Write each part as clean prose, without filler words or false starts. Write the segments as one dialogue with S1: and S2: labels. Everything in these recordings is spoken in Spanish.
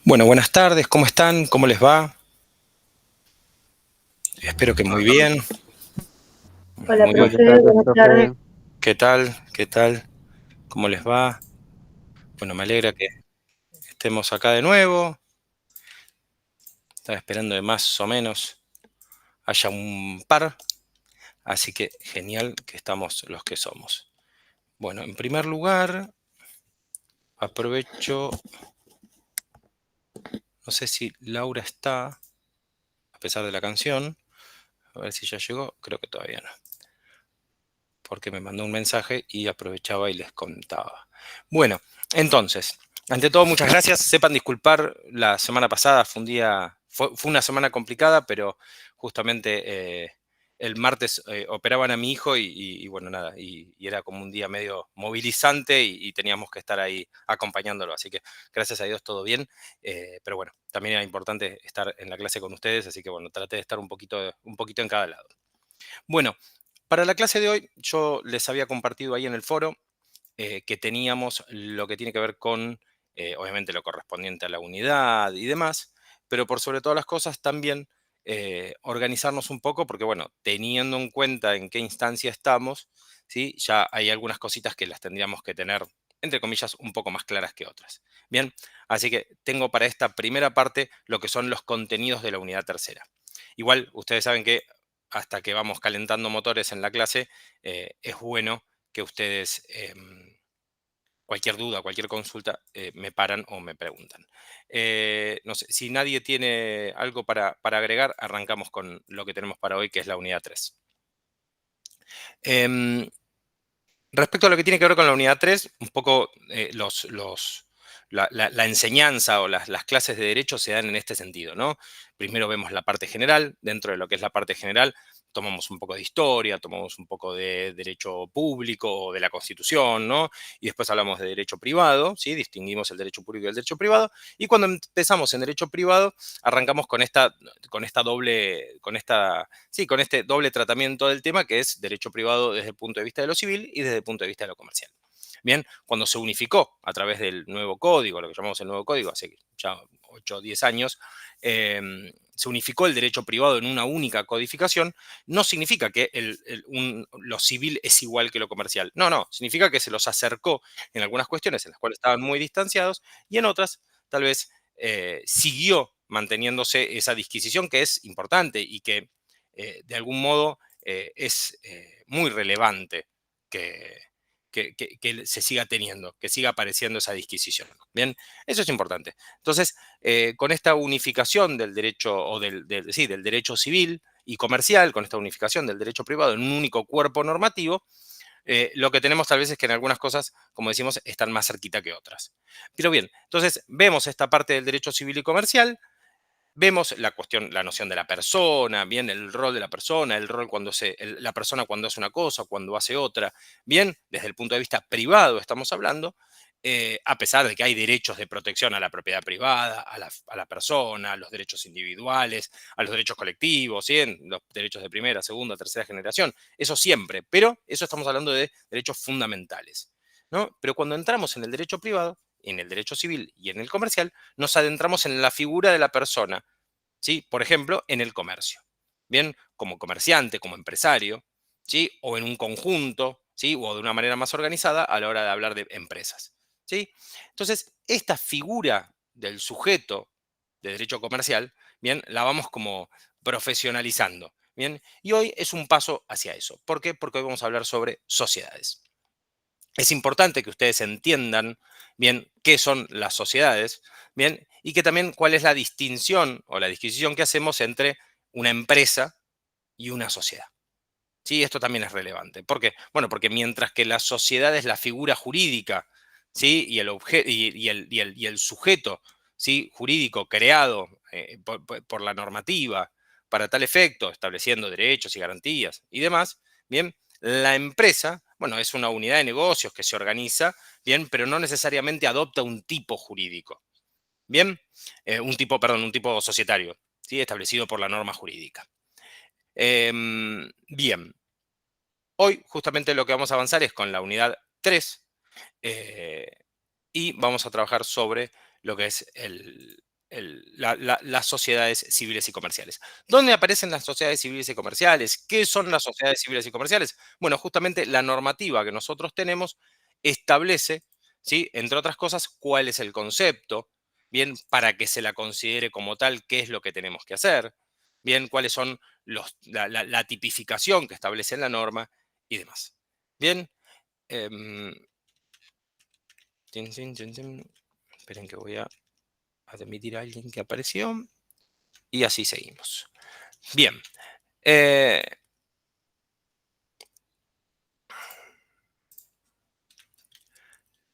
S1: Bueno, buenas tardes, ¿cómo están? ¿Cómo les va? Espero que muy bien.
S2: Hola,
S1: Muy
S2: profe,
S1: bien.
S3: Hola, ¿qué tal,
S2: buenas tardes.
S3: profe?
S1: ¿Qué tal? ¿Qué tal? ¿Cómo les va? Bueno, me alegra que estemos acá de nuevo. Estaba esperando que más o menos haya un par, así que genial que estamos los que somos. Bueno, en primer lugar, aprovecho, no sé si Laura está, a pesar de la canción, a ver si ya llegó, creo que todavía no, porque me mandó un mensaje y aprovechaba y les contaba. Bueno, entonces, ante todo, muchas gracias. Sepan disculpar, la semana pasada fue una semana complicada, pero justamente el martes operaban a mi hijo y bueno, nada, y era como un día medio movilizante y teníamos que estar ahí acompañándolo. Así que gracias a Dios todo bien, pero bueno, también era importante estar en la clase con ustedes, así que bueno, traté de estar un poquito en cada lado. Bueno, para la clase de hoy yo les había compartido ahí en el foro que teníamos lo que tiene que ver con, obviamente, lo correspondiente a la unidad y demás, pero por sobre todas las cosas también organizarnos un poco, porque bueno, teniendo en cuenta en qué instancia estamos, ¿sí? Ya hay algunas cositas que las tendríamos que tener, entre comillas, un poco más claras que otras. Bien, así que tengo para esta primera parte lo que son los contenidos de la unidad tercera. Igual, ustedes saben que hasta que vamos calentando motores en la clase, es bueno que ustedes, cualquier duda, cualquier consulta, me paran o me preguntan. No sé, si nadie tiene algo para agregar, arrancamos con lo que tenemos para hoy, que es la unidad 3. Em, Respecto a lo que tiene que ver con la unidad 3, un poco la enseñanza o las clases de derecho se dan en este sentido, ¿no? Primero vemos la parte general, dentro de lo que es la parte general, tomamos un poco de historia, tomamos un poco de derecho público o de la Constitución, ¿no? Y después hablamos de derecho privado, ¿sí? Distinguimos el derecho público y el derecho privado. Y cuando empezamos en derecho privado, arrancamos con este doble tratamiento del tema, que es derecho privado desde el punto de vista de lo civil y desde el punto de vista de lo comercial. Bien, cuando se unificó a través del nuevo código, lo que llamamos el nuevo código, hace ya 8 o 10 años, se unificó el derecho privado en una única codificación, no significa que lo civil es igual que lo comercial. No, no, significa que se los acercó en algunas cuestiones en las cuales estaban muy distanciados y en otras tal vez siguió manteniéndose esa disquisición que es importante y que de algún modo es muy relevante que, que se siga teniendo, que siga apareciendo esa disquisición. Bien, eso es importante. Entonces, con esta unificación del derecho, o sí, del derecho civil y comercial, con esta unificación del derecho privado en un único cuerpo normativo, lo que tenemos tal vez es que en algunas cosas, como decimos, están más cerquita que otras. Pero bien, entonces vemos esta parte del derecho civil y comercial. Vemos la cuestión, la noción de la persona, bien, el rol de la persona, el rol la persona cuando hace una cosa, cuando hace otra, bien, desde el punto de vista privado estamos hablando, a pesar de que hay derechos de protección a la propiedad privada, a la persona, a los derechos individuales, a los derechos colectivos, ¿sí? Los derechos de primera, segunda, tercera generación, eso siempre, pero eso estamos hablando de derechos fundamentales, ¿no? Pero cuando entramos en el derecho privado, en el derecho civil y en el comercial, nos adentramos en la figura de la persona, ¿sí? Por ejemplo, en el comercio, ¿bien? Como comerciante, como empresario, ¿sí? O en un conjunto, ¿sí? O de una manera más organizada a la hora de hablar de empresas, ¿sí? Entonces, esta figura del sujeto de derecho comercial, ¿bien? La vamos como profesionalizando, ¿bien? Y hoy es un paso hacia eso. ¿Por qué? Porque hoy vamos a hablar sobre sociedades. Es importante que ustedes entiendan bien qué son las sociedades, bien, y que también cuál es la distinción o la disquisición que hacemos entre una empresa y una sociedad. Sí, esto también es relevante. ¿Por qué? Bueno, porque mientras que la sociedad es la figura jurídica, ¿sí? Y y el sujeto, ¿sí? Jurídico creado por la normativa para tal efecto, estableciendo derechos y garantías y demás, bien, la empresa, bueno, es una unidad de negocios que se organiza, bien, pero no necesariamente adopta un tipo jurídico, bien, un tipo societario, ¿sí? Establecido por la norma jurídica. Bien, hoy justamente lo que vamos a avanzar es con la unidad 3 eh, y vamos a trabajar sobre lo que es las sociedades civiles y comerciales. ¿Dónde aparecen las sociedades civiles y comerciales? ¿Qué son las sociedades civiles y comerciales? Bueno, justamente la normativa que nosotros tenemos establece, ¿sí? Entre otras cosas, cuál es el concepto, bien, para que se la considere como tal, qué es lo que tenemos que hacer, bien, cuáles son la tipificación que establece la norma y demás. Bien, em, tin, tin, tin, tin. Esperen que voy a admitir a alguien que apareció. Y así seguimos. Bien. eh,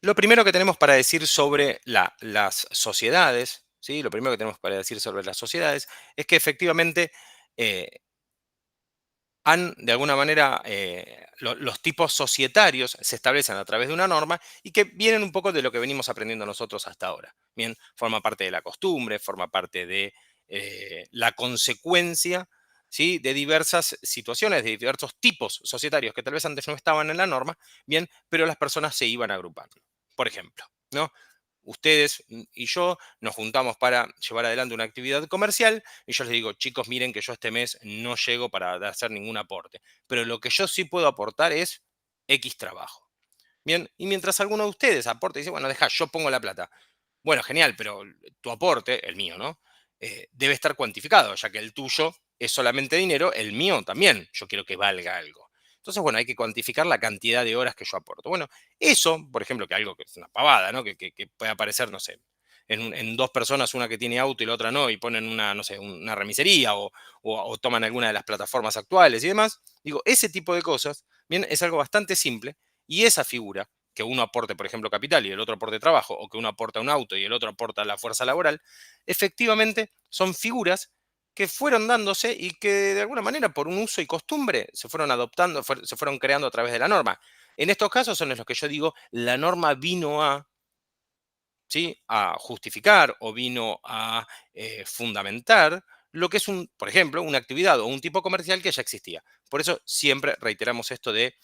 S1: lo primero que tenemos para decir sobre las sociedades, ¿sí? Lo primero que tenemos para decir sobre las sociedades es que efectivamente eh, han, de alguna manera, los tipos societarios se establecen a través de una norma y que vienen un poco de lo que venimos aprendiendo nosotros hasta ahora. Bien, forma parte de la costumbre, forma parte de la consecuencia, ¿sí? De diversas situaciones, de diversos tipos societarios que tal vez antes no estaban en la norma, bien, pero las personas se iban agrupando. Por ejemplo, ¿no? Ustedes y yo nos juntamos para llevar adelante una actividad comercial y yo les digo, chicos, miren que yo este mes no llego para hacer ningún aporte, pero lo que yo sí puedo aportar es X trabajo. Bien, y mientras alguno de ustedes aporte y dice, bueno, deja, yo pongo la plata. Bueno, genial, pero tu aporte, el mío, ¿no? Debe estar cuantificado, ya que el tuyo es solamente dinero, el mío también. Yo quiero que valga algo. Entonces, bueno, hay que cuantificar la cantidad de horas que yo aporto. Bueno, eso, por ejemplo, que algo que es una pavada, ¿no? Que puede aparecer, no sé, en dos personas, una que tiene auto y la otra no, y ponen una, no sé, una remisería o toman alguna de las plataformas actuales y demás. Digo, ese tipo de cosas, bien, es algo bastante simple y esa figura que uno aporte, por ejemplo, capital y el otro aporte trabajo, o que uno aporta un auto y el otro aporta la fuerza laboral, efectivamente son figuras que fueron dándose y que de alguna manera por un uso y costumbre se fueron adoptando, se fueron creando a través de la norma. En estos casos son en los que yo digo, la norma vino a, ¿sí? A justificar o vino a fundamentar lo que es, por ejemplo, una actividad o un tipo comercial que ya existía. Por eso siempre reiteramos esto de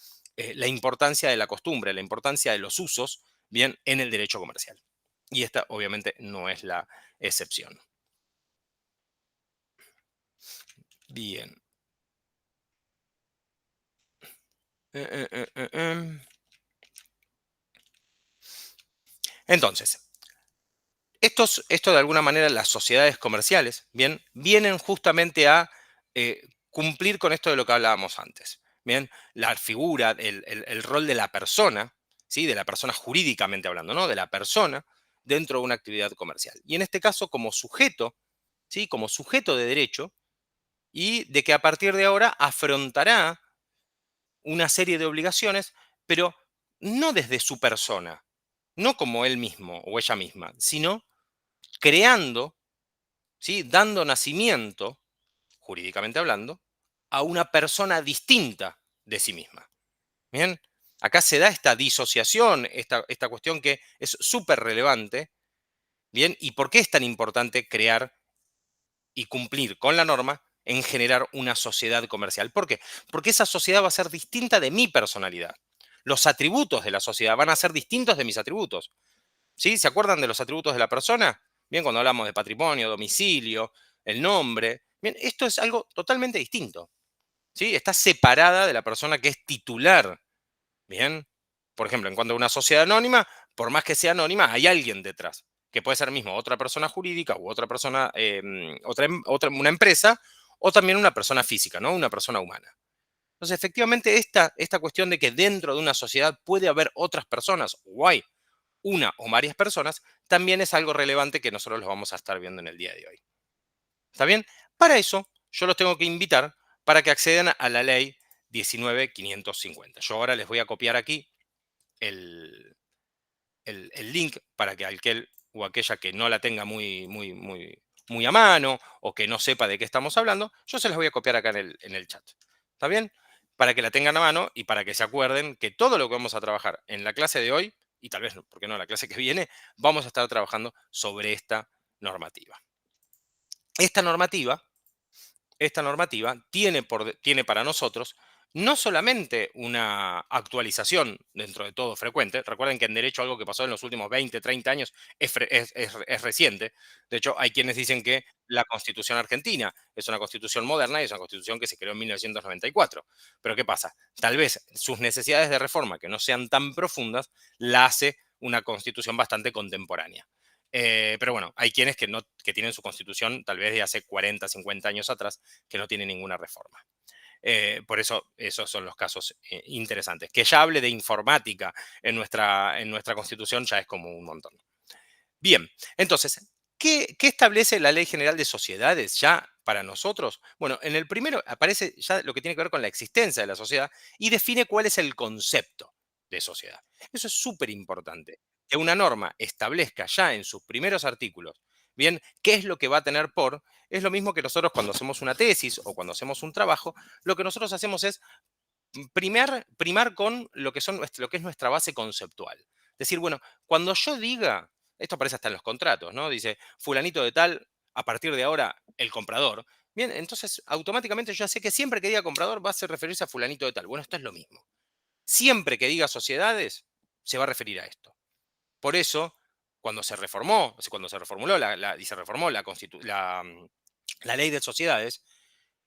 S1: la importancia de la costumbre, la importancia de los usos, bien, en el derecho comercial. Y esta obviamente no es la excepción. Bien. Eh, eh, eh, eh, em. Entonces, esto de alguna manera, las sociedades comerciales, bien, vienen justamente a cumplir con esto de lo que hablábamos antes. Bien, la figura, el rol de la persona, ¿sí? De la persona jurídicamente hablando, ¿no? De la persona dentro de una actividad comercial. Y en este caso, como sujeto, ¿sí? Como sujeto de derecho, y de que a partir de ahora afrontará una serie de obligaciones, pero no desde su persona, no como él mismo o ella misma, sino creando, ¿sí? Dando nacimiento, jurídicamente hablando, a una persona distinta de sí misma. Bien, acá se da esta disociación, esta cuestión que es súper relevante. Bien, ¿y por qué es tan importante crear y cumplir con la norma en generar una sociedad comercial? ¿Por qué? Porque esa sociedad va a ser distinta de mi personalidad. Los atributos de la sociedad van a ser distintos de mis atributos. ¿Sí? ¿Se acuerdan de los atributos de la persona? Bien, cuando hablamos de patrimonio, domicilio, el nombre. Bien, esto es algo totalmente distinto. ¿Sí? Está separada de la persona que es titular. Bien. Por ejemplo, en cuanto a una sociedad anónima, por más que sea anónima, hay alguien detrás, que puede ser mismo otra persona jurídica u otra persona, una empresa, o también una persona física, ¿no? Una persona humana. Entonces, efectivamente, esta cuestión de que dentro de una sociedad puede haber otras personas, o hay una o varias personas, también es algo relevante que nosotros los vamos a estar viendo en el día de hoy. ¿Está bien? Para eso, yo los tengo que invitar para que accedan a la ley 19.550. Yo ahora les voy a copiar aquí el, el link para que aquel o aquella que no la tenga muy a mano o que no sepa de qué estamos hablando, yo se las voy a copiar acá en el chat. ¿Está bien? Para que la tengan a mano y para que se acuerden que todo lo que vamos a trabajar en la clase de hoy, y tal vez, ¿por qué no?, la clase que viene, vamos a estar trabajando sobre esta normativa. Esta normativa, esta normativa tiene para nosotros no solamente una actualización dentro de todo frecuente, recuerden que en derecho algo que pasó en los últimos 20, 30 años es reciente. De hecho, hay quienes dicen que la Constitución argentina es una constitución moderna y es una constitución que se creó en 1994. Pero ¿qué pasa? Tal vez sus necesidades de reforma, que no sean tan profundas, la hace una constitución bastante contemporánea. Pero bueno, hay quienes que tienen su constitución tal vez de hace 40, 50 años atrás, que no tiene ninguna reforma. Por eso, esos son los casos interesantes. Que ya hable de informática en nuestra constitución ya es como un montón. Bien, entonces, ¿qué establece la Ley General de Sociedades ya para nosotros? Bueno, en el primero aparece ya lo que tiene que ver con la existencia de la sociedad y define cuál es el concepto de sociedad. Eso es súper importante, que una norma establezca ya en sus primeros artículos, bien, qué es lo que va a tener por, es lo mismo que nosotros cuando hacemos una tesis o cuando hacemos un trabajo, lo que nosotros hacemos es primar con lo que es nuestra base conceptual. Decir, bueno, cuando yo diga, esto aparece hasta en los contratos, ¿no? Dice, fulanito de tal, a partir de ahora, el comprador. Bien, entonces automáticamente yo ya sé que siempre que diga comprador va a ser referirse a fulanito de tal. Bueno, esto es lo mismo. Siempre que diga sociedades, se va a referir a esto. Por eso, cuando se reformó, o sea, cuando se reformuló y se reformó la ley de sociedades,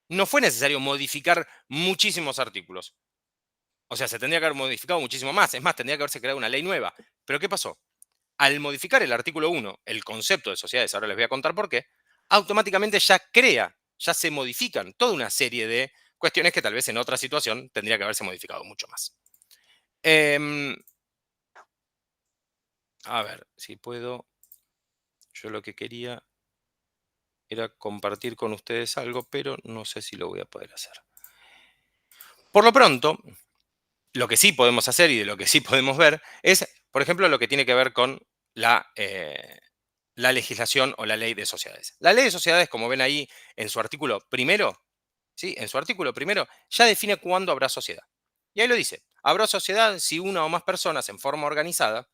S1: no fue necesario modificar muchísimos artículos. O sea, se tendría que haber modificado muchísimo más. Es más, tendría que haberse creado una ley nueva. Pero ¿qué pasó? Al modificar el artículo 1, el concepto de sociedades, ahora les voy a contar por qué, automáticamente ya se modifican toda una serie de cuestiones que tal vez en otra situación tendría que haberse modificado mucho más. Em, a ver, si puedo, yo lo que quería era compartir con ustedes algo, pero no sé si lo voy a poder hacer. Por lo pronto, lo que sí podemos hacer y de lo que sí podemos ver es, por ejemplo, lo que tiene que ver con la legislación o la ley de sociedades. La ley de sociedades, como ven ahí en su artículo primero, ¿sí? En su artículo primero ya define cuándo habrá sociedad. Y ahí lo dice, habrá sociedad si una o más personas en forma organizada,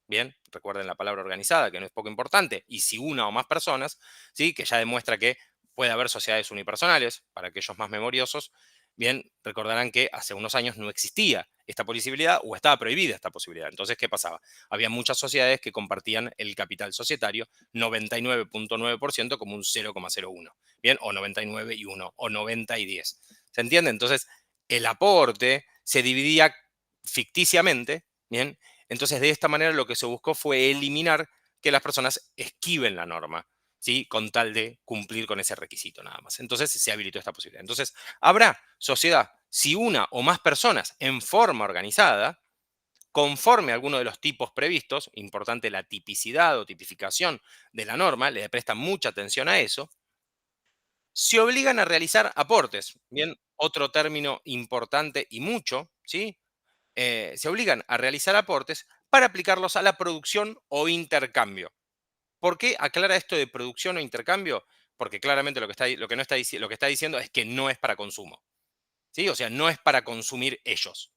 S1: bien, recuerden la palabra organizada, que no es poco importante, y si una o más personas, ¿sí? Que ya demuestra que puede haber sociedades unipersonales, para aquellos más memoriosos, bien, recordarán que hace unos años no existía esta posibilidad o estaba prohibida esta posibilidad. Entonces, ¿qué pasaba? Había muchas sociedades que compartían el capital societario 99.9% como un 0,01, bien, o 99 y 1, o 90 y 10. ¿Se entiende? Entonces, el aporte se dividía ficticiamente, bien, entonces de esta manera lo que se buscó fue eliminar que las personas esquiven la norma, ¿sí? Con tal de cumplir con ese requisito nada más. Entonces se habilitó esta posibilidad. Entonces, habrá sociedad si una o más personas en forma organizada, conforme a alguno de los tipos previstos, importante la tipicidad o tipificación de la norma, le prestan mucha atención a eso, se obligan a realizar aportes. Bien, otro término importante y mucho, ¿sí? Se obligan a realizar aportes para aplicarlos a la producción o intercambio. ¿Por qué aclara esto de producción o intercambio? Porque claramente lo que no está, lo que está diciendo es que no es para consumo. ¿Sí? O sea, no es para consumir ellos.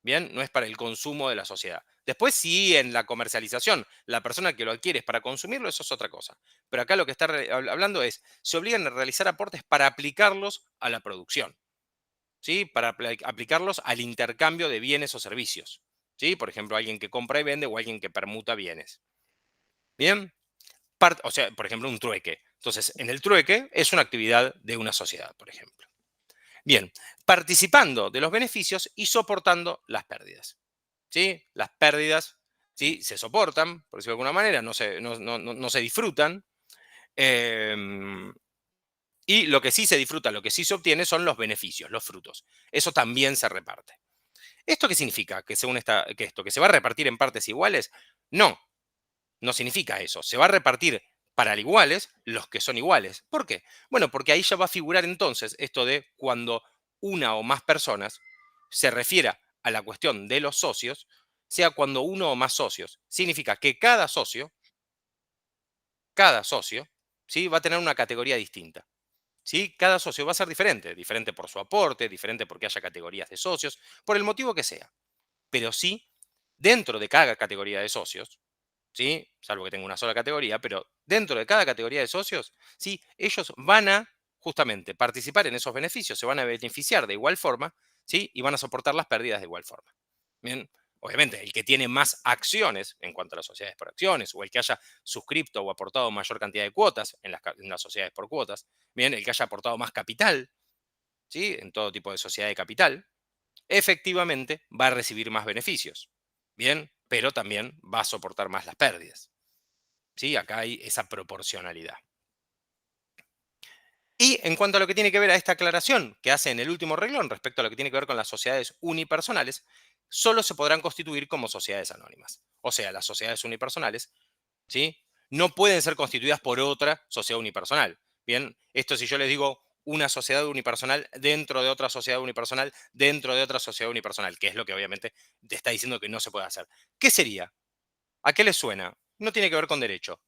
S1: Bien, no es para el consumo de la sociedad. Después, sí, en la comercialización, la persona que lo adquiere es para consumirlo, eso es otra cosa. Pero acá lo que está hablando es, se obligan a realizar aportes para aplicarlos a la producción, ¿sí? Para aplicarlos al intercambio de bienes o servicios, ¿sí? Por ejemplo, alguien que compra y vende o alguien que permuta bienes. Bien, o sea, por ejemplo, un trueque. Entonces, en el trueque es una actividad de una sociedad, por ejemplo. Bien, participando de los beneficios y soportando las pérdidas. ¿Sí? Las pérdidas, ¿sí? Se soportan, por decirlo de alguna manera, no se disfrutan. em, y lo que sí se disfruta, lo que sí se obtiene son los beneficios, los frutos. Eso también se reparte. ¿Esto qué significa? Que según que se va a repartir en partes iguales. No, no significa eso. Se va a repartir para iguales los que son iguales. ¿Por qué? Bueno, porque ahí ya va a figurar entonces esto de cuando una o más personas se refiera a la cuestión de los socios, sea cuando uno o más socios. Significa que cada socio, ¿sí? Va a tener una categoría distinta. ¿Sí? Cada socio va a ser diferente, diferente por su aporte, diferente porque haya categorías de socios, por el motivo que sea. Pero sí, dentro de cada categoría de socios, ¿sí? Salvo que tenga una sola categoría, pero dentro de cada categoría de socios, ¿sí? Ellos van a justamente participar en esos beneficios, se van a beneficiar de igual forma, ¿sí? Y van a soportar las pérdidas de igual forma. Bien, obviamente, el que tiene más acciones en cuanto a las sociedades por acciones, o el que haya suscripto o aportado mayor cantidad de cuotas en las sociedades por cuotas, bien, el que haya aportado más capital, ¿sí? En todo tipo de sociedad de capital, efectivamente va a recibir más beneficios, bien, pero también va a soportar más las pérdidas, ¿sí? Acá hay esa proporcionalidad. Y en cuanto a lo que tiene que ver a esta aclaración que hace en el último renglón respecto a lo que tiene que ver con las sociedades unipersonales, solo se podrán constituir como sociedades anónimas. O sea, las sociedades unipersonales, ¿sí? No pueden ser constituidas por otra sociedad unipersonal. Bien, esto si yo les digo una sociedad unipersonal dentro de otra sociedad unipersonal dentro de otra sociedad unipersonal, que es lo que obviamente te está diciendo que no se puede hacer. ¿Qué sería? ¿A qué les suena? No tiene que ver con derecho.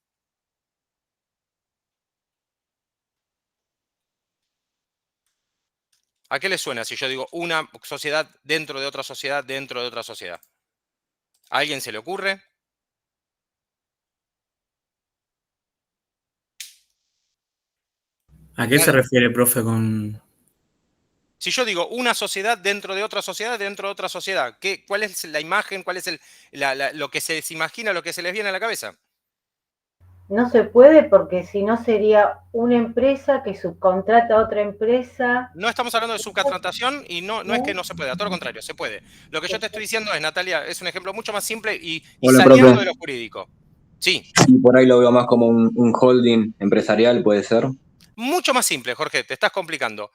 S1: ¿A qué les suena si yo digo una sociedad dentro de otra sociedad dentro de otra sociedad? ¿A alguien se le ocurre?
S2: ¿A qué se
S1: Nadie.
S2: refiere, profe, con...
S1: Si yo digo una sociedad dentro de otra sociedad dentro de otra sociedad, ¿cuál es la imagen? ¿Cuál es lo que se les imagina, lo que se les viene a la cabeza?
S3: No se puede porque si no sería una empresa que subcontrata a otra empresa,
S1: No estamos hablando de subcontratación y no, no es que
S3: ¿no?
S1: no se pueda, todo lo contrario, se puede. Lo que yo te estoy diciendo es, Natalia, es un ejemplo mucho más simple y
S4: Hola, profe.
S1: saliendo de lo jurídico. Sí,
S4: Sí, por ahí lo veo más como un holding empresarial, puede ser.
S1: mucho más simple, Jorge, te estás complicando.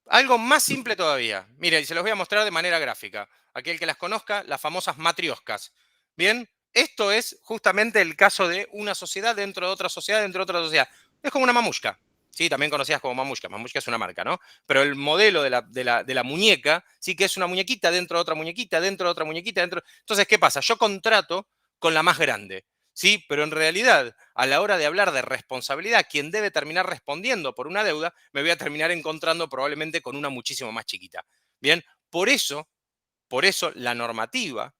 S1: Algo más simple todavía. Mire, y se los voy a mostrar de manera gráfica. Aquel que las conozca, las famosas matrioscas. Bien, esto es justamente el caso de una sociedad dentro de otra sociedad dentro de otra sociedad. Es como una mamushka. Sí, también conocidas como mamushka. Mamushka es una marca, ¿no? Pero el modelo de la muñeca, sí que es una muñequita dentro de otra muñequita, dentro de otra muñequita, dentro. Entonces, ¿qué pasa? Yo contrato con la más grande. Sí, pero en realidad, a la hora de hablar de responsabilidad, quien debe terminar respondiendo por una deuda, me voy a terminar encontrando probablemente con una muchísimo más chiquita. Bien, por eso la normativa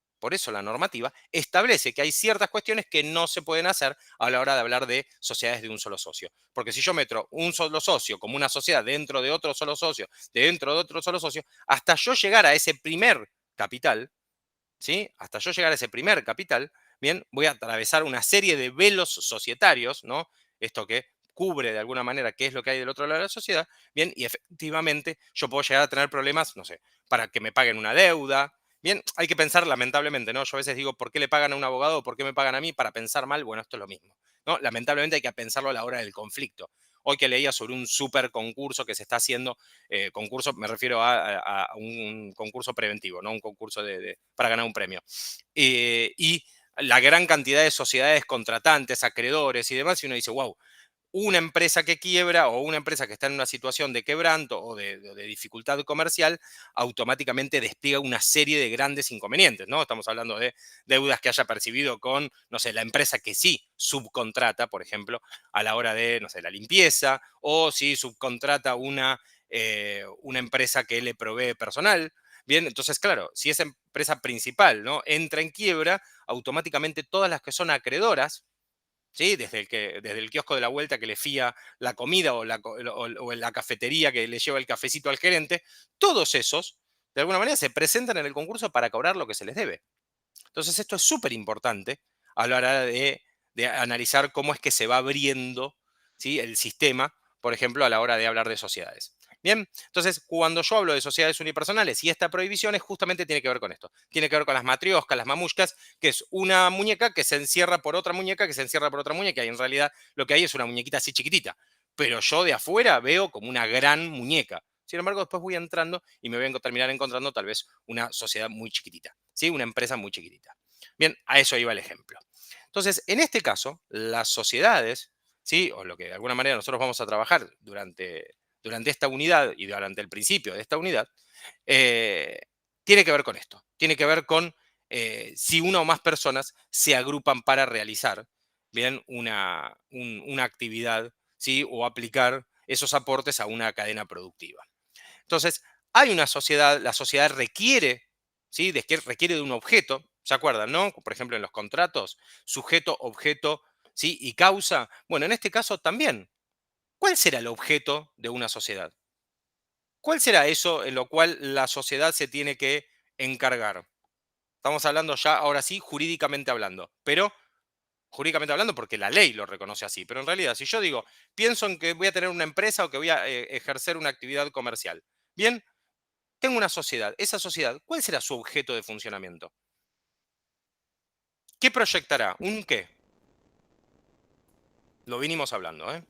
S1: establece que hay ciertas cuestiones que no se pueden hacer a la hora de hablar de sociedades de un solo socio. Porque si yo meto un solo socio como una sociedad dentro de otro solo socio, dentro de otro solo socio, hasta yo llegar a ese primer capital, ¿sí? Hasta yo llegar a ese primer capital, bien, voy a atravesar una serie de velos societarios, ¿no? Esto que cubre de alguna manera qué es lo que hay del otro lado de la sociedad, bien, y efectivamente yo puedo llegar a tener problemas, no sé, para que me paguen una deuda, bien, hay que pensar lamentablemente, ¿no? Yo a veces digo, ¿por qué le pagan a un abogado o por qué me pagan a mí para pensar mal? Bueno, esto es lo mismo, ¿no? Lamentablemente hay que pensarlo a la hora del conflicto. Hoy que leía sobre un super concurso que se está haciendo, concurso, me refiero a un concurso preventivo, ¿no? Un concurso para ganar un premio. Y la gran cantidad de sociedades contratantes, acreedores y demás, y uno dice, wow, una empresa que quiebra o una empresa que está en una situación de quebranto o de dificultad comercial, automáticamente despliega una serie de grandes inconvenientes, ¿no? Estamos hablando de deudas que haya percibido con, no sé, la empresa que sí subcontrata, por ejemplo, a la hora de, no sé, la limpieza, o si subcontrata una empresa que le provee personal. Bien, entonces, claro, si esa empresa principal, ¿no?, entra en quiebra, automáticamente todas las que son acreedoras, ¿sí? Desde el kiosco de la vuelta que le fía la comida o en la cafetería que le lleva el cafecito al gerente, todos esos, de alguna manera, se presentan en el concurso para cobrar lo que se les debe. Entonces, esto es súper importante a la hora de analizar cómo es que se va abriendo, ¿sí?, el sistema, por ejemplo, a la hora de hablar de sociedades. Bien, entonces, cuando yo hablo de sociedades unipersonales y esta prohibición es justamente tiene que ver con esto. Tiene que ver con las matrioscas, las mamushkas, que es una muñeca que se encierra por otra muñeca, que se encierra por otra muñeca, y en realidad lo que hay es una muñequita así chiquitita. Pero yo de afuera veo como una gran muñeca. Sin embargo, después voy entrando y me voy a terminar encontrando tal vez una sociedad muy chiquitita, ¿sí? Una empresa muy chiquitita. Bien, a eso iba el ejemplo. Entonces, en este caso, las sociedades, ¿sí?, o lo que de alguna manera nosotros vamos a trabajar durante esta unidad y durante el principio de esta unidad, eh, tiene que ver con esto. Tiene que ver con si una o más personas se agrupan para realizar, bien, una actividad, ¿sí?, o aplicar esos aportes a una cadena productiva. Entonces, hay una sociedad, la sociedad requiere, ¿sí?, requiere de un objeto, ¿se acuerdan, no? Por ejemplo, en los contratos, sujeto, objeto, ¿sí?, y causa. Bueno, en este caso también. ¿Cuál será el objeto de una sociedad? ¿Cuál será eso en lo cual la sociedad se tiene que encargar? Estamos hablando ya, ahora sí, jurídicamente hablando, pero jurídicamente hablando porque la ley lo reconoce así, pero en realidad si yo digo, pienso en que voy a tener una empresa o que voy a ejercer una actividad comercial, bien, tengo una sociedad, esa sociedad, ¿cuál será su objeto de funcionamiento? ¿Qué proyectará? ¿Un qué? Lo vinimos hablando, ¿eh?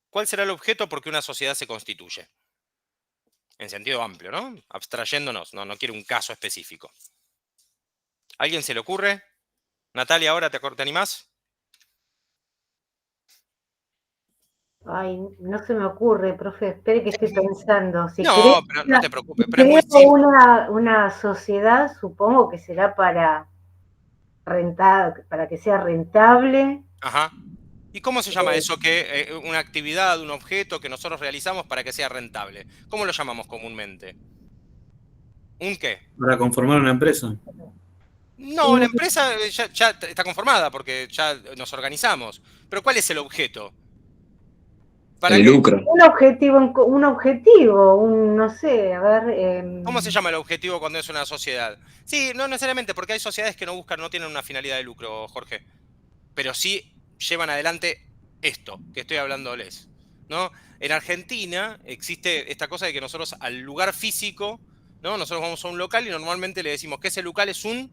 S1: ¿Cuál será el objeto por qué una sociedad se constituye? En sentido amplio, ¿no? Abstrayéndonos, no quiero un caso específico. ¿A alguien se le ocurre? Natalia, ahora te animás.
S3: Ay, no se me ocurre, profe, espere que estoy pensando. Si creo
S1: No, pero no te
S3: si
S1: preocupes, pero es muy
S3: creo
S1: simple.
S3: una sociedad, supongo que será para rentar, para que sea rentable.
S1: Ajá. ¿Y cómo se llama eso que una actividad, un objeto que nosotros realizamos para que sea rentable? ¿Cómo lo llamamos comúnmente? ¿Un qué?
S2: Para conformar una empresa.
S1: No, la empresa ya está conformada porque ya nos organizamos. Pero ¿cuál es el objeto? ¿Para
S4: El
S1: qué?
S4: lucro.
S3: No sé, a ver,
S1: ¿Cómo se llama el objetivo cuando es una sociedad? Sí, no necesariamente, porque hay sociedades que no buscan, no tienen una finalidad de lucro, Jorge, pero sí llevan adelante esto que estoy hablándoles, ¿no? En Argentina existe esta cosa de que nosotros al lugar físico, ¿no? Nosotros vamos a un local y normalmente le decimos que ese local es un,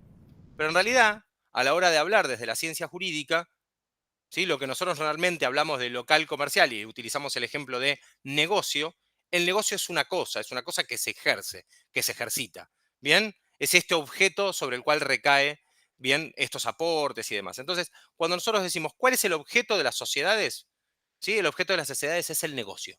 S1: pero en realidad, a la hora de hablar desde la ciencia jurídica, ¿sí? Lo que nosotros realmente hablamos de local comercial y utilizamos el ejemplo de negocio, el negocio es una cosa que se ejerce, que se ejercita. ¿Bien? Es este objeto sobre el cual recae, bien, estos aportes y demás. Entonces, cuando nosotros decimos, ¿cuál es el objeto de las sociedades? ¿Sí? El objeto de las sociedades es el negocio.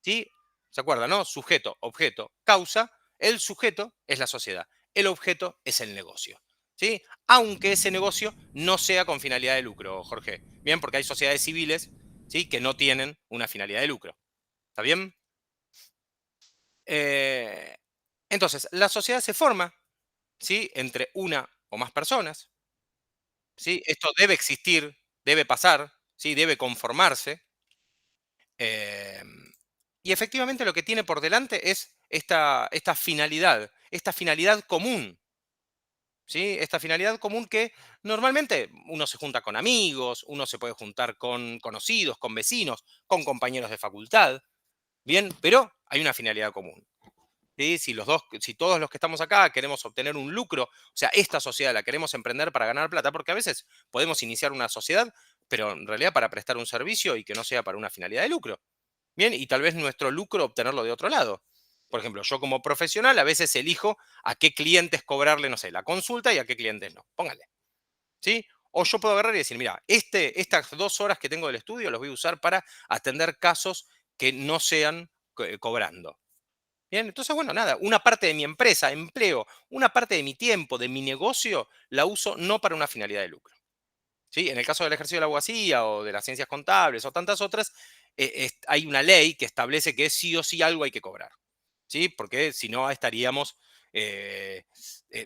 S1: ¿Sí? ¿Se acuerdan, no? Sujeto, objeto, causa. El sujeto es la sociedad. El objeto es el negocio. ¿Sí? Aunque ese negocio no sea con finalidad de lucro, Jorge. Bien, porque hay sociedades civiles, ¿sí? Que no tienen una finalidad de lucro. ¿Está bien? Eh, entonces, la sociedad se forma, ¿sí? Entre una o más personas. ¿Sí? Esto debe existir, debe pasar, ¿sí? Debe conformarse. Y efectivamente lo que tiene por delante es esta finalidad común, ¿sí? Esta finalidad común que normalmente uno se junta con amigos, uno se puede juntar con conocidos, con vecinos, con compañeros de facultad, ¿bien? Pero hay una finalidad común. ¿Sí? Si todos los que estamos acá queremos obtener un lucro, o sea, esta sociedad la queremos emprender para ganar plata, porque a veces podemos iniciar una sociedad, pero en realidad para prestar un servicio y que no sea para una finalidad de lucro. Bien, y tal vez nuestro lucro obtenerlo de otro lado. Por ejemplo, yo como profesional a veces elijo a qué clientes cobrarle, no sé, la consulta y a qué clientes no. Póngale. ¿Sí? O yo puedo agarrar y decir, mira, estas 2 horas que tengo del estudio los voy a usar para atender casos que no sean cobrando. Bien, entonces, bueno, nada, una parte de mi empresa, empleo, una parte de mi tiempo, de mi negocio, la uso no para una finalidad de lucro. ¿Sí? En el caso del ejercicio de la abogacía o de las ciencias contables o tantas otras, hay una ley que establece que sí o sí algo hay que cobrar. ¿Sí? Porque si no estaríamos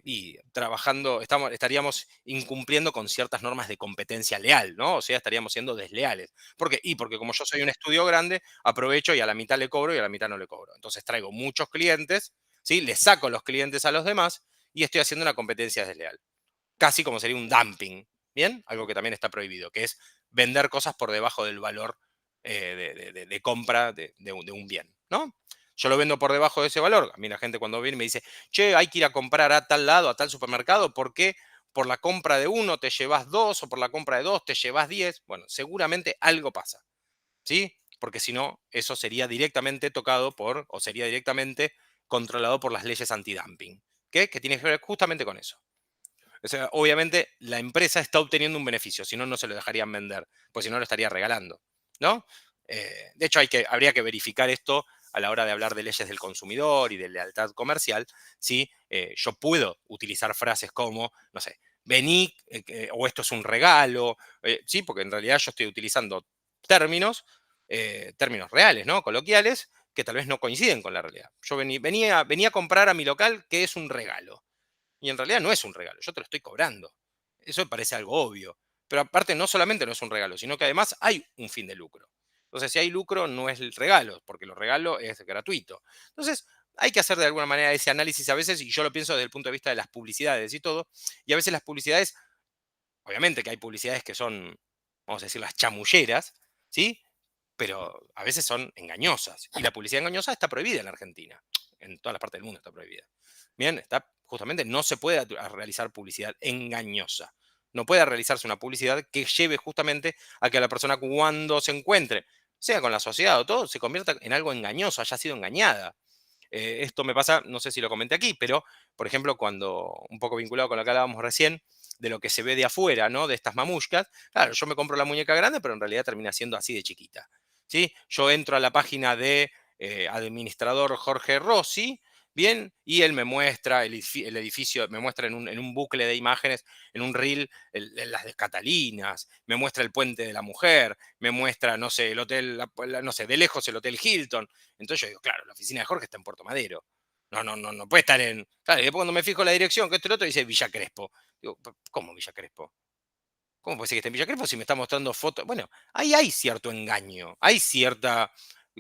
S1: y trabajando, estaríamos incumpliendo con ciertas normas de competencia leal, ¿no? O sea, estaríamos siendo desleales. ¿Por qué? Y porque como yo soy un estudio grande, aprovecho y a la mitad le cobro y a la mitad no le cobro. Entonces traigo muchos clientes, ¿sí? Les saco los clientes a los demás y estoy haciendo una competencia desleal. Casi como sería un dumping, ¿bien? Algo que también está prohibido, que es vender cosas por debajo del valor de compra de un bien, ¿no? Yo lo vendo por debajo de ese valor. A mí la gente cuando viene me dice, che, hay que ir a comprar a tal lado, a tal supermercado, porque por la compra de uno te llevas dos o por la compra de dos te llevas 10. Bueno, seguramente algo pasa, ¿sí? Porque si no, eso sería directamente tocado por, o sería directamente controlado por las leyes antidumping, que tiene que ver justamente con eso. O sea, obviamente la empresa está obteniendo un beneficio, si no, no se lo dejarían vender, pues si no lo estaría regalando, ¿no? De hecho, habría que verificar esto a la hora de hablar de leyes del consumidor y de lealtad comercial, si yo puedo utilizar frases como, no sé, vení, o esto es un regalo, sí, porque en realidad yo estoy utilizando términos, términos reales, ¿no? Coloquiales, que tal vez no coinciden con la realidad. Yo venía a comprar a mi local que es un regalo. Y en realidad no es un regalo, yo te lo estoy cobrando. Eso me parece algo obvio. pero aparte no solamente no es un regalo, sino que además hay un fin de lucro. Entonces, si hay lucro, no es el regalo, porque el regalo es gratuito. Entonces, hay que hacer de alguna manera ese análisis a veces, y yo lo pienso desde el punto de vista de las publicidades y todo, y a veces las publicidades, obviamente que hay publicidades que son, vamos a decir, las chamulleras, ¿sí? Pero a veces son engañosas. Y la publicidad engañosa está prohibida en la Argentina. En todas las partes del mundo está prohibida. Bien, está justamente no se puede realizar publicidad engañosa. No puede realizarse una publicidad que lleve justamente a que la persona cuando se encuentre, sea con la sociedad o todo, se convierta en algo engañoso, haya sido engañada. Esto me pasa, no sé si lo comenté aquí, pero por ejemplo, cuando, un poco vinculado con lo que hablábamos recién, de lo que se ve de afuera, ¿no? De estas mamushkas, claro, yo me compro la muñeca grande, pero en realidad termina siendo así de chiquita. ¿Sí? Yo entro a la página de administrador Jorge Rossi, bien, y él me muestra el edificio, me muestra en un bucle de imágenes, en un reel, las de Catalinas, me muestra el Puente de la Mujer, me muestra, no sé, el hotel, no sé, de lejos el Hotel Hilton. Entonces yo digo, claro, la oficina de Jorge está en Puerto Madero. No puede estar en. Claro, y después cuando me fijo la dirección, que esto y lo otro, dice Villa Crespo. Digo, ¿cómo Villa Crespo? ¿Cómo puede ser que esté en Villa Crespo si me está mostrando fotos? Bueno, ahí hay cierto engaño, hay cierta.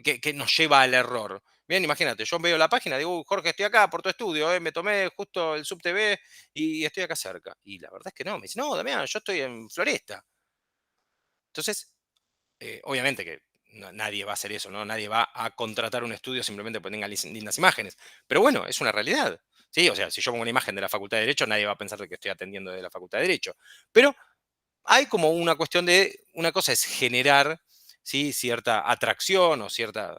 S1: Que nos lleva al error. Bien, imagínate, yo veo la página, digo, Jorge, estoy acá por tu estudio, me tomé justo el subTV y estoy acá cerca. Y la verdad es que no, me dice, no, Damián, yo estoy en Floresta. Entonces, obviamente que nadie va a hacer eso, ¿no? Nadie va a contratar un estudio simplemente porque tenga lindas imágenes. Pero bueno, es una realidad. Sí, o sea, si yo pongo una imagen de la Facultad de Derecho, nadie va a pensar que estoy atendiendo de la Facultad de Derecho. Pero hay como una cuestión de, una cosa es generar, ¿sí? Cierta atracción o cierta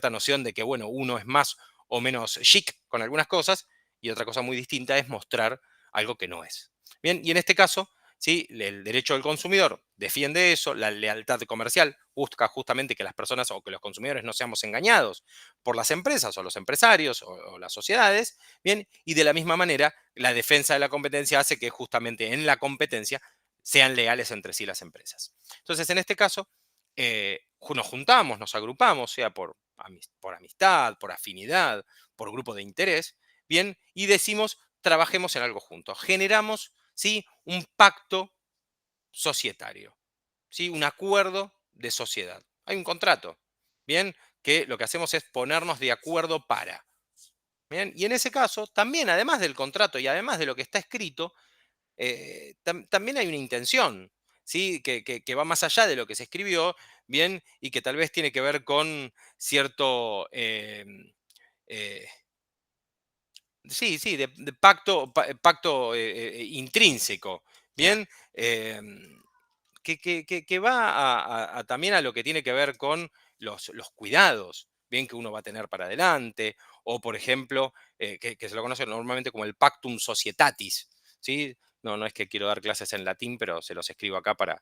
S1: noción de que, bueno, uno es más o menos chic con algunas cosas, y otra cosa muy distinta es mostrar algo que no es. Bien, y en este caso, ¿sí? El derecho del consumidor defiende eso, la lealtad comercial busca justamente que las personas o que los consumidores no seamos engañados por las empresas o los empresarios o las sociedades, bien, y de la misma manera la defensa de la competencia hace que justamente en la competencia sean leales entre sí las empresas. Entonces, en este caso, nos juntamos, nos agrupamos, sea por amistad, por afinidad, por grupo de interés, bien, y decimos, trabajemos en algo juntos. Generamos, ¿sí? Un pacto societario, ¿sí? Un acuerdo de sociedad. Hay un contrato, bien, que lo que hacemos es ponernos de acuerdo para. Bien, y en ese caso, también, además del contrato y además de lo que está escrito, también hay una intención, ¿sí? Que va más allá de lo que se escribió, bien, y que tal vez tiene que ver con cierto, eh, sí, de pacto intrínseco, bien, que va también a lo que tiene que ver con los cuidados, bien, que uno va a tener para adelante, o por ejemplo, que se lo conoce normalmente como el pactum societatis, ¿sí? No es que quiero dar clases en latín, pero se los escribo acá para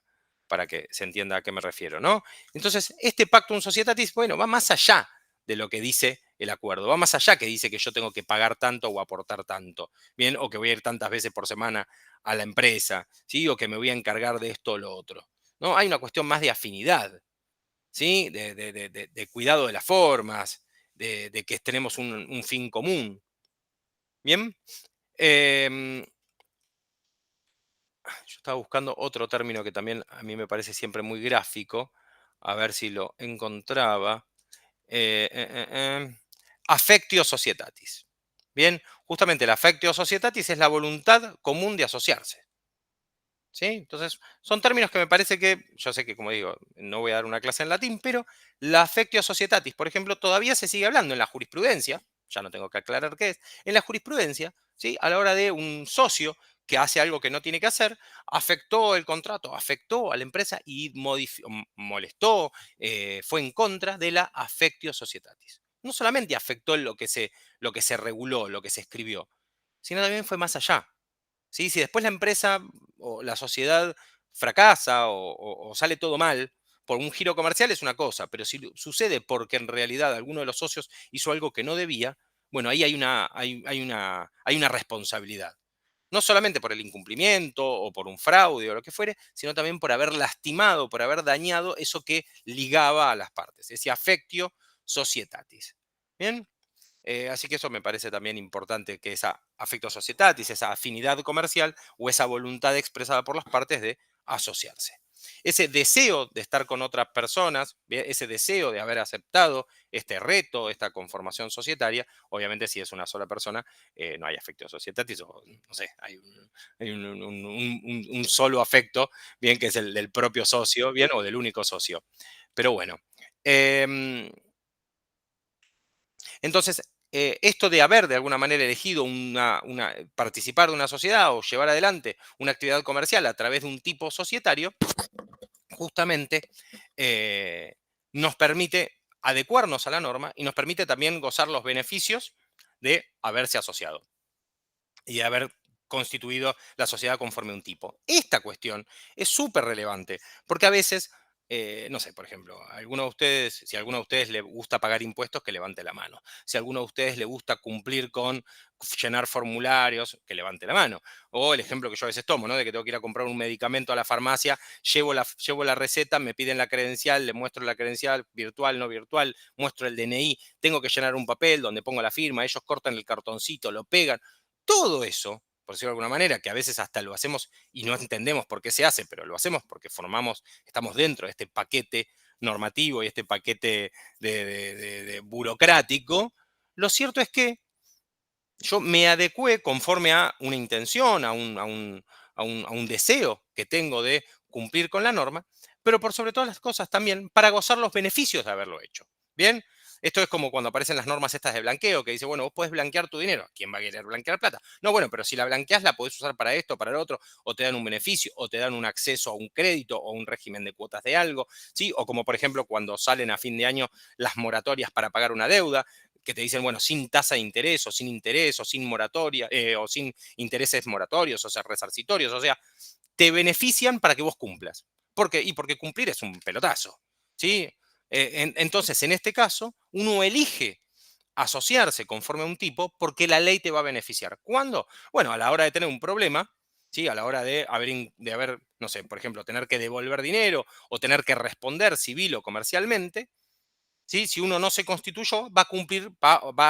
S1: que se entienda a qué me refiero, ¿no? Entonces, este pactum societatis, bueno, va más allá de lo que dice el acuerdo, va más allá que dice que yo tengo que pagar tanto o aportar tanto, bien, o que voy a ir tantas veces por semana a la empresa, ¿sí? O que me voy a encargar de esto o lo otro. ¿No? Hay una cuestión más de afinidad, ¿sí? De cuidado de las formas, de que tenemos un fin común. Bien. Yo estaba buscando otro término que también a mí me parece siempre muy gráfico, a ver si lo encontraba. Affectio societatis. Bien, justamente el affectio societatis es la voluntad común de asociarse. ¿Sí? Entonces, son términos que me parece que, yo sé que, como digo, no voy a dar una clase en latín, pero la affectio societatis, por ejemplo, todavía se sigue hablando en la jurisprudencia, ya no tengo que aclarar qué es, en la jurisprudencia, ¿sí? A la hora de un socio que hace algo que no tiene que hacer, afectó el contrato, afectó a la empresa y molestó, fue en contra de la affectio societatis. No solamente afectó lo que se reguló, lo que se escribió, sino también fue más allá. ¿Sí? Si después la empresa o la sociedad fracasa o sale todo mal, por un giro comercial es una cosa, pero si sucede porque en realidad alguno de los socios hizo algo que no debía, bueno, ahí hay una responsabilidad. No solamente por el incumplimiento o por un fraude o lo que fuere, sino también por haber lastimado, por haber dañado eso que ligaba a las partes, ese affectio societatis. ¿Bien? Así que eso me parece también importante, que esa affectio societatis, esa afinidad comercial o esa voluntad expresada por las partes de asociarse. Ese deseo de estar con otras personas, bien, ese deseo de haber aceptado este reto, esta conformación societaria, obviamente si es una sola persona, no hay affectio societatis, o no sé, hay un solo afecto, bien, que es el del propio socio, bien, o del único socio. Pero bueno, em, entonces, esto de haber de alguna manera elegido participar de una sociedad o llevar adelante una actividad comercial a través de un tipo societario, justamente eh, nos permite adecuarnos a la norma y nos permite también gozar los beneficios de haberse asociado y haber constituido la sociedad conforme a un tipo. Esta cuestión es súper relevante, porque a veces, no sé, por ejemplo, si a alguno de ustedes le gusta pagar impuestos, que levante la mano. Si a alguno de ustedes le gusta cumplir con llenar formularios, que levante la mano. O el ejemplo que yo a veces tomo, ¿no? De que tengo que ir a comprar un medicamento a la farmacia, llevo la receta, me piden la credencial, le muestro la credencial, virtual, no virtual, muestro el DNI, tengo que llenar un papel donde pongo la firma, ellos cortan el cartoncito, lo pegan. Todo eso, por decirlo de alguna manera, que a veces hasta lo hacemos y no entendemos por qué se hace, pero lo hacemos porque estamos dentro de este paquete normativo y este paquete de burocrático, lo cierto es que yo me adecué conforme a una intención, a un deseo que tengo de cumplir con la norma, pero por sobre todas las cosas también para gozar los beneficios de haberlo hecho. Bien, esto es como cuando aparecen las normas estas de blanqueo, que dice, bueno, vos podés blanquear tu dinero. ¿Quién va a querer blanquear plata? No, bueno, pero si la blanqueas la podés usar para esto, para el otro, o te dan un beneficio, o te dan un acceso a un crédito, o un régimen de cuotas de algo, ¿sí? O como por ejemplo cuando salen a fin de año las moratorias para pagar una deuda, que te dicen, bueno, sin tasa de interés, o sin moratoria, o sin intereses moratorios, o sea, resarcitorios, o sea, te benefician para que vos cumplas. ¿Por qué? Y porque cumplir es un pelotazo, ¿sí? Entonces, en este caso, uno elige asociarse conforme a un tipo porque la ley te va a beneficiar. ¿Cuándo? Bueno, a la hora de tener un problema, ¿sí? A la hora de haber, no sé, por ejemplo, tener que devolver dinero o tener que responder civil o comercialmente, ¿sí? Si uno no se constituyó, va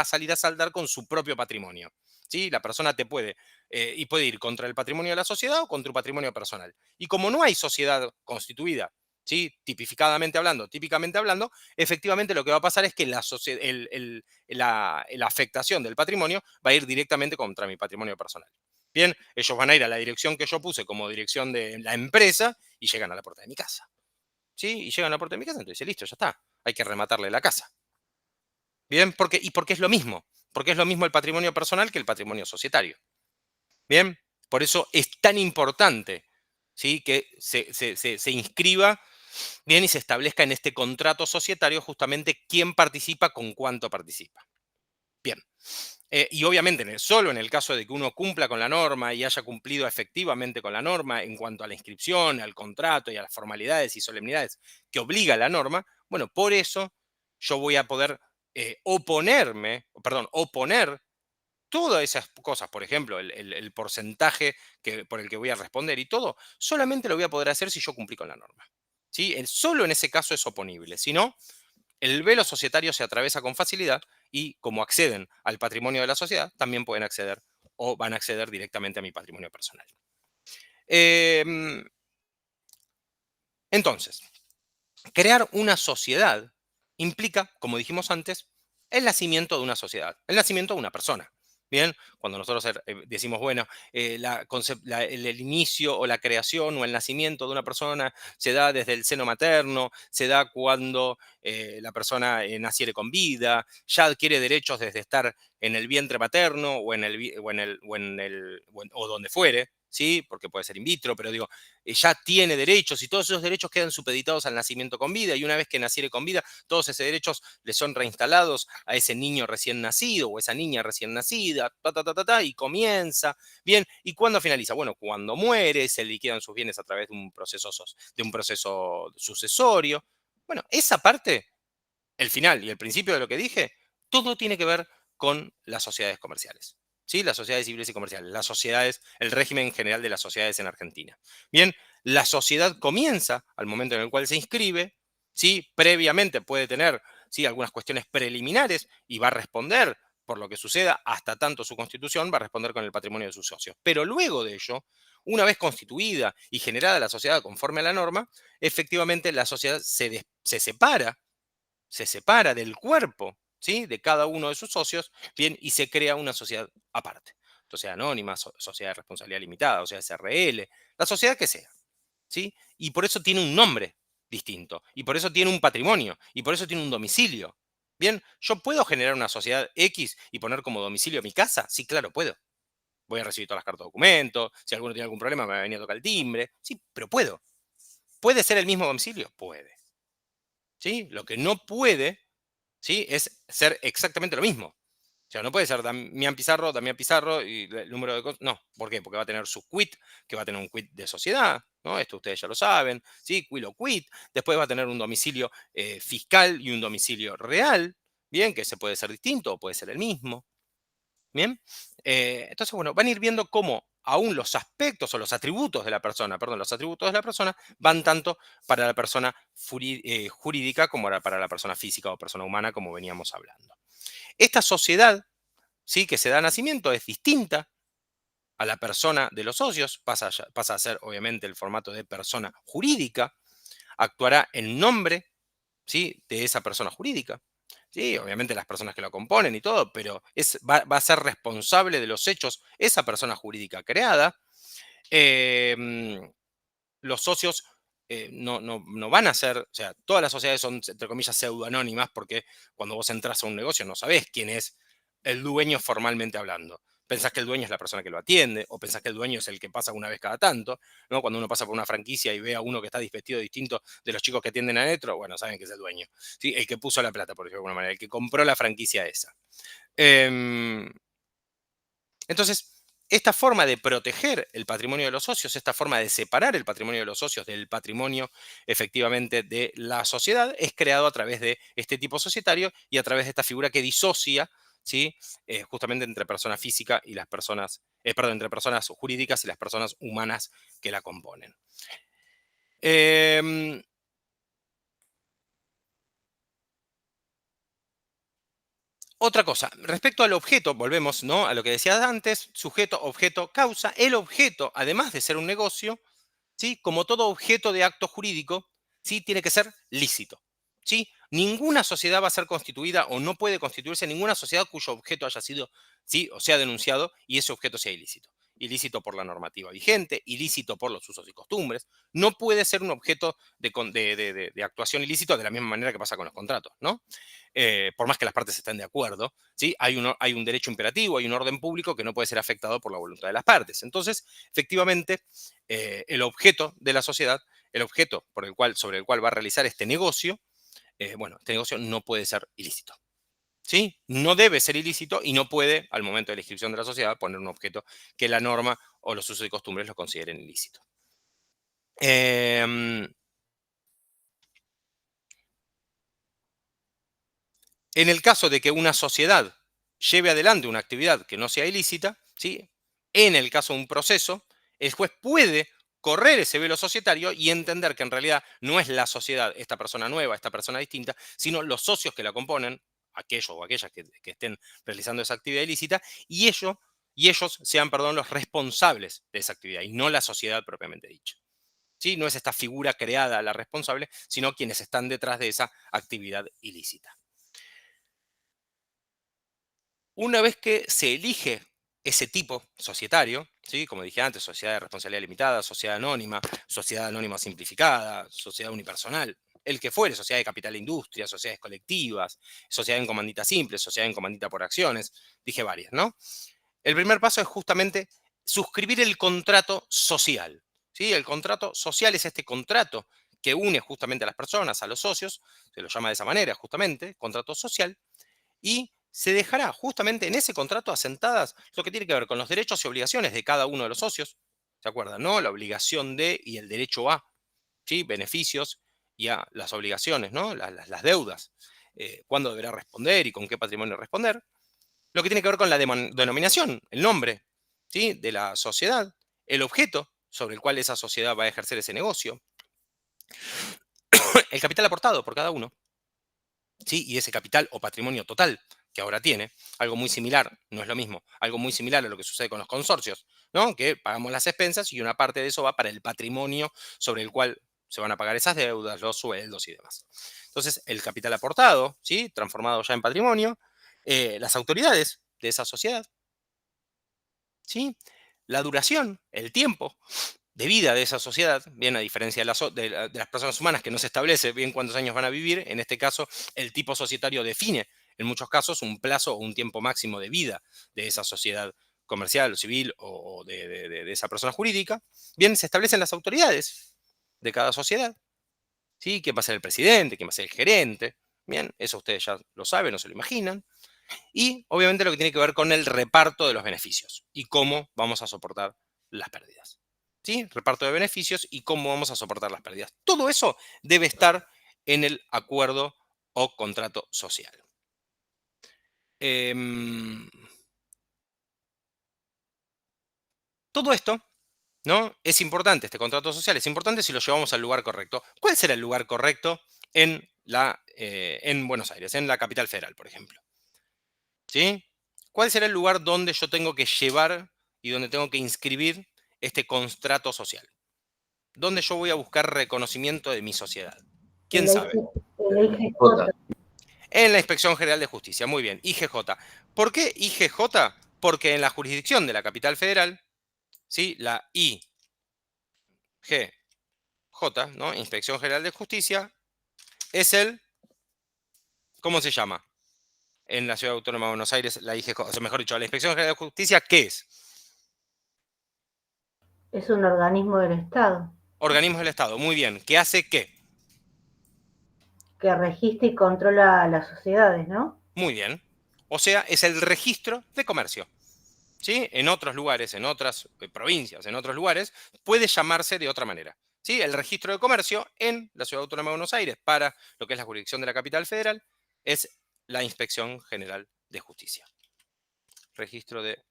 S1: a salir a saldar con su propio patrimonio. ¿Sí? La persona puede ir contra el patrimonio de la sociedad o contra un patrimonio personal. Y como no hay sociedad constituida, ¿sí? Típicamente hablando, efectivamente lo que va a pasar es que la afectación del patrimonio va a ir directamente contra mi patrimonio personal. Bien, ellos van a ir a la dirección que yo puse como dirección de la empresa y llegan a la puerta de mi casa. ¿Sí? Y llegan a la puerta de mi casa, entonces listo, ya está. Hay que rematarle la casa. Bien, porque es lo mismo. Porque es lo mismo el patrimonio personal que el patrimonio societario. Bien, por eso es tan importante, ¿sí? Que se inscriba bien y se establezca en este contrato societario justamente quién participa con cuánto participa. Bien. Y obviamente, solo en el caso de que uno cumpla con la norma y haya cumplido efectivamente con la norma en cuanto a la inscripción, al contrato y a las formalidades y solemnidades que obliga la norma, bueno, por eso yo voy a poder oponer todas esas cosas, por ejemplo, el porcentaje por el que voy a responder y todo, solamente lo voy a poder hacer si yo cumplí con la norma. ¿Sí? Solo en ese caso es oponible. Si no, el velo societario se atraviesa con facilidad y como acceden al patrimonio de la sociedad, también pueden acceder o van a acceder directamente a mi patrimonio personal. Em, entonces, crear una sociedad implica, como dijimos antes, el nacimiento de una sociedad, el nacimiento de una persona. Bien, cuando nosotros decimos, bueno, el inicio o la creación o el nacimiento de una persona se da desde el seno materno, se da cuando la persona naciere con vida, ya adquiere derechos desde estar en el vientre materno o donde fuere, ¿sí? Porque puede ser in vitro, pero digo, ya tiene derechos y todos esos derechos quedan supeditados al nacimiento con vida y una vez que naciere con vida, todos esos derechos le son reinstalados a ese niño recién nacido o esa niña recién nacida, y comienza. Bien, ¿y cuándo finaliza? Bueno, cuando muere, se liquidan sus bienes a través de un proceso sucesorio. Bueno, esa parte, el final y el principio de lo que dije, todo tiene que ver con las sociedades comerciales. ¿Sí? Las sociedades civiles y comerciales, el régimen general de las sociedades en Argentina. Bien, la sociedad comienza al momento en el cual se inscribe, ¿sí? Previamente puede tener, ¿sí? Algunas cuestiones preliminares y va a responder por lo que suceda, hasta tanto su constitución va a responder con el patrimonio de sus socios. Pero luego de ello, una vez constituida y generada la sociedad conforme a la norma, efectivamente la sociedad se separa del cuerpo, ¿sí? De cada uno de sus socios, bien, y se crea una sociedad aparte. Sociedad anónima, sociedad de responsabilidad limitada, o sea, SRL, la sociedad que sea, ¿sí? Y por eso tiene un nombre distinto, y por eso tiene un patrimonio, y por eso tiene un domicilio. Bien, ¿yo puedo generar una sociedad X y poner como domicilio mi casa? Sí, claro, puedo. Voy a recibir todas las cartas de documento, si alguno tiene algún problema me va a venir a tocar el timbre, sí, pero puedo. ¿Puede ser el mismo domicilio? Puede. ¿Sí? Lo que no puede, ¿sí? Es ser exactamente lo mismo. O sea, no puede ser Damián Pizarro y el número de cosas. No, ¿por qué? Porque va a tener su quit, que va a tener un quit de sociedad, ¿no? Esto ustedes ya lo saben, ¿sí? Quilo quit. Después va a tener un domicilio fiscal y un domicilio real, ¿bien? Que se puede ser distinto o puede ser el mismo, ¿bien? Entonces, bueno, van a ir viendo cómo aún los aspectos o los atributos de la persona, perdón, los atributos de la persona van tanto para la persona jurídica como para la persona física o persona humana, como veníamos hablando. Esta sociedad, ¿sí? Que se da nacimiento es distinta a la persona de los socios, pasa a ser obviamente el formato de persona jurídica, actuará en nombre, ¿sí? De esa persona jurídica. Sí, obviamente las personas que lo componen y todo, pero va a ser responsable de los hechos esa persona jurídica creada. Em, los socios no van a ser, o sea, todas las sociedades son, entre comillas, pseudoanónimas, porque cuando vos entras a un negocio no sabés quién es el dueño formalmente hablando. Pensás que el dueño es la persona que lo atiende, o pensás que el dueño es el que pasa una vez cada tanto, ¿no? Cuando uno pasa por una franquicia y ve a uno que está vestido distinto de los chicos que atienden adentro, bueno, saben que es el dueño, ¿sí? El que puso la plata, por decirlo de alguna manera, el que compró la franquicia esa. Em, entonces, esta forma de proteger el patrimonio de los socios, esta forma de separar el patrimonio de los socios del patrimonio efectivamente de la sociedad, es creado a través de este tipo societario y a través de esta figura que disocia, ¿sí? Justamente entre persona física y las personas, perdón, entre personas jurídicas y las personas humanas que la componen. Em, Otra cosa, respecto al objeto, volvemos, ¿no? A lo que decía antes, sujeto, objeto, causa. El objeto, además de ser un negocio, ¿sí? Como todo objeto de acto jurídico, ¿sí? Tiene que ser lícito, ¿sí? Ninguna sociedad va a ser constituida o no puede constituirse ninguna sociedad cuyo objeto haya sido, ¿sí? O sea denunciado y ese objeto sea ilícito. Ilícito por la normativa vigente, ilícito por los usos y costumbres. No puede ser un objeto de actuación ilícito de la misma manera que pasa con los contratos, ¿no? Por más que las partes estén de acuerdo, ¿sí? Hay un derecho imperativo, hay un orden público que no puede ser afectado por la voluntad de las partes. Entonces, efectivamente, el objeto de la sociedad, el objeto sobre el cual va a realizar este negocio, bueno, este negocio no puede ser ilícito. ¿Sí? No debe ser ilícito y no puede, al momento de la inscripción de la sociedad, poner un objeto que la norma o los usos y costumbres lo consideren ilícito. Em, En el caso de que una sociedad lleve adelante una actividad que no sea ilícita, ¿sí? En el caso de un proceso, el juez puede correr ese velo societario y entender que en realidad no es la sociedad, esta persona nueva, esta persona distinta, sino los socios que la componen, aquellos o aquellas que estén realizando esa actividad ilícita, y ellos sean, perdón, los responsables de esa actividad y no la sociedad propiamente dicha. ¿Sí? No es esta figura creada la responsable, sino quienes están detrás de esa actividad ilícita. Una vez que se elige ese tipo societario, ¿sí? Como dije antes, sociedad de responsabilidad limitada, sociedad anónima simplificada, sociedad unipersonal, el que fuere, sociedad de capital e industria, sociedades colectivas, sociedad en comandita simple, sociedad en comandita por acciones, dije varias, ¿no? El primer paso es justamente suscribir el contrato social, ¿sí? El contrato social es este contrato que une justamente a las personas, a los socios, se lo llama de esa manera justamente, contrato social, y se dejará justamente en ese contrato asentadas lo que tiene que ver con los derechos y obligaciones de cada uno de los socios. ¿Se acuerdan? ¿No? La obligación de y el derecho a, ¿sí? Beneficios y a las obligaciones, ¿no? Las deudas. Cuándo deberá responder y con qué patrimonio responder. Lo que tiene que ver con la denominación, el nombre, ¿sí? De la sociedad, el objeto sobre el cual esa sociedad va a ejercer ese negocio, el capital aportado por cada uno, ¿sí? Y ese capital o patrimonio total que ahora tiene, algo muy similar, no es lo mismo, algo muy similar a lo que sucede con los consorcios, ¿no? Que pagamos las expensas y una parte de eso va para el patrimonio sobre el cual se van a pagar esas deudas, los sueldos y demás. Entonces, el capital aportado, ¿sí? Transformado ya en patrimonio, las autoridades de esa sociedad, ¿sí? La duración, el tiempo de vida de esa sociedad, bien, a diferencia de las personas humanas que no se establece bien cuántos años van a vivir, en este caso el tipo societario define en muchos casos un plazo o un tiempo máximo de vida de esa sociedad comercial o civil o de esa persona jurídica, bien, se establecen las autoridades de cada sociedad, ¿sí? ¿Quién va a ser el presidente? ¿Quién va a ser el gerente? Bien, eso ustedes ya lo saben o se lo imaginan. Y obviamente lo que tiene que ver con el reparto de los beneficios y cómo vamos a soportar las pérdidas. ¿Sí? Reparto de beneficios y cómo vamos a soportar las pérdidas. Todo eso debe estar en el acuerdo o contrato social. Todo esto, ¿no? Es importante, este contrato social es importante si lo llevamos al lugar correcto. ¿Cuál será el lugar correcto en Buenos Aires, en la capital federal, por ejemplo? ¿Sí? ¿Cuál será el lugar donde yo tengo que llevar y donde tengo que inscribir este contrato social? ¿Dónde yo voy a buscar reconocimiento de mi sociedad? ¿Quién sabe?
S3: El IGJ.
S1: En la Inspección General de Justicia. Muy bien, IGJ. ¿Por qué IGJ? Porque en la jurisdicción de la capital federal, ¿sí? La IGJ, ¿no? Inspección General de Justicia, es ¿cómo se llama? En la Ciudad Autónoma de Buenos Aires, la IGJ, o sea, mejor dicho, la Inspección General de Justicia, ¿qué es?
S3: Es un organismo del Estado
S1: Organismos del Estado, muy bien. ¿Qué hace qué?
S3: que registra y controla las sociedades, ¿no?
S1: Muy bien. O sea, es el registro de comercio. ¿Sí? En otros lugares, en otras provincias, en otros lugares, puede llamarse de otra manera. ¿Sí? El registro de comercio en la Ciudad Autónoma de Buenos Aires, para lo que es la jurisdicción de la capital federal, es la Inspección General de Justicia. Registro de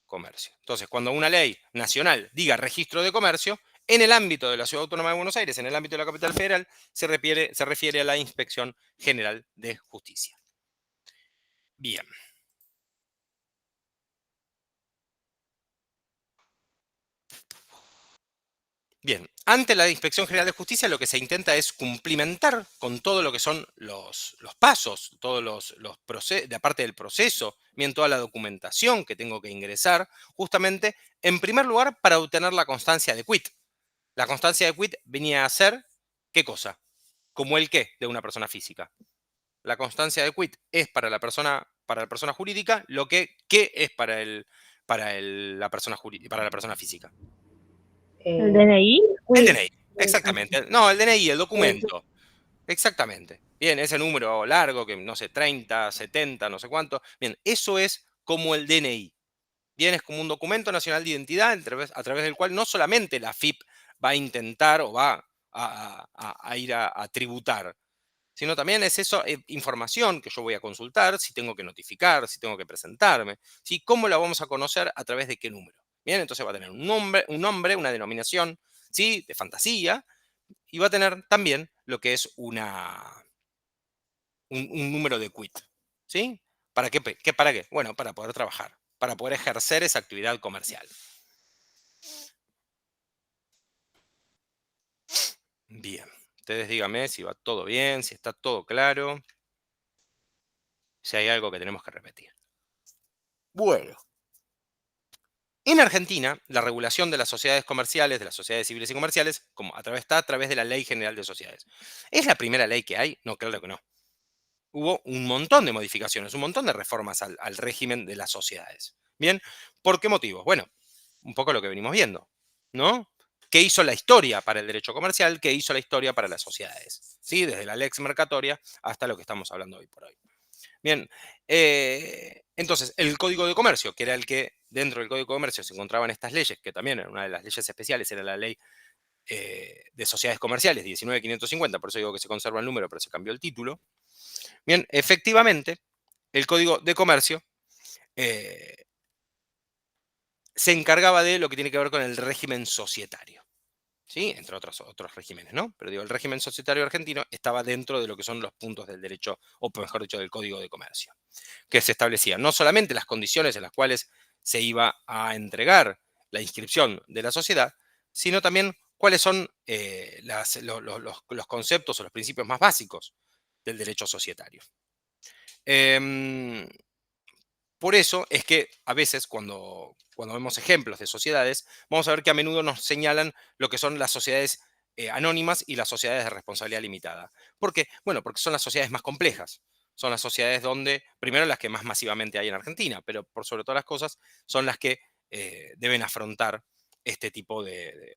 S1: comercio. Entonces, cuando una ley nacional diga registro de comercio, en el ámbito de la Ciudad Autónoma de Buenos Aires, en el ámbito de la capital federal, se refiere a la Inspección General de Justicia. Bien. Bien, ante la Inspección General de Justicia lo que se intenta es cumplimentar con todo lo que son los pasos, todos los procesos, de aparte del proceso, bien toda la documentación que tengo que ingresar, justamente, en primer lugar, para obtener la constancia de quit. La constancia de quit venía a ser, ¿qué cosa? Como el qué de una persona física. La constancia de quit es para la persona jurídica lo que qué es para la persona física.
S2: ¿El DNI?
S1: El DNI, exactamente. No, el DNI, el documento. Exactamente. Bien, ese número largo que no sé, 30, 70, no sé cuánto. Bien, eso es como el DNI. Bien, es como un documento nacional de identidad a través del cual no solamente la FIP va a intentar o va a ir a tributar, sino también es eso, información que yo voy a consultar, si tengo que notificar, si tengo que presentarme, ¿sí? ¿Cómo la vamos a conocer? ¿A través de qué número? Bien, entonces va a tener un nombre, una denominación, ¿sí? De fantasía, y va a tener también lo que es un número de quit, ¿sí? ¿Para qué? ¿Para qué? Bueno, para poder trabajar, para poder ejercer esa actividad comercial. Bien, ustedes díganme si va todo bien, si está todo claro, si hay algo que tenemos que repetir. Bueno. En Argentina, la regulación de las sociedades comerciales, de las sociedades civiles y comerciales, está a través de la Ley General de Sociedades. ¿Es la primera ley que hay? No, claro que no. Hubo un montón de modificaciones, un montón de reformas al régimen de las sociedades. Bien, ¿por qué motivos? Bueno, un poco lo que venimos viendo, ¿no? ¿Qué hizo la historia para el derecho comercial? ¿Qué hizo la historia para las sociedades? ¿Sí? Desde la lex mercatoria hasta lo que estamos hablando hoy por hoy. Bien, entonces el Código de Comercio, que era el que dentro del Código de Comercio se encontraban estas leyes, que también era una de las leyes especiales, era la ley de sociedades comerciales 19.550, por eso digo que se conserva el número, pero se cambió el título. Bien, efectivamente, el Código de Comercio se encargaba de lo que tiene que ver con el régimen societario. ¿sí? Entre otros regímenes, ¿no? Pero digo, el régimen societario argentino estaba dentro de lo que son los puntos del derecho, o mejor dicho, del Código de Comercio, que se establecían no solamente las condiciones en las cuales se iba a entregar la inscripción de la sociedad, sino también cuáles son los conceptos o los principios más básicos del derecho societario. Em, por eso es que a veces cuando vemos ejemplos de sociedades, vamos a ver que a menudo nos señalan lo que son las sociedades anónimas y las sociedades de responsabilidad limitada. ¿Por qué? Bueno, porque son las sociedades más complejas. Son las sociedades donde, primero, las que más masivamente hay en Argentina, pero por sobre todas las cosas, son las que deben afrontar este tipo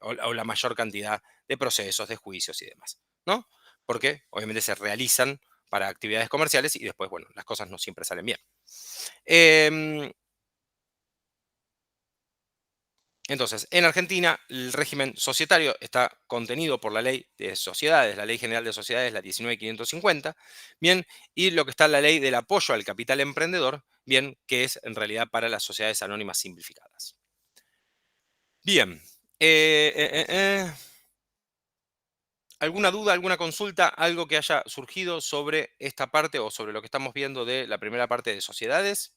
S1: o la mayor cantidad de procesos, de juicios y demás, ¿no? Porque obviamente se realizan para actividades comerciales y después, bueno, las cosas no siempre salen bien. Em, entonces, en Argentina, el régimen societario está contenido por la ley de sociedades, la Ley General de Sociedades, la 19.550, bien, y lo que está en la ley del apoyo al capital emprendedor, bien, que es en realidad para las sociedades anónimas simplificadas. Bien. ¿Alguna duda, alguna consulta, algo que haya surgido sobre esta parte o sobre lo que estamos viendo de la primera parte de sociedades?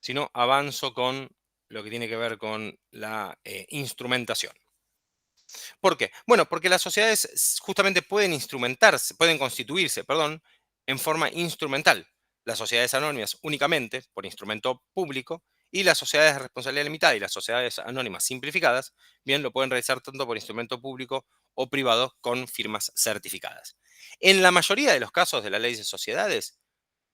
S1: Si no, avanzo con lo que tiene que ver con la instrumentación. ¿Por qué? Bueno, porque las sociedades justamente pueden instrumentarse, pueden constituirse, perdón, en forma instrumental. Las sociedades anónimas únicamente por instrumento público y las sociedades de responsabilidad limitada y las sociedades anónimas simplificadas, bien, lo pueden realizar tanto por instrumento público o privado con firmas certificadas. En la mayoría de los casos de la ley de sociedades,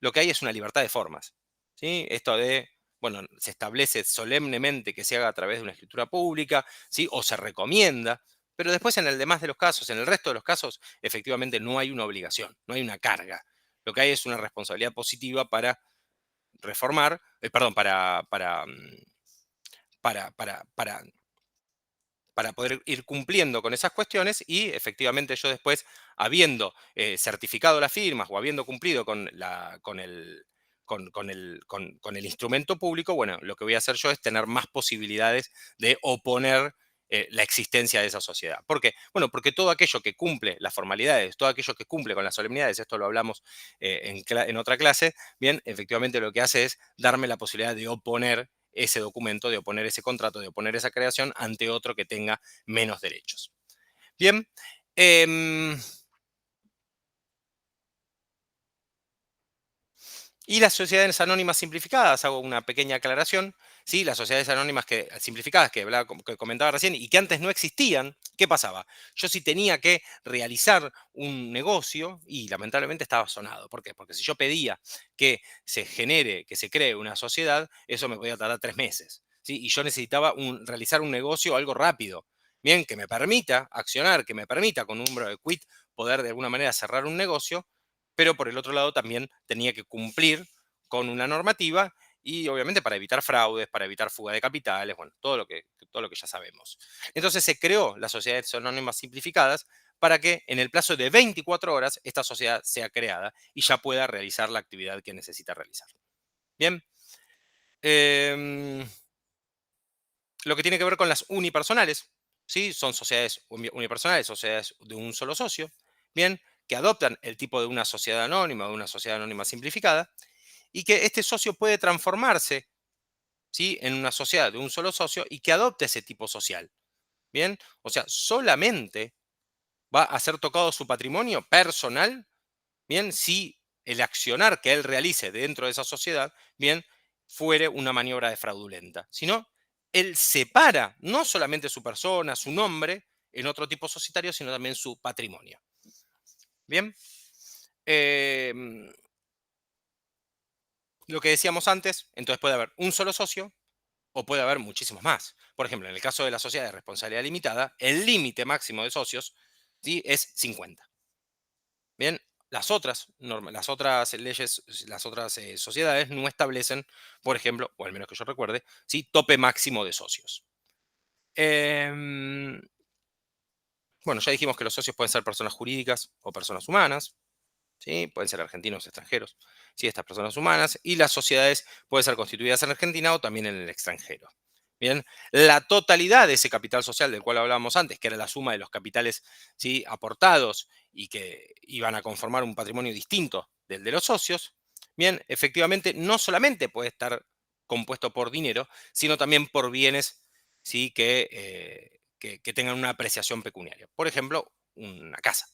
S1: lo que hay es una libertad de formas. ¿Sí? Esto de, bueno, se establece solemnemente que se haga a través de una escritura pública, ¿sí? O se recomienda, pero después en el demás de los casos, en el resto de los casos, efectivamente no hay una obligación, no hay una carga. Lo que hay es una responsabilidad positiva para reformar, perdón, para poder ir cumpliendo con esas cuestiones y efectivamente yo después, habiendo certificado las firmas o habiendo cumplido con el instrumento público, bueno, lo que voy a hacer yo es tener más posibilidades de oponer la existencia de esa sociedad. ¿Por qué? Bueno, porque todo aquello que cumple las formalidades, todo aquello que cumple con las solemnidades, esto lo hablamos en otra clase, bien, efectivamente lo que hace es darme la posibilidad de oponer ese documento, de oponer ese contrato, de oponer esa creación ante otro que tenga menos derechos. Bien. Y las sociedades anónimas simplificadas, hago una pequeña aclaración, ¿sí? Las sociedades anónimas simplificadas que comentaba recién y que antes no existían, ¿qué pasaba? Yo sí tenía que realizar un negocio y lamentablemente estaba sonado. ¿Por qué? Porque si yo pedía que se genere, que se cree una sociedad, eso me podía tardar 3 meses, ¿sí? Y yo necesitaba realizar un negocio, algo rápido, bien, que me permita accionar, que me permita con un número de quit poder de alguna manera cerrar un negocio, pero por el otro lado también tenía que cumplir con una normativa y obviamente para evitar fraudes, para evitar fuga de capitales, bueno, todo lo que ya sabemos. Entonces se creó las sociedades anónimas simplificadas para que en el plazo de 24 horas esta sociedad sea creada y ya pueda realizar la actividad que necesita realizar. Bien. Lo que tiene que ver con las unipersonales, ¿sí? Son sociedades unipersonales, sociedades de un solo socio, bien, que adoptan el tipo de una sociedad anónima o de una sociedad anónima simplificada, y que este socio puede transformarse, ¿sí? En una sociedad de un solo socio y que adopte ese tipo social, bien. O sea, solamente va a ser tocado su patrimonio personal, bien, si el accionar que él realice dentro de esa sociedad, bien, fuere una maniobra de fraudulenta. Sino, él separa no solamente su persona, su nombre, en otro tipo societario, sino también su patrimonio. Bien. Lo que decíamos antes, entonces puede haber un solo socio o puede haber muchísimos más. Por ejemplo, en el caso de la sociedad de responsabilidad limitada, el límite máximo de socios, ¿sí? Es 50. Bien, las otras leyes, las otras sociedades no establecen, por ejemplo, o al menos que yo recuerde, ¿sí? Tope máximo de socios. Bueno, ya dijimos que los socios pueden ser personas jurídicas o personas humanas, ¿sí? Pueden ser argentinos o extranjeros, ¿sí? Estas personas humanas, y las sociedades pueden ser constituidas en Argentina o también en el extranjero. Bien, la totalidad de ese capital social del cual hablábamos antes, que era la suma de los capitales, ¿sí?, aportados y que iban a conformar un patrimonio distinto del de los socios, bien, efectivamente no solamente puede estar compuesto por dinero, sino también por bienes, ¿sí?, que tengan una apreciación pecuniaria. Por ejemplo, una casa.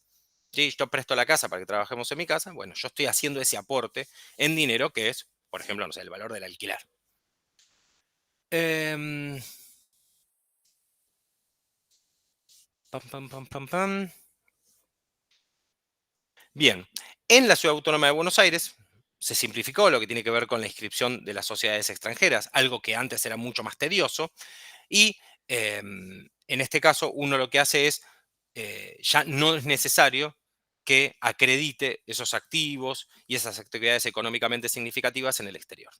S1: ¿Sí? Yo presto la casa para que trabajemos en mi casa. Bueno, yo estoy haciendo ese aporte en dinero que es, por ejemplo, no sé, el valor del alquiler. Em, Pam, pam, pam, pam, pam. Bien, en la Ciudad Autónoma de Buenos Aires se simplificó lo que tiene que ver con la inscripción de las sociedades extranjeras, algo que antes era mucho más tedioso, y en este caso uno lo que hace es, ya no es necesario que acredite esos activos y esas actividades económicamente significativas en el exterior.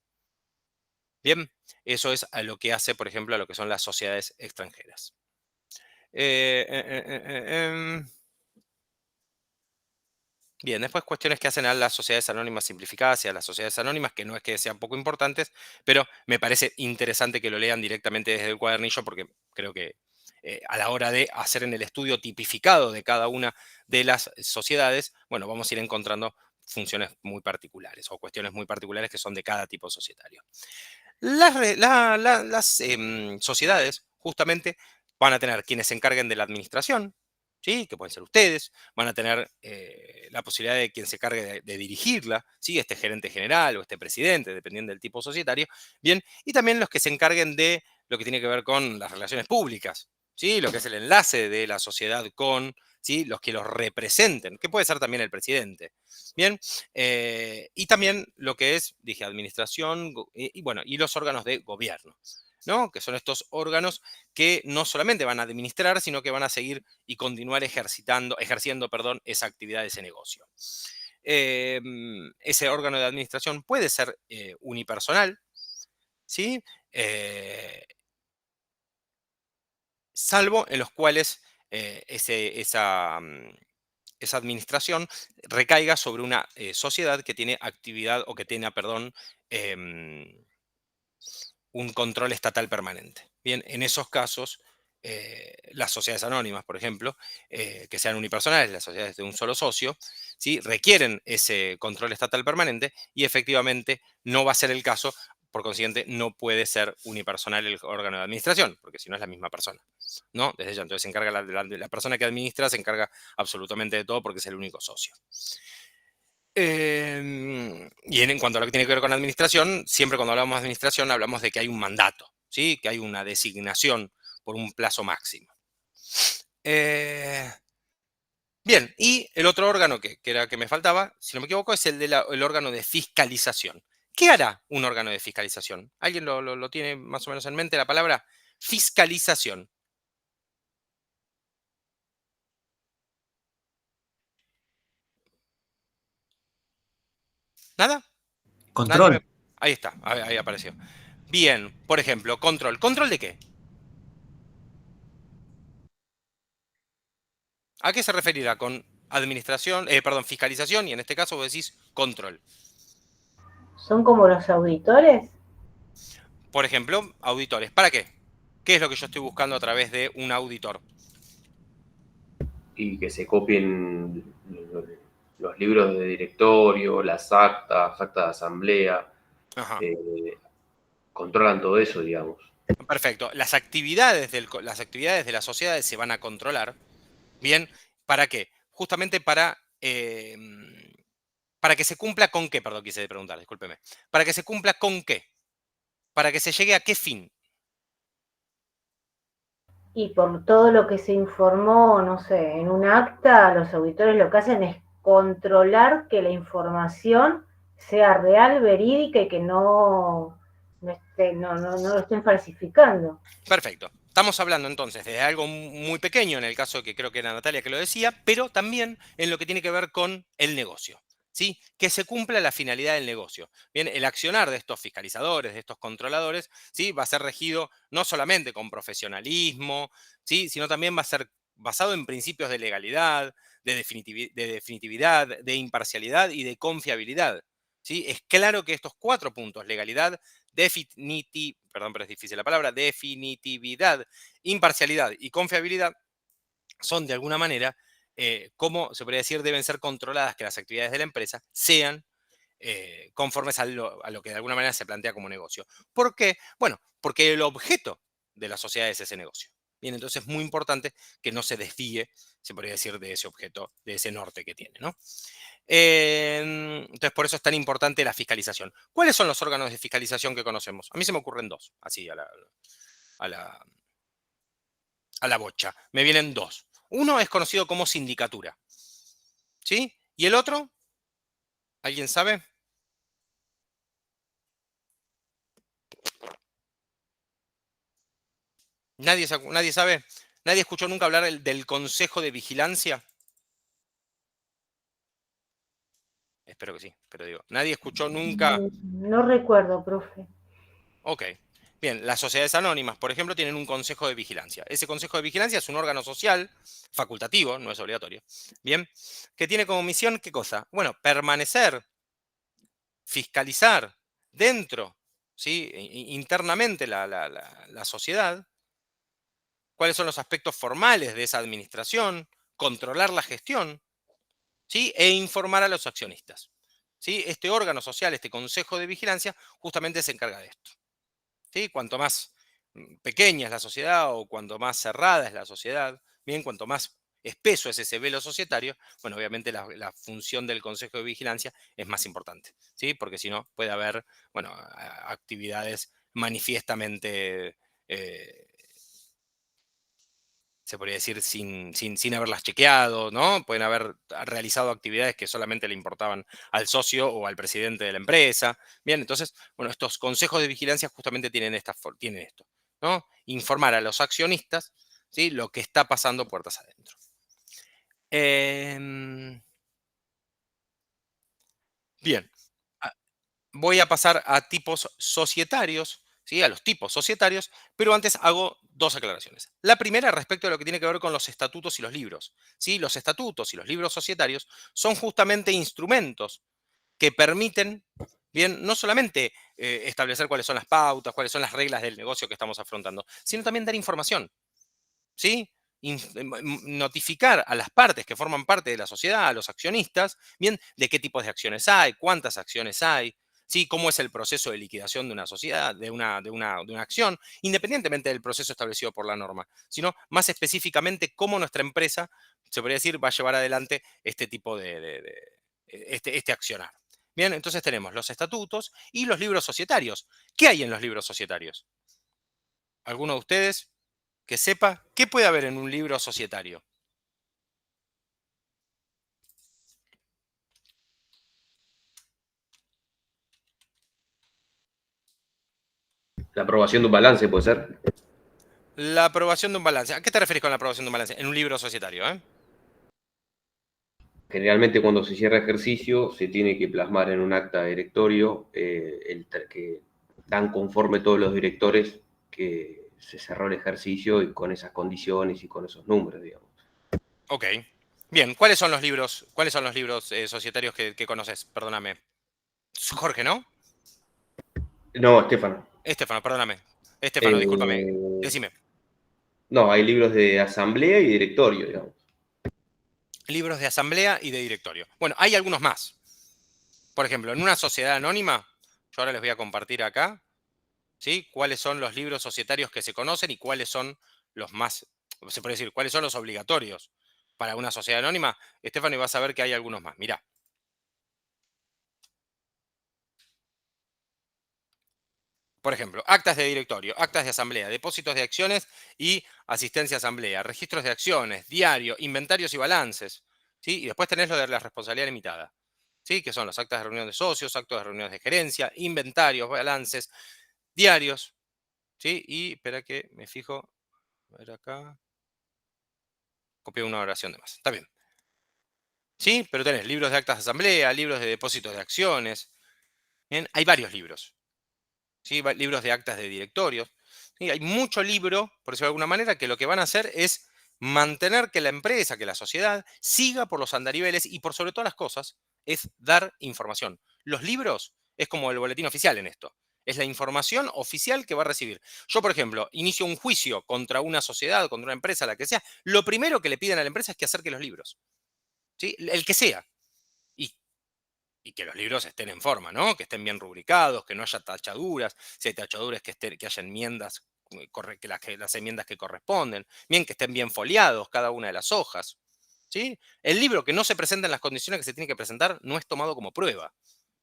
S1: Bien, eso es a lo que hace, por ejemplo, a lo que son las sociedades extranjeras. Eh, eh, eh, eh, eh, em, Bien, después cuestiones que hacen a las sociedades anónimas simplificadas y a las sociedades anónimas, que no es que sean poco importantes, pero me parece interesante que lo lean directamente desde el cuadernillo porque creo que a la hora de hacer en el estudio tipificado de cada una de las sociedades, bueno, vamos a ir encontrando funciones muy particulares o cuestiones muy particulares que son de cada tipo societario. Las sociedades justamente van a tener quienes se encarguen de la administración, ¿sí?, que pueden ser ustedes, van a tener la posibilidad de quien se encargue de dirigirla, ¿sí?, este gerente general o este presidente, dependiendo del tipo societario, bien, y también los que se encarguen de lo que tiene que ver con las relaciones públicas, ¿sí?, lo que es el enlace de la sociedad con, ¿sí?, los que los representen, que puede ser también el presidente, bien, y también lo que es, dije, administración y bueno, y los órganos de gobierno, ¿no? Que son estos órganos que no solamente van a administrar, sino que van a seguir y continuar ejerciendo, perdón, esa actividad, ese negocio. Ese órgano de administración puede ser unipersonal, ¿sí? Eh, Salvo en los cuales esa administración recaiga sobre una sociedad que tiene actividad o que tenga, perdón, em, un control estatal permanente. Bien, en esos casos, las sociedades anónimas, por ejemplo, que sean unipersonales, las sociedades de un solo socio, ¿sí?, requieren ese control estatal permanente y efectivamente no va a ser el caso, por consiguiente, no puede ser unipersonal el órgano de administración, porque si no es la misma persona, ¿no? Desde ya, entonces se encarga la persona que administra, se encarga absolutamente de todo porque es el único socio. Y en cuanto a lo que tiene que ver con administración, siempre cuando hablamos de administración hablamos de que hay un mandato, ¿sí?, que hay una designación por un plazo máximo. Eh, Bien, y el otro órgano que era que me faltaba, si no me equivoco, es el órgano de fiscalización. ¿Qué hará un órgano de fiscalización? ¿Alguien lo tiene más o menos en mente la palabra fiscalización? ¿Nada? Nadie
S5: Control.
S1: Ahí está, ahí apareció. Bien, por ejemplo, control. ¿Control de qué? ¿A qué se referirá con administración, perdón, fiscalización y en este caso vos decís control?
S3: ¿Son como los auditores?
S1: Por ejemplo, auditores. ¿Para qué? ¿Qué es lo que yo estoy buscando a través de un auditor?
S6: Y que se copien los libros de directorio, las actas de asamblea,
S1: Ajá.
S6: controlan todo eso, digamos.
S1: Perfecto. Las actividades de las sociedades se van a controlar. Bien, ¿para qué? Justamente para que se cumpla con qué, perdón, quise preguntar, discúlpeme. ¿Para que se cumpla con qué? ¿Para que se llegue a qué fin?
S3: Y por todo lo que se informó, no sé, en un acta, los auditores lo que hacen es controlar que la información sea real, verídica y que no lo estén falsificando.
S1: Perfecto. Estamos hablando entonces de algo muy pequeño, en el caso que creo que era Natalia que lo decía, pero también en lo que tiene que ver con el negocio, ¿sí? Que se cumpla la finalidad del negocio. Bien, el accionar de estos fiscalizadores, de estos controladores, ¿sí?, va a ser regido no solamente con profesionalismo, ¿sí?, sino también va a ser basado en principios de legalidad, de definitividad, de imparcialidad y de confiabilidad, ¿sí? Es claro que estos 4 puntos, legalidad, perdón, pero es difícil la palabra, definitividad, imparcialidad y confiabilidad, son de alguna manera, como se podría decir, deben ser controladas que las actividades de la empresa sean conformes a lo que de alguna manera se plantea como negocio. ¿Por qué? Bueno, porque el objeto de la sociedad es ese negocio. Bien, entonces es muy importante que no se desvíe, se podría decir, de ese objeto, de ese norte que tiene, ¿no? Entonces, por eso es tan importante la fiscalización. ¿Cuáles son los órganos de fiscalización que conocemos? A mí se me ocurren 2, así a la, a la bocha. Me vienen 2. Uno es conocido como sindicatura, ¿sí? ¿Y el otro? ¿Alguien sabe? ¿Nadie sabe? ¿Nadie escuchó nunca hablar del Consejo de Vigilancia? Espero que sí, pero digo, ¿nadie escuchó nunca?
S3: No recuerdo, profe.
S1: Ok. Bien, las sociedades anónimas, por ejemplo, tienen un consejo de vigilancia. Ese consejo de vigilancia es un órgano social, facultativo, no es obligatorio, bien, que tiene como misión, ¿qué cosa? Bueno, permanecer, fiscalizar dentro, ¿sí? Internamente la sociedad, cuáles son los aspectos formales de esa administración, controlar la gestión, ¿sí? E informar a los accionistas. ¿Sí? Este órgano social, este consejo de vigilancia, justamente se encarga de esto. ¿Sí? Cuanto más pequeña es la sociedad o cuanto más cerrada es la sociedad, bien, cuanto más espeso es ese velo societario, bueno, obviamente la función del consejo de vigilancia es más importante, ¿sí? Porque si no, puede haber, bueno, actividades manifiestamente se podría decir, sin haberlas chequeado, ¿no? Pueden haber realizado actividades que solamente le importaban al socio o al presidente de la empresa. Bien, entonces, bueno, estos consejos de vigilancia justamente tienen esto, ¿no? Informar a los accionistas, ¿sí? Lo que está pasando puertas adentro. Bien, voy a pasar a tipos societarios, ¿sí? A los tipos societarios, pero antes hago 2 aclaraciones. La primera respecto a lo que tiene que ver con los estatutos y los libros, ¿sí? Los estatutos y los libros societarios son justamente instrumentos que permiten, bien, no solamente establecer cuáles son las pautas, cuáles son las reglas del negocio que estamos afrontando, sino también dar información, ¿sí? Notificar a las partes que forman parte de la sociedad, a los accionistas, bien, de qué tipos de acciones hay, cuántas acciones hay, ¿sí? Cómo es el proceso de liquidación de una sociedad, de una acción, independientemente del proceso establecido por la norma, sino más específicamente cómo nuestra empresa, se podría decir, va a llevar adelante este tipo este accionar. Bien, entonces tenemos los estatutos y los libros societarios. ¿Qué hay en los libros societarios? ¿Alguno de ustedes que sepa qué puede haber en un libro societario?
S6: La aprobación de un balance puede ser.
S1: La aprobación de un balance. ¿A qué te refieres con la aprobación de un balance? En un libro societario, ¿eh?
S6: Generalmente cuando se cierra ejercicio se tiene que plasmar en un acta de directorio que dan conforme todos los directores que se cerró el ejercicio y con esas condiciones y con esos números, digamos.
S1: Ok. Bien, ¿cuáles son los libros societarios que conoces? Perdóname. Jorge, ¿no?
S6: No, Estefano.
S1: Estefano, perdóname. Estefano, discúlpame.
S6: Eh,
S1: Decime.
S6: no, hay libros de asamblea y directorio, digamos.
S1: Libros de asamblea y de directorio. Bueno, hay algunos más. Por ejemplo, en una sociedad anónima, yo ahora les voy a compartir acá, ¿sí? Cuáles son los libros societarios que se conocen y cuáles son los más, se puede decir, cuáles son los obligatorios para una sociedad anónima. Estefano, y vas a ver que hay algunos más. Mirá. Por ejemplo, actas de directorio, actas de asamblea, depósitos de acciones y asistencia a asamblea, registros de acciones, diario, inventarios y balances, ¿sí? Y después tenés lo de la responsabilidad limitada, ¿sí? Que son los actas de reunión de socios, actos de reuniones de gerencia, inventarios, balances, diarios, ¿sí? Y espera que me fijo, a ver acá, copié una oración de más, está bien. ¿Sí? Pero tenés libros de actas de asamblea, libros de depósitos de acciones, ¿bien? Hay varios libros. ¿Sí? Libros de actas de directorios. ¿Sí? Hay mucho libro, por decirlo de alguna manera, que lo que van a hacer es mantener que la empresa, que la sociedad, siga por los andariveles y por sobre todas las cosas, es dar información. los libros es como el boletín oficial en esto. Es la información oficial que va a recibir. Yo, por ejemplo, inicio un juicio contra una sociedad, contra una empresa, la que sea. Lo primero que le piden a la empresa es que acerque los libros. ¿Sí? El que sea. Y que los libros estén en forma, ¿no? Que estén bien rubricados, que no haya tachaduras. Si hay tachaduras, que haya enmiendas, las enmiendas que corresponden. Bien, que estén bien foliados cada una de las hojas. ¿Sí? El libro que no se presenta en las condiciones que se tiene que presentar no es tomado como prueba.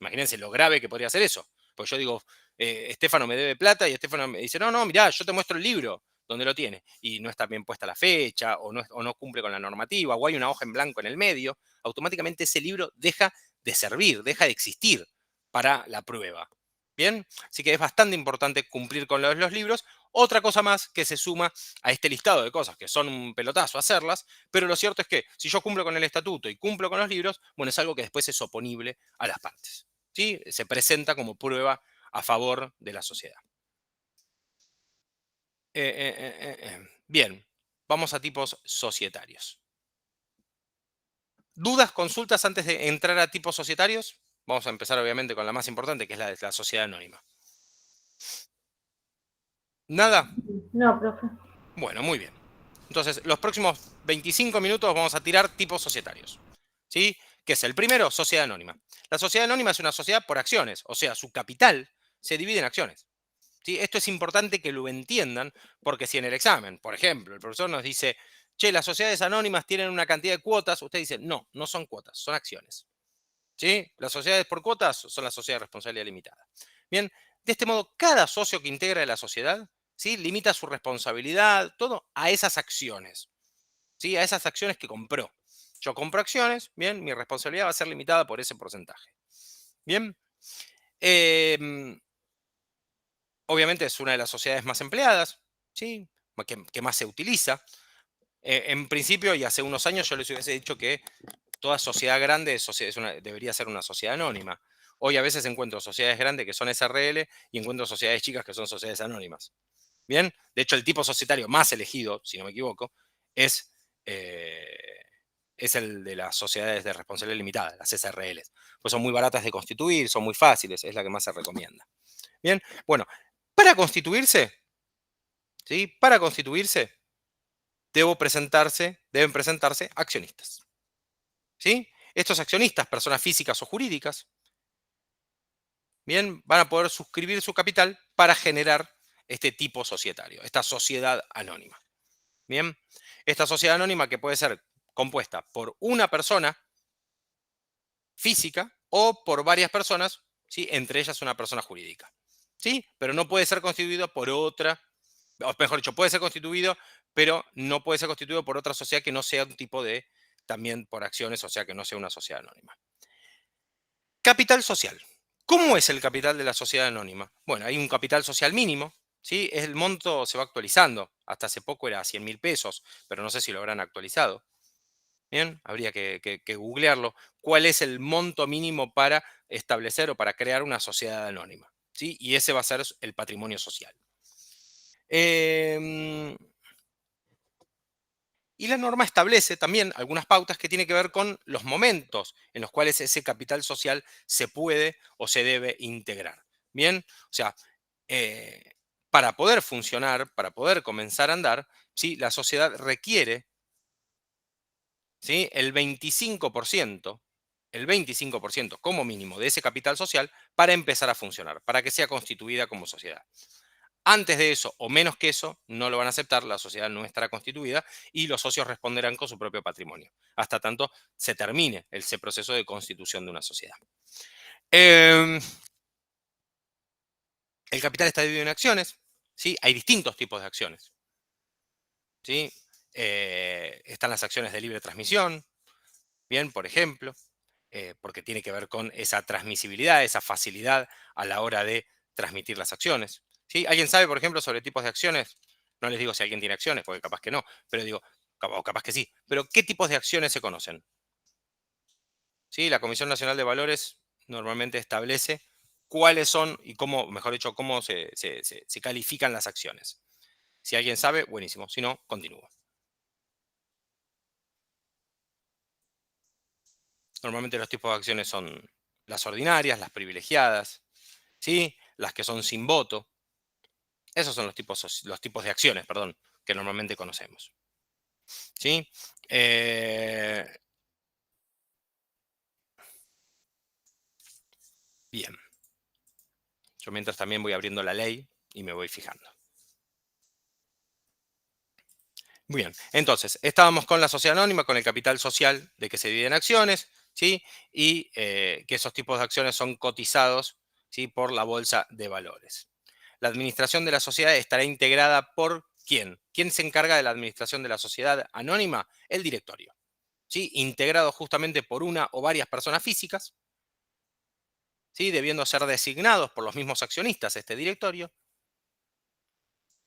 S1: Imagínense lo grave que podría ser eso. Pues yo digo, Estefano me debe plata y Estefano me dice, no, mirá, yo te muestro el libro donde lo tiene. Y no está bien puesta la fecha, o no cumple con la normativa, o hay una hoja en blanco en el medio. Automáticamente ese libro deja de servir, deja de existir para la prueba. Bien, así que es bastante importante cumplir con los libros. Otra cosa más que se suma a este listado de cosas que son un pelotazo hacerlas, pero lo cierto es que si yo cumplo con el estatuto y cumplo con los libros, bueno, es algo que después es oponible a las partes. ¿Sí? Se presenta como prueba a favor de la sociedad. Bien, vamos a tipos societarios. ¿Dudas, consultas antes de entrar a tipos societarios? Vamos a empezar obviamente con la más importante, que es la de la sociedad anónima. ¿Nada?
S3: No, profe.
S1: Bueno, muy bien. Entonces, los próximos 25 minutos vamos a tirar tipos societarios. ¿Sí? ¿Qué es el primero? Sociedad anónima. La sociedad anónima es una sociedad por acciones, o sea, su capital se divide en acciones. ¿Sí? Esto es importante que lo entiendan, porque si en el examen, por ejemplo, el profesor nos dice, che, las sociedades anónimas tienen una cantidad de cuotas, usted dice, no, no son cuotas, son acciones. ¿Sí? Las sociedades por cuotas son las sociedades de responsabilidad limitada. Bien, de este modo, cada socio que integra la sociedad, ¿sí?, limita su responsabilidad, todo a esas acciones. ¿Sí? A esas acciones que compró. Yo compro acciones, bien, mi responsabilidad va a ser limitada por ese porcentaje. Bien. Obviamente es una de las sociedades más empleadas, ¿sí?, que más se utiliza. En principio, y hace unos años, yo les hubiese dicho que toda sociedad grande debería ser una sociedad anónima. Hoy a veces encuentro sociedades grandes que son SRL y encuentro sociedades chicas que son sociedades anónimas. Bien, de hecho el tipo societario más elegido, si no me equivoco, es el de las sociedades de responsabilidad limitada, las SRLs. Pues son muy baratas de constituir, son muy fáciles, es la que más se recomienda. Bien, bueno, para constituirse, ¿sí?, para constituirse deben presentarse accionistas. ¿Sí? Estos accionistas, personas físicas o jurídicas, bien, van a poder suscribir su capital para generar este tipo societario, esta sociedad anónima. Bien, esta sociedad anónima que puede ser compuesta por una persona física o por varias personas, ¿sí?, entre ellas una persona jurídica. ¿Sí? Pero no puede ser constituido por otra, o mejor dicho, puede ser constituido, pero no puede ser constituido por otra sociedad que no sea un tipo de, también por acciones, o sea, que no sea una sociedad anónima. Capital social. ¿Cómo es el capital de la sociedad anónima? Bueno, hay un capital social mínimo, ¿sí? El monto se va actualizando. Hasta hace poco era 100.000 pesos, pero no sé si lo habrán actualizado. Bien, habría que googlearlo. ¿Cuál es el monto mínimo para establecer o para crear una sociedad anónima? ¿Sí? Y ese va a ser el patrimonio social. Y la norma establece también algunas pautas que tienen que ver con los momentos en los cuales ese capital social se puede o se debe integrar. Bien, o sea, para poder funcionar, para poder comenzar a andar, ¿sí?, la sociedad requiere, ¿sí?, el 25% como mínimo de ese capital social para empezar a funcionar, para que sea constituida como sociedad. Antes de eso o menos que eso, no lo van a aceptar, la sociedad no estará constituida y los socios responderán con su propio patrimonio, hasta tanto se termine ese proceso de constitución de una sociedad. El capital está dividido en acciones, ¿sí? Hay distintos tipos de acciones, ¿sí? Están las acciones de libre transmisión, bien, por ejemplo, porque tiene que ver con esa transmisibilidad, esa facilidad a la hora de transmitir las acciones. ¿Sí? ¿Alguien sabe, por ejemplo, sobre tipos de acciones? No les digo si alguien tiene acciones, porque capaz que no, pero digo, o capaz que sí. Pero ¿qué tipos de acciones se conocen? ¿Sí? La Comisión Nacional de Valores normalmente establece cuáles son y cómo, mejor dicho, cómo se califican las acciones. Si alguien sabe, buenísimo. Si no, continúo. Normalmente los tipos de acciones son las ordinarias, las privilegiadas, ¿sí? Las que son sin voto. Esos son los tipos de acciones, perdón, que normalmente conocemos. ¿Sí? Bien. Yo mientras también voy abriendo la ley y me voy fijando. Muy bien, entonces, estábamos con la sociedad anónima, con el capital social de que se dividen acciones, ¿sí? Y que esos tipos de acciones son cotizados, ¿sí? Por la bolsa de valores. La administración de la sociedad estará integrada por ¿quién? ¿Quién se encarga de la administración de la sociedad anónima? El directorio, ¿sí? Integrado justamente por una o varias personas físicas, ¿sí? Debiendo ser designados por los mismos accionistas este directorio.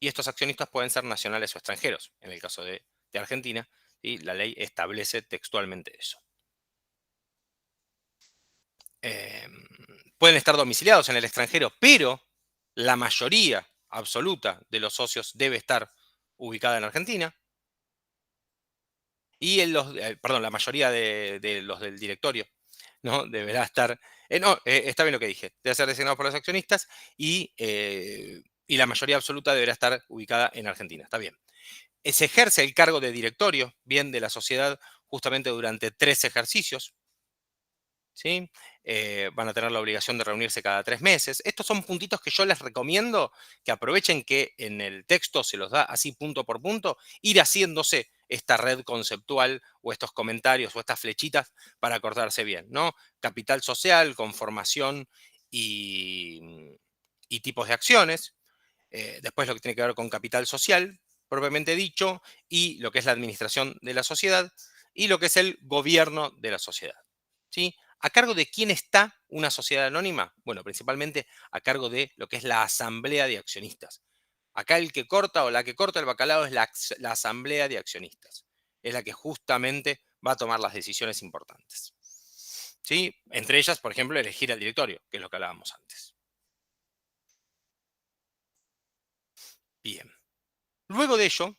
S1: Y estos accionistas pueden ser nacionales o extranjeros. En el caso de Argentina, ¿sí? La ley establece textualmente eso. Pueden estar domiciliados en el extranjero, pero la mayoría absoluta de los socios debe estar ubicada en Argentina. Y la mayoría de los del directorio, ¿no? Deberá estar... está bien lo que dije. Debe ser designado por los accionistas y la mayoría absoluta deberá estar ubicada en Argentina. Está bien. Se ejerce el cargo de directorio, bien, de la sociedad justamente durante 3 ejercicios. ¿Sí? Van a tener la obligación de reunirse cada 3 meses. Estos son puntitos que yo les recomiendo que aprovechen que en el texto se los da así punto por punto, ir haciéndose esta red conceptual o estos comentarios o estas flechitas para acordarse bien, ¿no? Capital social, conformación y tipos de acciones. Después lo que tiene que ver con capital social, propiamente dicho, y lo que es la administración de la sociedad, y lo que es el gobierno de la sociedad. ¿Sí? ¿A cargo de quién está una sociedad anónima? Bueno, principalmente a cargo de lo que es la asamblea de accionistas. Acá el que corta o la que corta el bacalao es la asamblea de accionistas. Es la que justamente va a tomar las decisiones importantes. ¿Sí? Entre ellas, por ejemplo, elegir al directorio, que es lo que hablábamos antes. Bien. Luego de ello,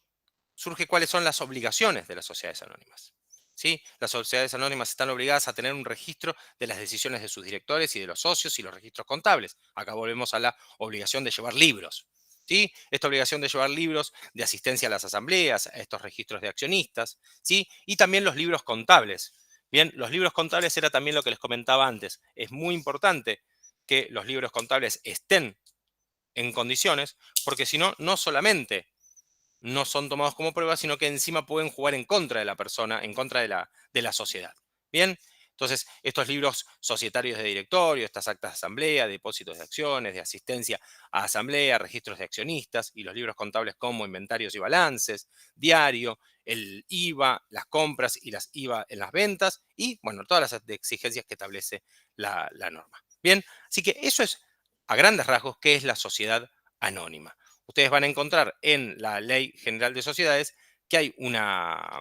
S1: surge cuáles son las obligaciones de las sociedades anónimas. ¿Sí? Las sociedades anónimas están obligadas a tener un registro de las decisiones de sus directores y de los socios y los registros contables. Acá volvemos a la obligación de llevar libros. ¿Sí? Esta obligación de llevar libros de asistencia a las asambleas, a estos registros de accionistas, ¿sí? Y también los libros contables. Bien, los libros contables era también lo que les comentaba antes. Es muy importante que los libros contables estén en condiciones, porque si no, no solamente no son tomados como prueba, sino que encima pueden jugar en contra de la persona, en contra de la sociedad. Bien, entonces estos libros societarios de directorio, estas actas de asamblea, depósitos de acciones, de asistencia a asamblea, registros de accionistas y los libros contables como inventarios y balances, diario, el IVA, las compras y las IVA en las ventas y, bueno, todas las exigencias que establece la norma. Bien, así que eso es a grandes rasgos qué es la sociedad anónima. Ustedes van a encontrar en la Ley General de Sociedades que hay una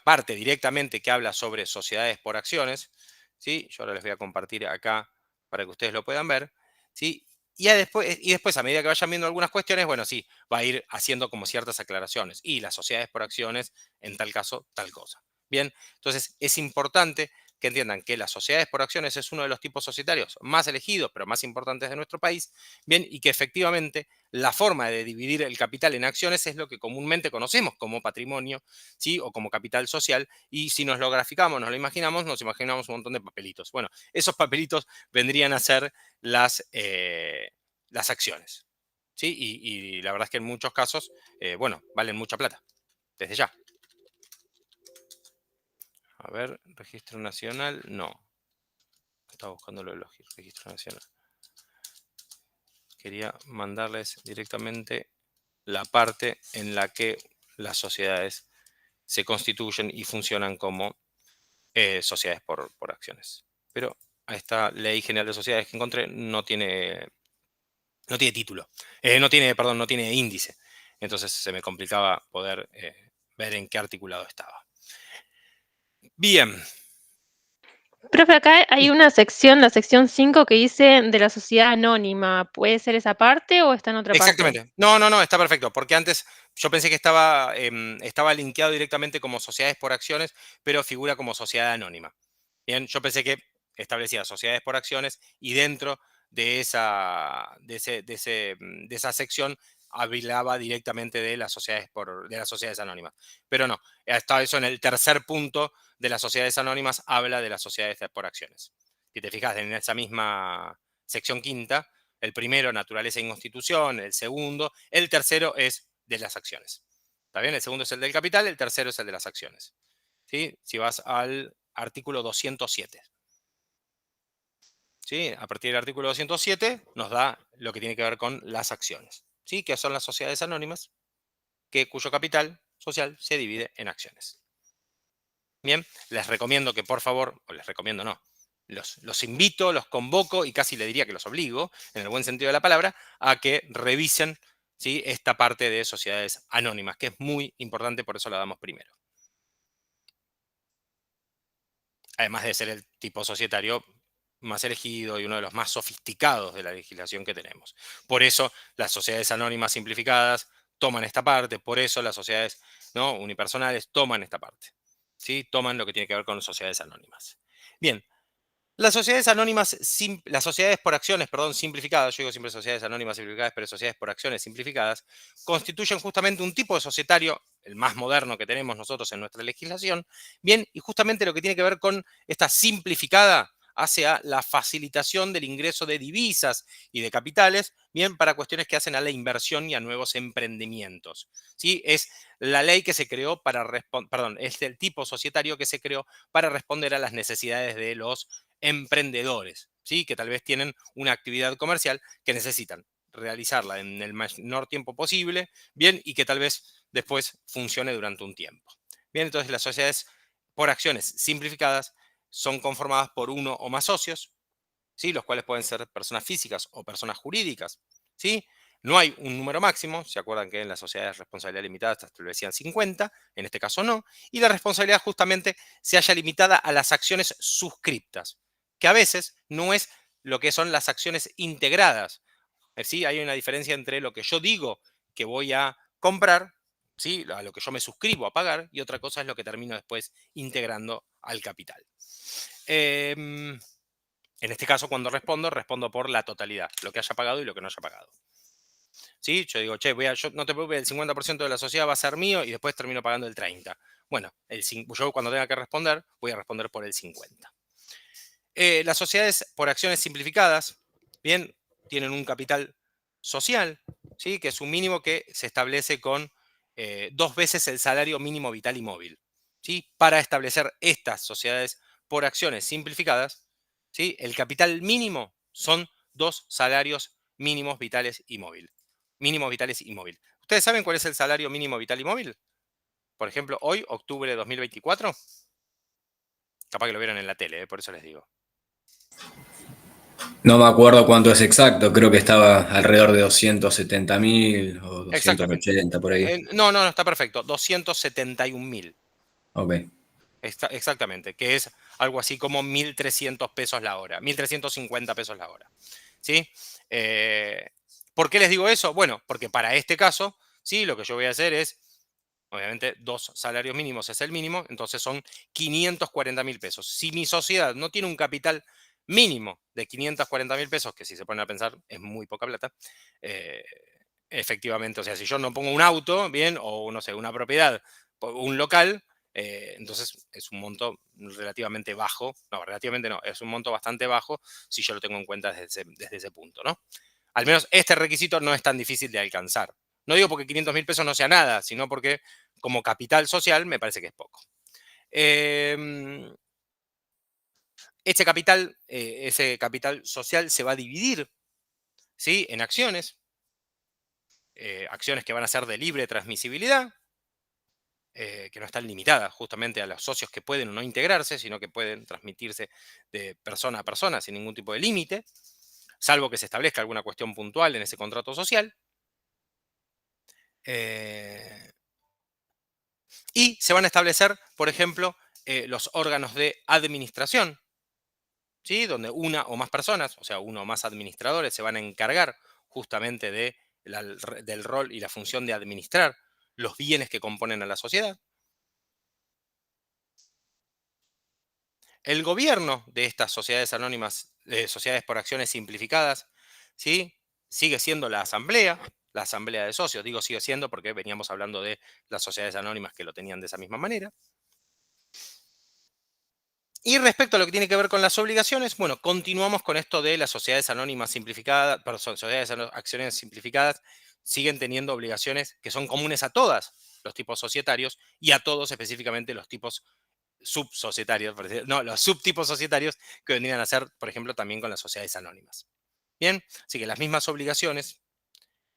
S1: parte directamente que habla sobre sociedades por acciones, ¿sí? Yo ahora les voy a compartir acá para que ustedes lo puedan ver, ¿sí? Y después, a medida que vayan viendo algunas cuestiones, bueno, sí, va a ir haciendo como ciertas aclaraciones. Y las sociedades por acciones, en tal caso, tal cosa. Bien, entonces es importante que entiendan que las sociedades por acciones es uno de los tipos societarios más elegidos, pero más importantes de nuestro país, bien, y que efectivamente la forma de dividir el capital en acciones es lo que comúnmente conocemos como patrimonio, ¿sí? O como capital social, y si nos lo graficamos, nos imaginamos un montón de papelitos. Bueno, esos papelitos vendrían a ser las acciones, ¿sí? Y la verdad es que en muchos casos, bueno, valen mucha plata, desde ya. A ver, registro nacional, no. Estaba buscando lo del registro nacional. Quería mandarles directamente la parte en la que las sociedades se constituyen y funcionan como sociedades por acciones. Pero a esta Ley General de Sociedades que encontré no tiene título. No tiene índice. Entonces se me complicaba poder ver en qué articulado estaba. Bien.
S2: Profe, acá hay una sección, la sección 5, que dice de la sociedad anónima. ¿Puede ser esa parte o está en otra parte?
S1: Exactamente. No, está perfecto, porque antes yo pensé que estaba linkeado directamente como sociedades por acciones, pero figura como sociedad anónima. Bien, yo pensé que establecía sociedades por acciones y dentro de esa sección hablaba directamente de de las sociedades anónimas. Pero no, está eso en el tercer punto de las sociedades anónimas, habla de las sociedades por acciones. Si te fijas en esa misma sección quinta, el primero, naturaleza y constitución, el segundo, el tercero es de las acciones. ¿Está bien? El segundo es el del capital, el tercero es el de las acciones. ¿Sí? Si vas al artículo 207. ¿Sí? A partir del artículo 207 nos da lo que tiene que ver con las acciones. ¿Sí? Que son las sociedades anónimas, cuyo capital social se divide en acciones. Bien, les recomiendo que por favor, o les recomiendo no, los invito, los convoco y casi le diría que los obligo, en el buen sentido de la palabra, a que revisen, ¿sí?, esta parte de sociedades anónimas, que es muy importante, por eso la damos primero. Además de ser el tipo societario más elegido y uno de los más sofisticados de la legislación que tenemos. Por eso las sociedades anónimas simplificadas toman esta parte, por eso las sociedades, ¿no?, unipersonales toman esta parte. ¿Sí? Toman lo que tiene que ver con sociedades anónimas. Bien, las sociedades anónimas, las sociedades por acciones, perdón, simplificadas, yo digo siempre sociedades anónimas simplificadas, pero sociedades por acciones simplificadas, constituyen justamente un tipo de societario, el más moderno que tenemos nosotros en nuestra legislación, bien, y justamente lo que tiene que ver con esta simplificada hacia la facilitación del ingreso de divisas y de capitales, bien, para cuestiones que hacen a la inversión y a nuevos emprendimientos. ¿Sí? Es la ley que se creó para perdón, es el tipo societario que se creó para responder a las necesidades de los emprendedores, ¿sí?, que tal vez tienen una actividad comercial que necesitan realizarla en el menor tiempo posible, bien, y que tal vez después funcione durante un tiempo. Bien, entonces las sociedades por acciones simplificadas son conformadas por uno o más socios, ¿sí?, los cuales pueden ser personas físicas o personas jurídicas, ¿sí? No hay un número máximo, se acuerdan que en las sociedades de responsabilidad limitada se establecían 50, en este caso no, y la responsabilidad justamente se halla limitada a las acciones suscriptas, que a veces no es lo que son las acciones integradas. ¿Sí? Hay una diferencia entre lo que yo digo que voy a comprar, ¿sí?, a lo que yo me suscribo a pagar, y otra cosa es lo que termino después integrando al capital. En este caso, cuando respondo por la totalidad, lo que haya pagado y lo que no haya pagado. ¿Sí? Yo digo, che, yo, no te preocupes, el 50% de la sociedad va a ser mío y después termino pagando el 30%. Bueno, yo cuando tenga que responder, voy a responder por el 50%. Las sociedades por acciones simplificadas, bien, tienen un capital social, ¿sí?, que es un mínimo que se establece con 2 veces el salario mínimo vital y móvil. ¿Sí? Para establecer estas sociedades por acciones simplificadas, ¿sí?, el capital mínimo son 2 salarios mínimos vitales y móvil. Mínimos vitales y móvil. ¿Ustedes saben cuál es el salario mínimo vital y móvil? Por ejemplo, hoy, octubre de 2024. Capaz que lo vieron en la tele, por eso les digo.
S4: No me acuerdo cuánto es exacto, creo que estaba alrededor de 270.000 o 280 por ahí.
S1: No, está perfecto. 271.000.
S4: Ok.
S1: Exactamente, que es algo así como 1.300 pesos la hora, 1.350 pesos la hora. ¿Sí? ¿Por qué les digo eso? Bueno, porque para este caso, ¿sí?, lo que yo voy a hacer es, obviamente, 2 salarios mínimos es el mínimo, entonces son 540.000 pesos. Si mi sociedad no tiene un capital mínimo de 540.000 pesos, que si se ponen a pensar es muy poca plata, efectivamente, o sea, si yo no pongo un auto, bien, o no sé, una propiedad, un local, entonces es un monto relativamente bajo, no, relativamente no, es un monto bastante bajo si yo lo tengo en cuenta desde ese punto, ¿no? Al menos este requisito no es tan difícil de alcanzar. No digo porque 500.000 pesos no sea nada, sino porque como capital social me parece que es poco. Ese capital social se va a dividir, ¿sí?, en acciones. Acciones que van a ser de libre transmisibilidad, que no están limitadas justamente a los socios que pueden o no integrarse, sino que pueden transmitirse de persona a persona sin ningún tipo de límite, salvo que se establezca alguna cuestión puntual en ese contrato social. Y se van a establecer, por ejemplo, los órganos de administración, ¿sí? Donde una o más personas, o sea, uno o más administradores, se van a encargar justamente del rol y la función de administrar los bienes que componen a la sociedad. El gobierno de estas sociedades anónimas, sociedades por acciones simplificadas, ¿sí? Sigue siendo la asamblea de socios. Digo sigue siendo porque veníamos hablando de las sociedades anónimas que lo tenían de esa misma manera. Y respecto a lo que tiene que ver con las obligaciones, bueno, continuamos con esto de las sociedades anónimas simplificadas, perdón, sociedades acciones simplificadas siguen teniendo obligaciones que son comunes a todos los tipos societarios y a todos específicamente los tipos subsocietarios, no, los subtipos societarios que vendrían a ser, por ejemplo, también con las sociedades anónimas. Bien, así que las mismas obligaciones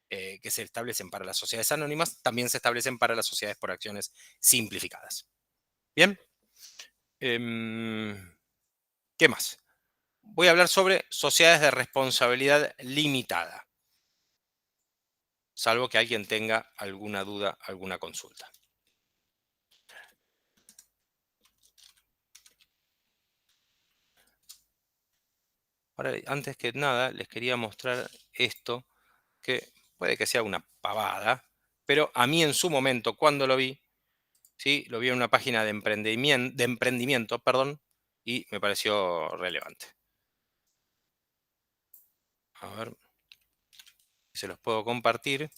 S1: que se establecen para las sociedades anónimas también se establecen para las sociedades por acciones simplificadas. Bien. ¿Qué más? Voy a hablar sobre sociedades de responsabilidad limitada, salvo que alguien tenga alguna duda, alguna consulta. Ahora, antes que nada, les quería mostrar esto, que puede que sea una pavada, pero a mí en su momento, cuando lo vi, ¿sí? Lo vi en una página de emprendimiento, perdón, y me pareció relevante. A ver, se los puedo compartir.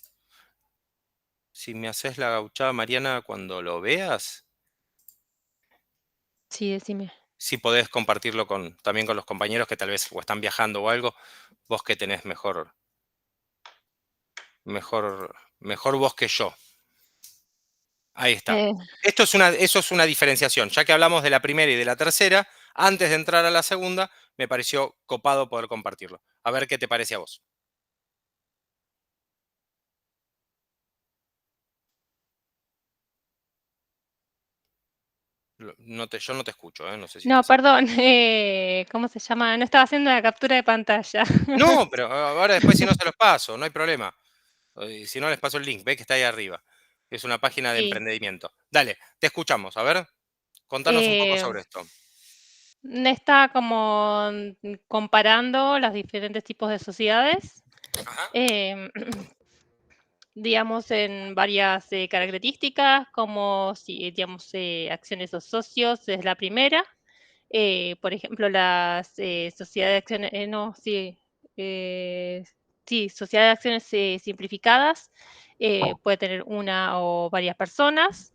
S1: Si me haces la gauchada, Mariana, cuando lo veas,
S2: Sí, decime.
S1: si podés compartirlo también con los compañeros que tal vez o están viajando o algo, vos que tenés mejor voz que yo. Ahí está.
S2: Eh,
S1: Eso es una diferenciación. Ya que hablamos de la primera y de la tercera, antes de entrar a la segunda, me pareció copado poder compartirlo. A ver qué te parece a vos. Yo no te escucho, no sé si
S2: no,
S1: estás.
S2: perdón, ¿cómo se llama? No estaba haciendo la captura de pantalla.
S1: No, pero ahora después si no se los paso, no hay problema. Si no les paso el link, ve que está ahí arriba. Es una página de
S2: Sí.
S1: emprendimiento. Dale, te escuchamos. A ver, contanos un poco
S2: Eh,
S1: sobre esto.
S2: Está como comparando los diferentes tipos de sociedades,
S1: Ajá.
S2: digamos, en varias características, como si, digamos, acciones o socios es la primera. Por ejemplo, las sociedades de acciones, no, sí, sí, sociedad de acciones simplificadas puede tener una o varias personas.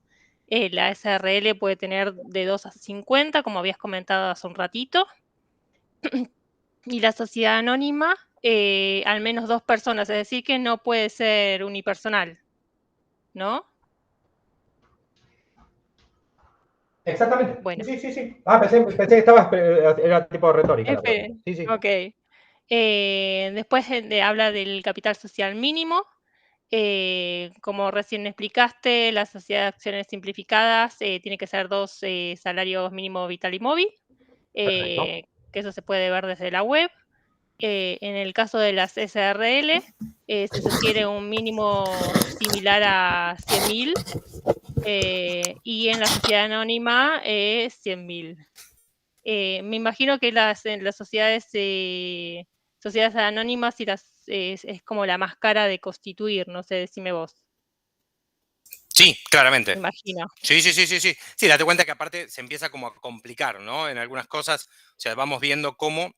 S2: La SRL puede tener de 2 a 50, como habías comentado hace un ratito. Y la sociedad anónima, al menos 2 personas, es decir, que no puede ser unipersonal, ¿no?
S5: Exactamente.
S2: Bueno,
S5: Sí, sí, sí. Ah, pensé que era tipo retórica la pregunta. Sí, sí.
S2: ok. Después habla del capital social mínimo. Como recién explicaste, la sociedad de acciones simplificadas tiene que ser 2 salarios mínimo vital y móvil,
S5: Perfecto.
S2: que eso se puede ver desde la web. En el caso de las SRL, se sugiere un mínimo similar a 100.000, y en la sociedad anónima 100.000. Me imagino que en las sociedades anónimas y es como la más cara de constituir, no sé, decime vos.
S1: Sí, claramente.
S2: Me imagino.
S1: Sí, sí, sí, sí, sí. Sí, date cuenta que aparte se empieza como a complicar, ¿no? En algunas cosas, o sea, vamos viendo cómo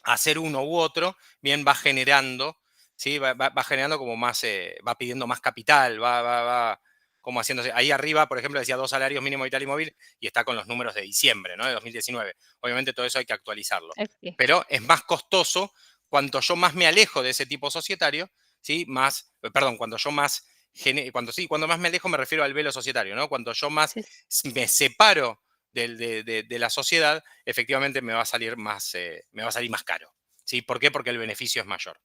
S1: hacer uno u otro, bien va generando, ¿sí? Va generando como más, va pidiendo más capital, va como haciéndose. Ahí arriba, por ejemplo, decía 2 salarios mínimo vital y móvil y está con los números de diciembre, ¿no? De 2019. Obviamente todo eso hay que actualizarlo.
S2: Sí.
S1: Pero es más costoso cuanto yo más me alejo de ese tipo societario, ¿sí? Más, perdón, cuando yo más, cuando más me alejo me refiero al velo societario, ¿no? Cuando yo más
S2: Sí.
S1: me separo de la sociedad, efectivamente me va a salir más caro. ¿Sí? ¿Por qué? Porque el beneficio es mayor.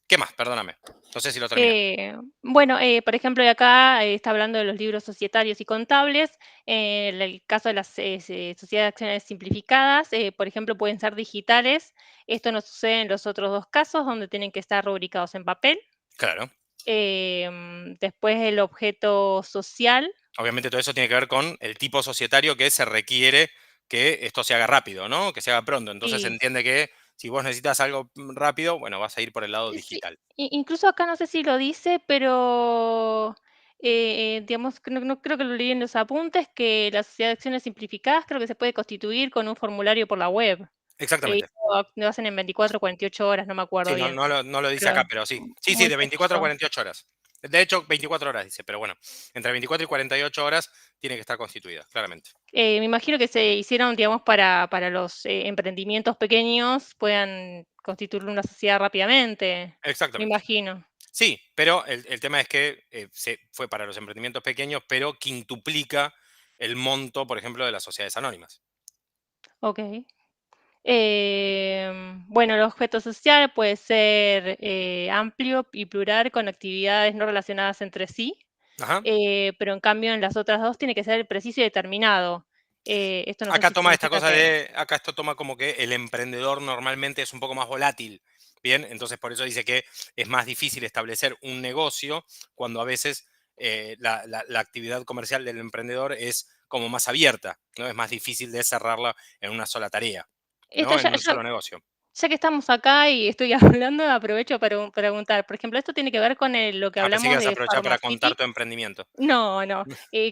S1: ¿Qué más? Perdóname. No sé si lo terminé.
S2: Bueno, por ejemplo, acá está hablando de los libros societarios y contables. En el caso de las sociedades de acciones simplificadas, por ejemplo, pueden ser digitales. Esto no sucede en los otros 2 casos, donde tienen que estar rubricados en papel.
S1: Claro.
S2: Después el objeto social.
S1: Obviamente todo eso tiene que ver con el tipo societario que se requiere que esto se haga rápido, ¿no? Que se haga pronto. Entonces se
S2: Sí.
S1: entiende que si vos necesitas algo rápido, bueno, vas a ir por el lado
S2: Sí,
S1: digital.
S2: incluso acá no sé si lo dice, pero digamos, que no creo que lo leí en los apuntes, que la sociedad de acciones simplificadas creo que se puede constituir con un formulario por la web.
S1: Exactamente.
S2: Lo hacen en 24 o 48 horas, no me acuerdo
S1: Sí, no,
S2: bien.
S1: no lo dice
S2: Pero
S1: acá, pero sí. Sí, sí,
S2: muy
S1: de 24 a
S2: poquito.
S1: 48 horas. De hecho, 24 horas dice, pero bueno, entre 24 y 48 horas tiene que estar constituida, claramente.
S2: Me imagino que se hicieron, digamos, para los emprendimientos pequeños puedan constituir una sociedad rápidamente, me
S1: Exactamente.
S2: imagino.
S1: Sí, pero el tema es que se fue para los emprendimientos pequeños, pero quintuplica el monto, por ejemplo, de las sociedades anónimas.
S2: Ok. Bueno, el objeto social puede ser amplio y plural con actividades no relacionadas entre sí,
S1: Ajá.
S2: pero en cambio en las otras dos tiene que ser preciso y determinado. Esto no sé
S1: Acá
S2: si
S1: toma esta
S2: significa
S1: cosa
S2: que...
S1: acá esto toma como que el emprendedor normalmente es un poco más volátil, ¿bien? Entonces por eso dice que es más difícil establecer un negocio cuando a veces la actividad comercial del emprendedor es como más abierta, ¿no? Es más difícil de cerrarla en una sola tarea,
S2: Esto
S1: ¿no? En un solo negocio.
S2: ya que estamos acá y estoy hablando, aprovecho para preguntar. Por ejemplo, esto tiene que ver con lo que
S1: Ah, pensé que
S2: hablamos
S1: ibas a
S2: de
S1: aprovechar para contar
S2: Pharmacity.
S1: tu emprendimiento.
S2: No, no.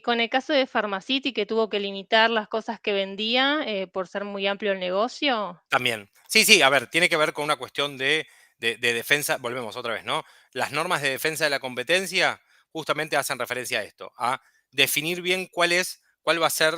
S2: Con el caso de Pharmacity, que tuvo que limitar las cosas que vendía por ser muy amplio el negocio.
S1: También. Sí, sí, a ver, tiene que ver con una cuestión de defensa, volvemos otra vez, ¿no? Las normas de defensa de la competencia justamente hacen referencia a esto, a definir bien cuál va a ser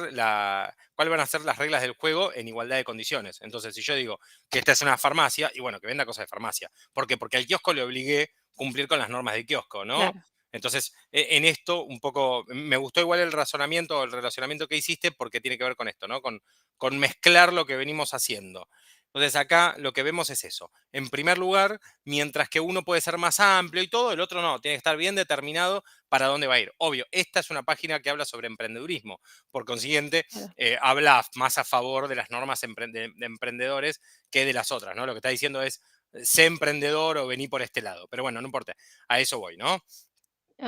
S1: cuál van a ser las reglas del juego en igualdad de condiciones. Entonces, si yo digo que esta es una farmacia, y bueno, que venda cosas de farmacia. ¿Por qué? Porque al kiosco le obligué a cumplir con las normas del kiosco, ¿no?
S2: Claro.
S1: Entonces, en esto un poco, me gustó igual el razonamiento, el relacionamiento que hiciste, porque tiene que ver con esto, ¿no? Con mezclar lo que venimos haciendo. Entonces acá lo que vemos es eso. En primer lugar, mientras que uno puede ser más amplio y todo, el otro no, tiene que estar bien determinado para dónde va a ir. Obvio, esta es una página que habla sobre emprendedurismo. Por consiguiente,
S2: Claro.
S1: habla más a favor de las normas de emprendedores que de las otras, ¿no? Lo que está diciendo es, sé emprendedor o vení por este lado. Pero bueno, no importa, a eso voy, ¿no?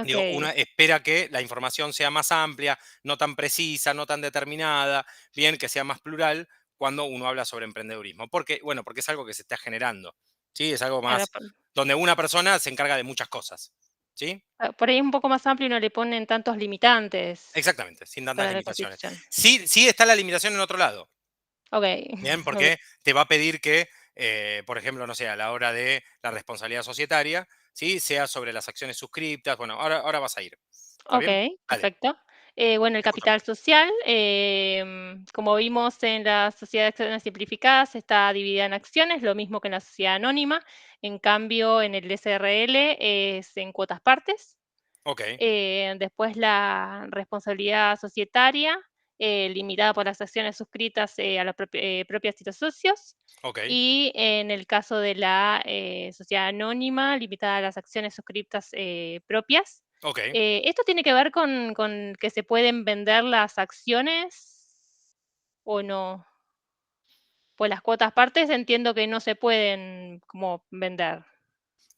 S1: Digo, una
S2: Ok.
S1: espera que la información sea más amplia, no tan precisa, no tan determinada, bien, que sea más plural cuando uno habla sobre emprendedurismo. Porque, bueno, porque es algo que se está generando, ¿sí? Es algo
S2: Claro,
S1: más donde una persona se encarga de muchas cosas, ¿sí?
S2: por ahí es un poco más amplio y no le ponen tantos limitantes
S1: Exactamente, sin tantas
S2: para la
S1: limitaciones.
S2: constitución.
S1: Sí, sí está la limitación en otro lado,
S2: Ok.
S1: ¿bien?
S2: Ok.
S1: Porque te va a pedir que, por ejemplo, no sé, a la hora de la responsabilidad societaria, ¿sí? Sea sobre las acciones suscriptas. Bueno, ahora vas a ir. ¿Está
S2: Ok,
S1: bien? Dale,
S2: perfecto. Bueno, el
S1: escúchame.
S2: capital social, como vimos en la sociedad de acciones simplificadas, está dividida en acciones, lo mismo que en la sociedad anónima. En cambio, en el SRL es en cuotas partes.
S1: Ok,
S2: Después la responsabilidad societaria, limitada por las acciones suscritas a las propias y los socios.
S1: ok.
S2: Y en el caso de la sociedad anónima, limitada a las acciones suscritas propias.
S1: Ok,
S2: ¿Esto tiene que ver con que se pueden vender las acciones o no? Pues las cuotas partes entiendo que no se pueden como vender.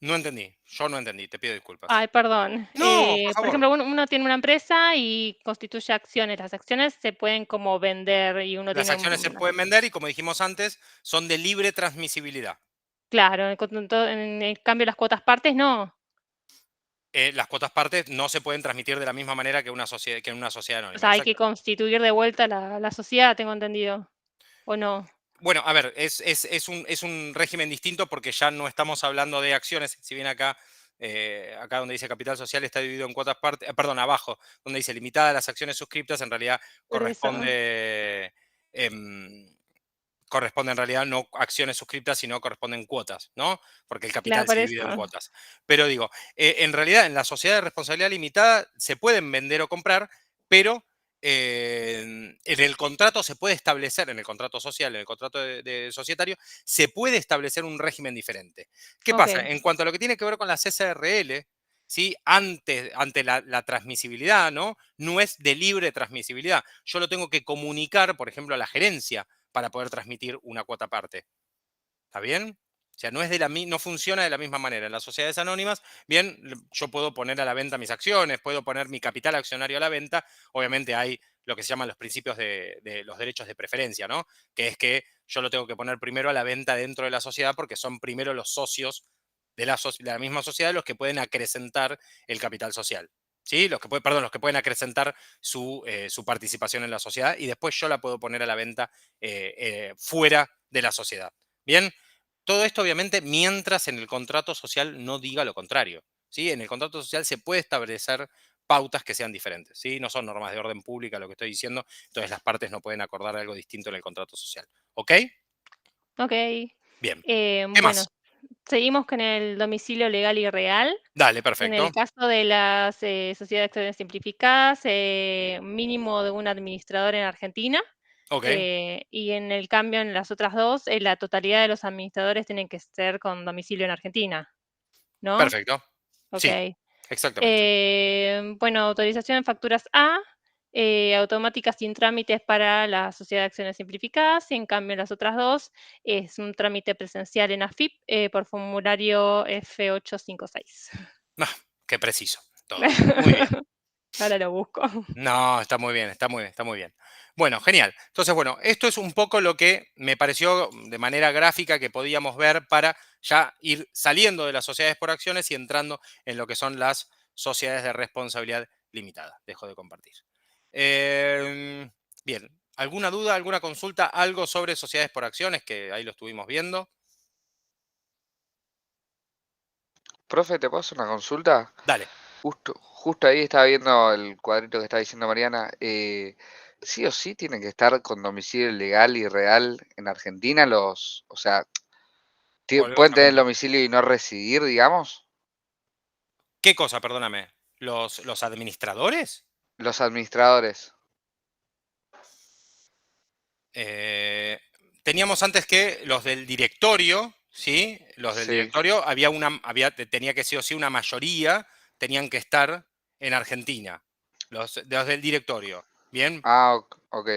S1: no entendí. Yo no entendí, te pido disculpas.
S2: Ay, perdón.
S1: No, por
S2: Por
S1: favor.
S2: ejemplo, uno tiene una empresa y constituye acciones. Las acciones se pueden como vender y uno
S1: Las
S2: tiene
S1: acciones se pueden vender y, como dijimos antes, son de libre transmisibilidad.
S2: claro, en el cambio las cuotas partes no.
S1: Las cuotas partes no se pueden transmitir de la misma manera que, que en una sociedad
S2: O
S1: anónima.
S2: sea, hay que
S1: Exacto.
S2: constituir de vuelta la sociedad, tengo entendido, ¿o no?
S1: Bueno, a ver, es un régimen distinto porque ya no estamos hablando de acciones, si bien acá donde dice capital social está dividido en cuotas partes, perdón, abajo, donde dice limitada a las acciones suscriptas, en realidad
S2: Por eso.
S1: em, corresponde en realidad no acciones suscriptas, sino corresponden cuotas, ¿no? Porque el
S2: Claro,
S1: capital
S2: por
S1: se
S2: eso.
S1: divide en cuotas. Pero digo, en realidad en la sociedad de responsabilidad limitada se pueden vender o comprar, pero en el contrato se puede establecer, en el contrato social, en el contrato de societario, se puede establecer un régimen diferente. ¿Qué pasa?
S2: Ok.
S1: En cuanto a lo que tiene que ver con las SRL, ¿sí? Ante la transmisibilidad, ¿no? No es de libre transmisibilidad. Yo lo tengo que comunicar, por ejemplo, a la gerencia para poder transmitir una cuota aparte. ¿Está bien? O sea, no funciona de la misma manera. En las sociedades anónimas, bien, yo puedo poner a la venta mis acciones, puedo poner mi capital accionario a la venta. Obviamente hay lo que se llaman los principios de los derechos de preferencia, ¿no? Que es que yo lo tengo que poner primero a la venta dentro de la sociedad porque son primero los socios de la misma sociedad los que pueden acrecentar el capital social. ¿Sí? Los que pueden acrecentar su participación en la sociedad y después yo la puedo poner a la venta fuera de la sociedad. Bien, todo esto obviamente mientras en el contrato social no diga lo contrario. ¿Sí? En el contrato social se puede establecer pautas que sean diferentes. ¿Sí? No son normas de orden pública lo que estoy diciendo, entonces las partes no pueden acordar algo distinto en el contrato social. ¿Ok?
S2: Ok.
S1: Bien. ¿Qué
S2: Bueno,
S1: más?
S2: seguimos con el domicilio legal y real.
S1: Dale,
S2: En el
S1: perfecto.
S2: caso de las sociedades de acciones simplificadas, mínimo de un administrador en Argentina.
S1: Ok,
S2: Y en el cambio, en las otras dos, la totalidad de los administradores tienen que ser con domicilio en Argentina, ¿no?
S1: perfecto.
S2: Ok.
S1: Sí, exactamente.
S2: Bueno, autorización en facturas A, automáticas sin trámites para la sociedad de acciones simplificadas, y en cambio en las otras dos es un trámite presencial en AFIP por formulario F856.
S1: Ah, qué preciso todo. Muy bien.
S2: Ahora lo busco.
S1: No, está muy bien, está muy bien, está muy bien. Bueno, genial. Entonces, bueno, esto es un poco lo que me pareció de manera gráfica que podíamos ver para ya ir saliendo de las sociedades por acciones y entrando en lo que son las sociedades de responsabilidad limitada. Dejo de compartir. Bien, ¿alguna duda, alguna consulta, algo sobre sociedades por acciones? Que ahí lo estuvimos viendo.
S7: Profe, ¿te puedo hacer una consulta?
S1: Dale.
S7: Justo ahí estaba viendo el cuadrito que estaba diciendo Mariana. Sí o sí tienen que estar con domicilio legal y real en Argentina o sea,
S1: Volvemos
S7: pueden
S1: a
S7: tener
S1: preguntar.
S7: domicilio y no residir, digamos,
S1: ¿Qué cosa, perdóname? ¿Los administradores?
S7: los administradores.
S1: Eh, Teníamos antes que los del directorio, ¿sí? Los del
S7: Sí.
S1: directorio, tenía que sí o sí una mayoría, tenían que estar en Argentina. Los del directorio, ¿bien?
S7: Ah, ok.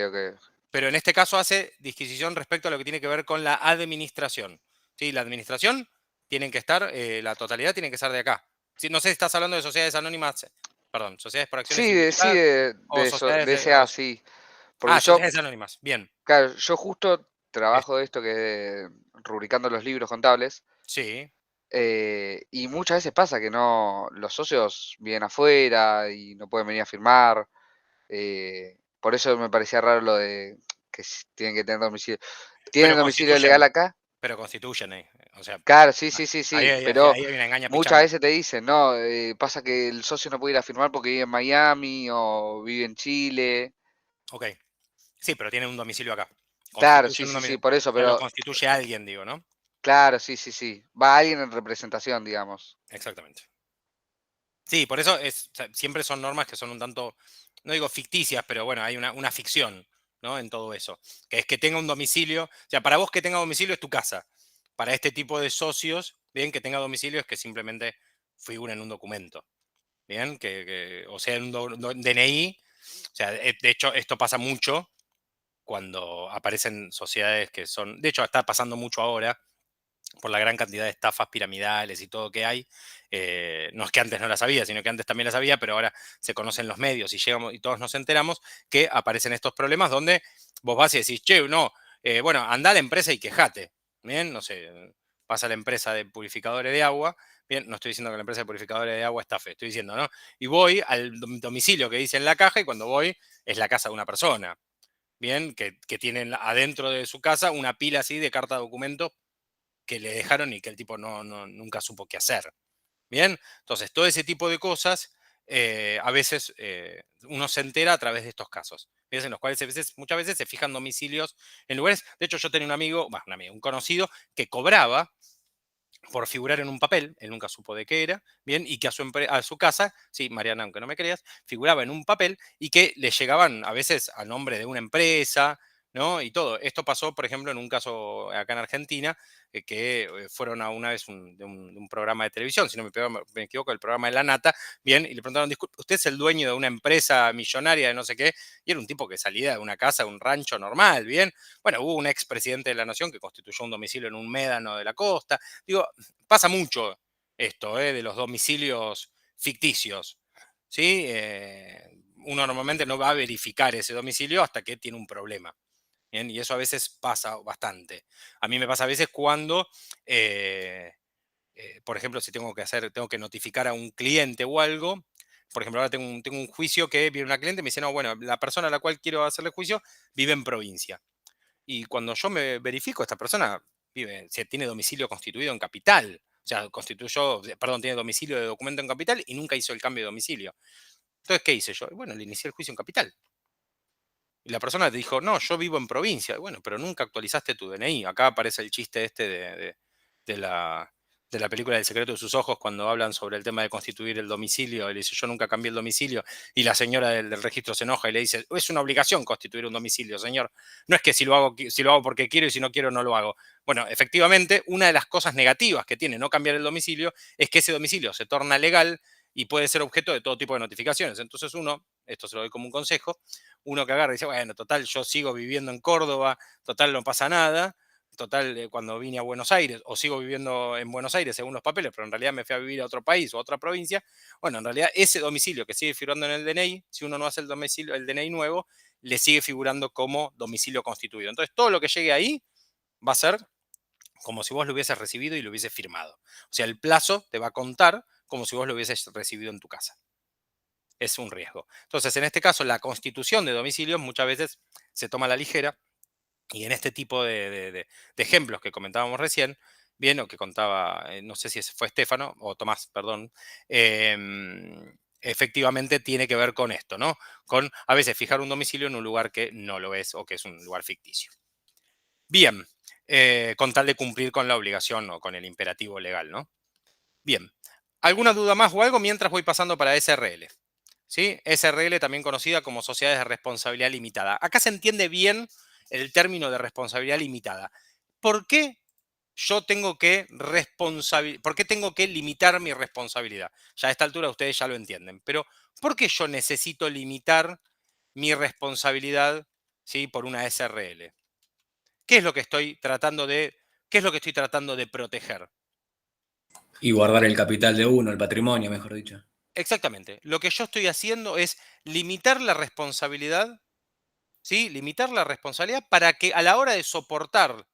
S1: Pero en este caso hace disquisición respecto a lo que tiene que ver con la administración. ¿Sí? La administración tienen que estar, la totalidad tiene que estar de acá. Sí, no sé si estás hablando de sociedades anónimas, perdón, sociedades por acciones
S7: Sí,
S1: simplificadas o
S7: de eso,
S1: sociedades
S7: de
S1: de...
S7: ese A, sí. Porque
S1: Ah,
S7: yo,
S1: sociedades anónimas, bien.
S7: claro, yo justo
S1: Eh,
S7: trabajo de esto rubricando los libros contables.
S1: Sí,
S7: Y muchas veces pasa que no, los socios viven afuera y no pueden venir a firmar. Por eso me parecía raro lo de que tienen que tener domicilio. ¿Tienen
S1: pero
S7: domicilio legal
S1: constituyen.
S7: acá?
S1: Pero constituyen, o sea,
S7: Claro, sí,
S1: ah,
S7: sí, sí,
S1: ahí
S7: sí.
S1: hay,
S7: Pero
S1: ahí hay una engaña
S7: muchas
S1: pichanga.
S7: veces te dicen, no, pasa que el socio no puede ir a firmar porque vive en Miami o vive en Chile.
S1: Ok. Sí, pero tiene un domicilio acá.
S7: Claro, sí,
S1: Constituyen un
S7: sí, sí,
S1: domicilio.
S7: por eso,
S1: Pero lo
S7: pero
S1: constituye alguien, digo, ¿no?
S7: claro, sí, sí, sí. Va alguien en representación, digamos.
S1: Exactamente. Sí, por eso o sea, siempre son normas que son un tanto, no digo ficticias, pero bueno, hay una ficción, ¿no? En todo eso. Que es que tenga un domicilio. O sea, para vos que tenga domicilio es tu casa. Para este tipo de socios, bien, que tenga domicilio es que simplemente figura en un documento. Bien, o sea, en un DNI. O sea, de hecho, esto pasa mucho cuando aparecen sociedades que son, de hecho está pasando mucho ahora por la gran cantidad de estafas piramidales y todo que hay. No es que antes no las había, sino que antes también las había, pero ahora se conocen los medios y llegamos y todos nos enteramos que aparecen estos problemas donde vos vas y decís, che, no, bueno, anda a la empresa y quejate. Bien, no sé, pasa a la empresa de purificadores de agua. Bien, no estoy diciendo que la empresa de purificadores de agua estafe, estoy diciendo, ¿no? Y voy al domicilio que dice en la caja y cuando voy es la casa de una persona. Bien, que tienen adentro de su casa una pila así de carta de documentos que le dejaron y que el tipo nunca supo qué hacer. Bien, entonces todo ese tipo de cosas a veces uno se entera a través de estos casos. ¿Ves? En los cuales muchas veces se fijan domicilios en lugares. De hecho, yo tenía un amigo, bueno, un conocido, que cobraba por figurar en un papel, él nunca supo de qué era, bien, y que a su casa, sí, Mariana, aunque no me creas, figuraba en un papel y que le llegaban a veces a nombre de una empresa, ¿no? Y todo. Esto pasó, por ejemplo, en un caso acá en Argentina, que fueron a una vez de un programa de televisión, si no me equivoco, el programa de La Nata, bien, y le preguntaron, disculpe, ¿usted es el dueño de una empresa millonaria de no sé qué? Y era un tipo que salía de una casa, de un rancho normal, bien. Bueno, hubo un expresidente de la Nación que constituyó un domicilio en un médano de la costa. Digo, pasa mucho esto, de los domicilios ficticios. ¿Sí? uno normalmente no va a verificar ese domicilio hasta que tiene un problema. Bien, y eso a veces pasa bastante. A mí me pasa a veces cuando, por ejemplo, si tengo que notificar a un cliente o algo. Por ejemplo, ahora tengo un juicio que viene una cliente y me dice, no, bueno, la persona a la cual quiero hacerle juicio vive en provincia. Y cuando yo me verifico, esta persona tiene domicilio constituido en capital. O sea, tiene domicilio de documento en capital y nunca hizo el cambio de domicilio. Entonces, ¿qué hice yo? Bueno, le inicié el juicio en capital. Y la persona te dijo, no, yo vivo en provincia. Y bueno, pero nunca actualizaste tu DNI. Acá aparece el chiste este de la película del secreto de sus ojos cuando hablan sobre el tema de constituir el domicilio. Y le dice, yo nunca cambié el domicilio. Y la señora del registro se enoja y le dice, es una obligación constituir un domicilio, señor. No es que si lo hago porque quiero y si no quiero no lo hago. Bueno, efectivamente, una de las cosas negativas que tiene no cambiar el domicilio es que ese domicilio se torna legal y puede ser objeto de todo tipo de notificaciones. Entonces esto se lo doy como un consejo, uno que agarra y dice, bueno, total, yo sigo viviendo en Córdoba, total, no pasa nada, total, cuando vine a Buenos Aires, o sigo viviendo en Buenos Aires según los papeles, pero en realidad me fui a vivir a otro país o a otra provincia, bueno, en realidad ese domicilio que sigue figurando en el DNI, si uno no hace el DNI nuevo, le sigue figurando como domicilio constituido. Entonces, todo lo que llegue ahí va a ser como si vos lo hubieses recibido y lo hubieses firmado. O sea, el plazo te va a contar como si vos lo hubieses recibido en tu casa. Es un riesgo. Entonces, en este caso, la constitución de domicilios muchas veces se toma a la ligera y en este tipo de ejemplos que comentábamos recién, bien, o que contaba, no sé si fue Estefano o Tomás, perdón, efectivamente tiene que ver con esto, ¿no? Con a veces fijar un domicilio en un lugar que no lo es o que es un lugar ficticio. Bien, con tal de cumplir con la obligación o con el imperativo legal, ¿no? Bien, ¿alguna duda más o algo mientras voy pasando para SRL? ¿Sí? SRL, también conocida como sociedades de responsabilidad limitada. Acá se entiende bien el término de responsabilidad limitada. ¿Por qué yo tengo que ¿Por qué tengo que limitar mi responsabilidad? Ya a esta altura ustedes ya lo entienden, pero ¿por qué yo necesito limitar mi responsabilidad, ¿sí?, por una SRL? ¿Qué es lo que estoy tratando de proteger?
S4: Y guardar el capital de uno, el patrimonio, mejor dicho.
S1: Exactamente. Lo que yo estoy haciendo es limitar la responsabilidad, ¿sí? Limitar la responsabilidad para que a la hora de soportar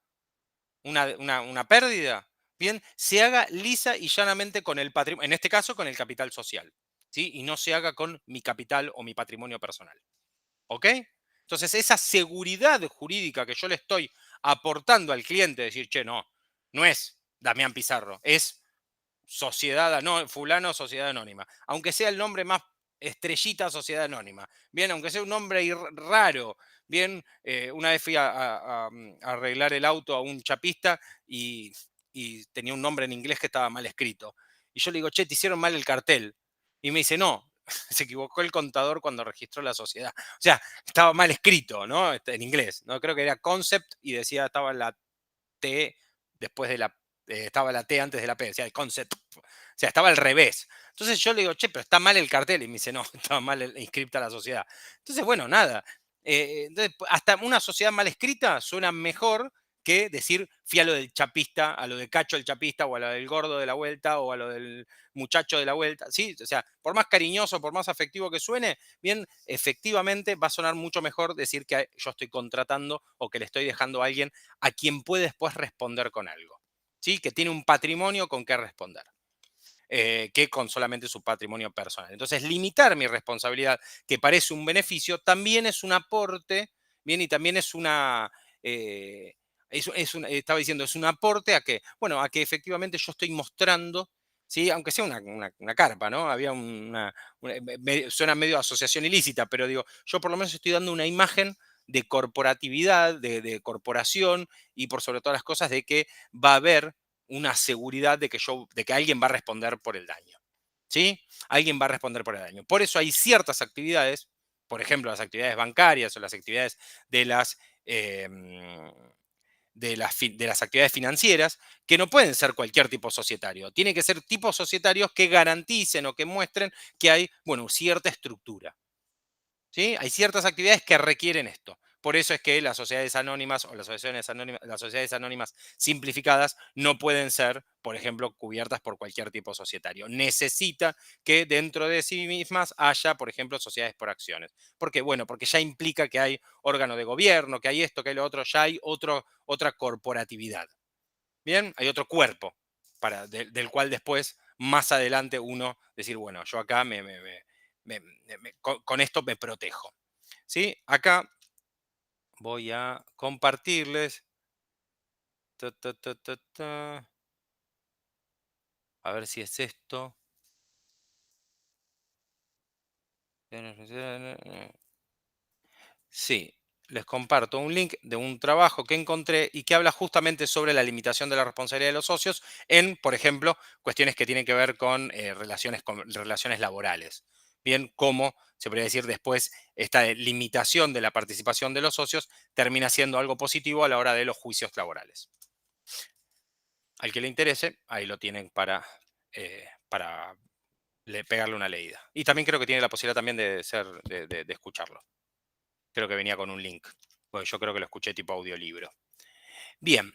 S1: una pérdida, bien, se haga lisa y llanamente con el patrimonio, en este caso con el capital social, ¿sí? Y no se haga con mi capital o mi patrimonio personal. ¿Ok? Entonces, esa seguridad jurídica que yo le estoy aportando al cliente, decir, che, no es Damián Pizarro, es fulano, sociedad anónima. Aunque sea el nombre más estrellita, sociedad anónima. Bien, aunque sea un nombre raro. Bien, una vez fui a arreglar el auto a un chapista y tenía un nombre en inglés que estaba mal escrito. Y yo le digo, che, te hicieron mal el cartel. Y me dice, no, se equivocó el contador cuando registró la sociedad. O sea, estaba mal escrito, ¿no? En inglés, ¿no? Creo que era concept y decía, estaba la T después de la estaba la T antes de la P, decía el concept, o sea, estaba al revés. Entonces yo le digo, che, pero está mal el cartel, y me dice, no, estaba mal inscripta la sociedad. Entonces, bueno, nada. Entonces, hasta una sociedad mal escrita suena mejor que decir fui a lo del chapista, a lo de Cacho el chapista, o a lo del gordo de la vuelta, o a lo del muchacho de la vuelta. ¿Sí? O sea, por más cariñoso, por más afectivo que suene, bien, efectivamente va a sonar mucho mejor decir que yo estoy contratando o que le estoy dejando a alguien a quien puede después responder con algo. ¿Sí? Que tiene un patrimonio con qué responder. Que con solamente su patrimonio personal. Entonces, limitar mi responsabilidad, que parece un beneficio, también es un aporte, bien, y también es una, estaba diciendo, es un aporte a que, bueno, a que efectivamente yo estoy mostrando, ¿sí? Aunque sea una carpa, ¿no? Había suena medio asociación ilícita, pero digo, yo por lo menos estoy dando una imagen de corporatividad, de corporación, y por sobre todas las cosas de que va a haber una seguridad de que alguien va a responder por el daño. ¿Sí? Alguien va a responder por el daño. Por eso hay ciertas actividades, por ejemplo, las actividades bancarias o las actividades de las actividades financieras, que no pueden ser cualquier tipo societario. Tiene que ser tipos societarios que garanticen o que muestren que hay, bueno, cierta estructura. ¿Sí? Hay ciertas actividades que requieren esto. Por eso es que las sociedades anónimas o las sociedades anónimas simplificadas no pueden ser, por ejemplo, cubiertas por cualquier tipo societario. Necesita que dentro de sí mismas haya, por ejemplo, sociedades por acciones. ¿Por qué? Bueno, porque ya implica que hay órgano de gobierno, que hay esto, que hay lo otro, ya hay otra corporatividad. Bien, hay otro cuerpo del cual después, más adelante, uno decir, bueno, yo acá con esto me protejo. ¿Sí? Acá voy a compartirles. A ver si es esto. Sí, les comparto un link de un trabajo que encontré y que habla justamente sobre la limitación de la responsabilidad de los socios en, por ejemplo, cuestiones que tienen que ver con relaciones laborales. Bien, cómo se podría decir después esta limitación de la participación de los socios termina siendo algo positivo a la hora de los juicios laborales. Al que le interese, ahí lo tienen para pegarle una leída. Y también creo que tiene la posibilidad también de escucharlo. Creo que venía con un link. Bueno, yo creo que lo escuché tipo audiolibro. Bien.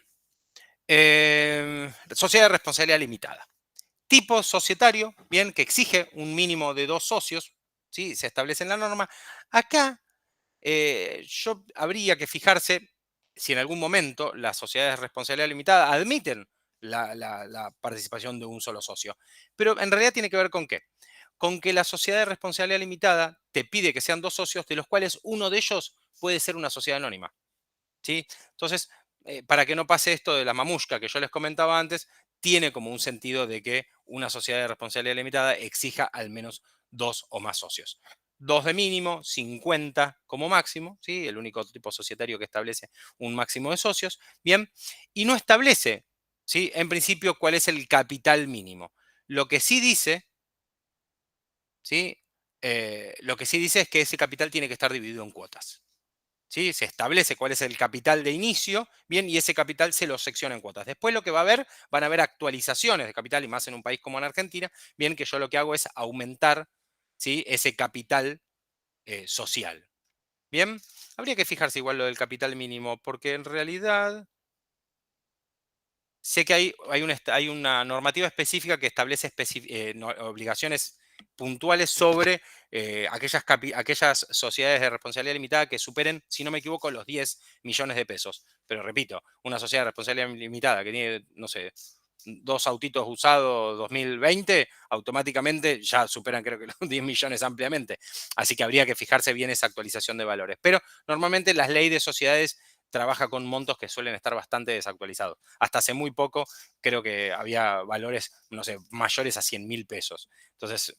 S1: Sociedad de responsabilidad limitada. Tipo societario, bien, que exige un mínimo de 2 socios, ¿sí? Se establece en la norma. Acá yo habría que fijarse si en algún momento las sociedades de responsabilidad limitada admiten la participación de un solo socio. Pero en realidad tiene que ver con qué. Con que la sociedad de responsabilidad limitada te pide que sean 2 socios, de los cuales uno de ellos puede ser una sociedad anónima. ¿Sí? Entonces, para que no pase esto de la mamushka que yo les comentaba antes, tiene como un sentido de que una sociedad de responsabilidad limitada exija al menos 2 o más socios. 2 de mínimo, 50 como máximo, ¿sí? El único tipo societario que establece un máximo de socios, bien, y no establece, ¿sí? En principio, cuál es el capital mínimo. Lo que sí dice, ¿sí? Lo que sí dice es que ese capital tiene que estar dividido en cuotas. ¿Sí? Se establece cuál es el capital de inicio, bien, y ese capital se lo secciona en cuotas. Después lo que va a haber, van a haber actualizaciones de capital, y más en un país como en Argentina, bien, que yo lo que hago es aumentar, ¿sí? Ese capital social. Bien, habría que fijarse igual lo del capital mínimo, porque en realidad sé que hay una normativa específica que establece obligaciones puntuales sobre aquellas sociedades de responsabilidad limitada que superen, si no me equivoco, los 10 millones de pesos. Pero repito, una sociedad de responsabilidad limitada que tiene, no sé, 2 autitos usados 2020, automáticamente ya superan creo que los 10 millones ampliamente. Así que habría que fijarse bien esa actualización de valores. Pero normalmente las leyes de sociedades trabaja con montos que suelen estar bastante desactualizados. Hasta hace muy poco creo que había valores, no sé, mayores a 100.000 pesos. Entonces,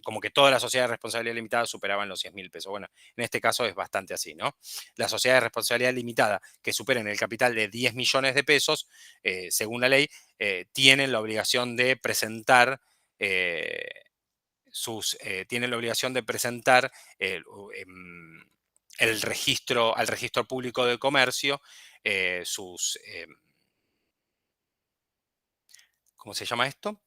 S1: como que todas las sociedades de responsabilidad limitada superaban los 100.000 pesos. Bueno, en este caso es bastante así, ¿no? Las sociedades de responsabilidad limitada que superen el capital de 10 millones de pesos, según la ley, tienen la obligación de presentar tienen la obligación de presentar al registro público de comercio ¿cómo se llama esto?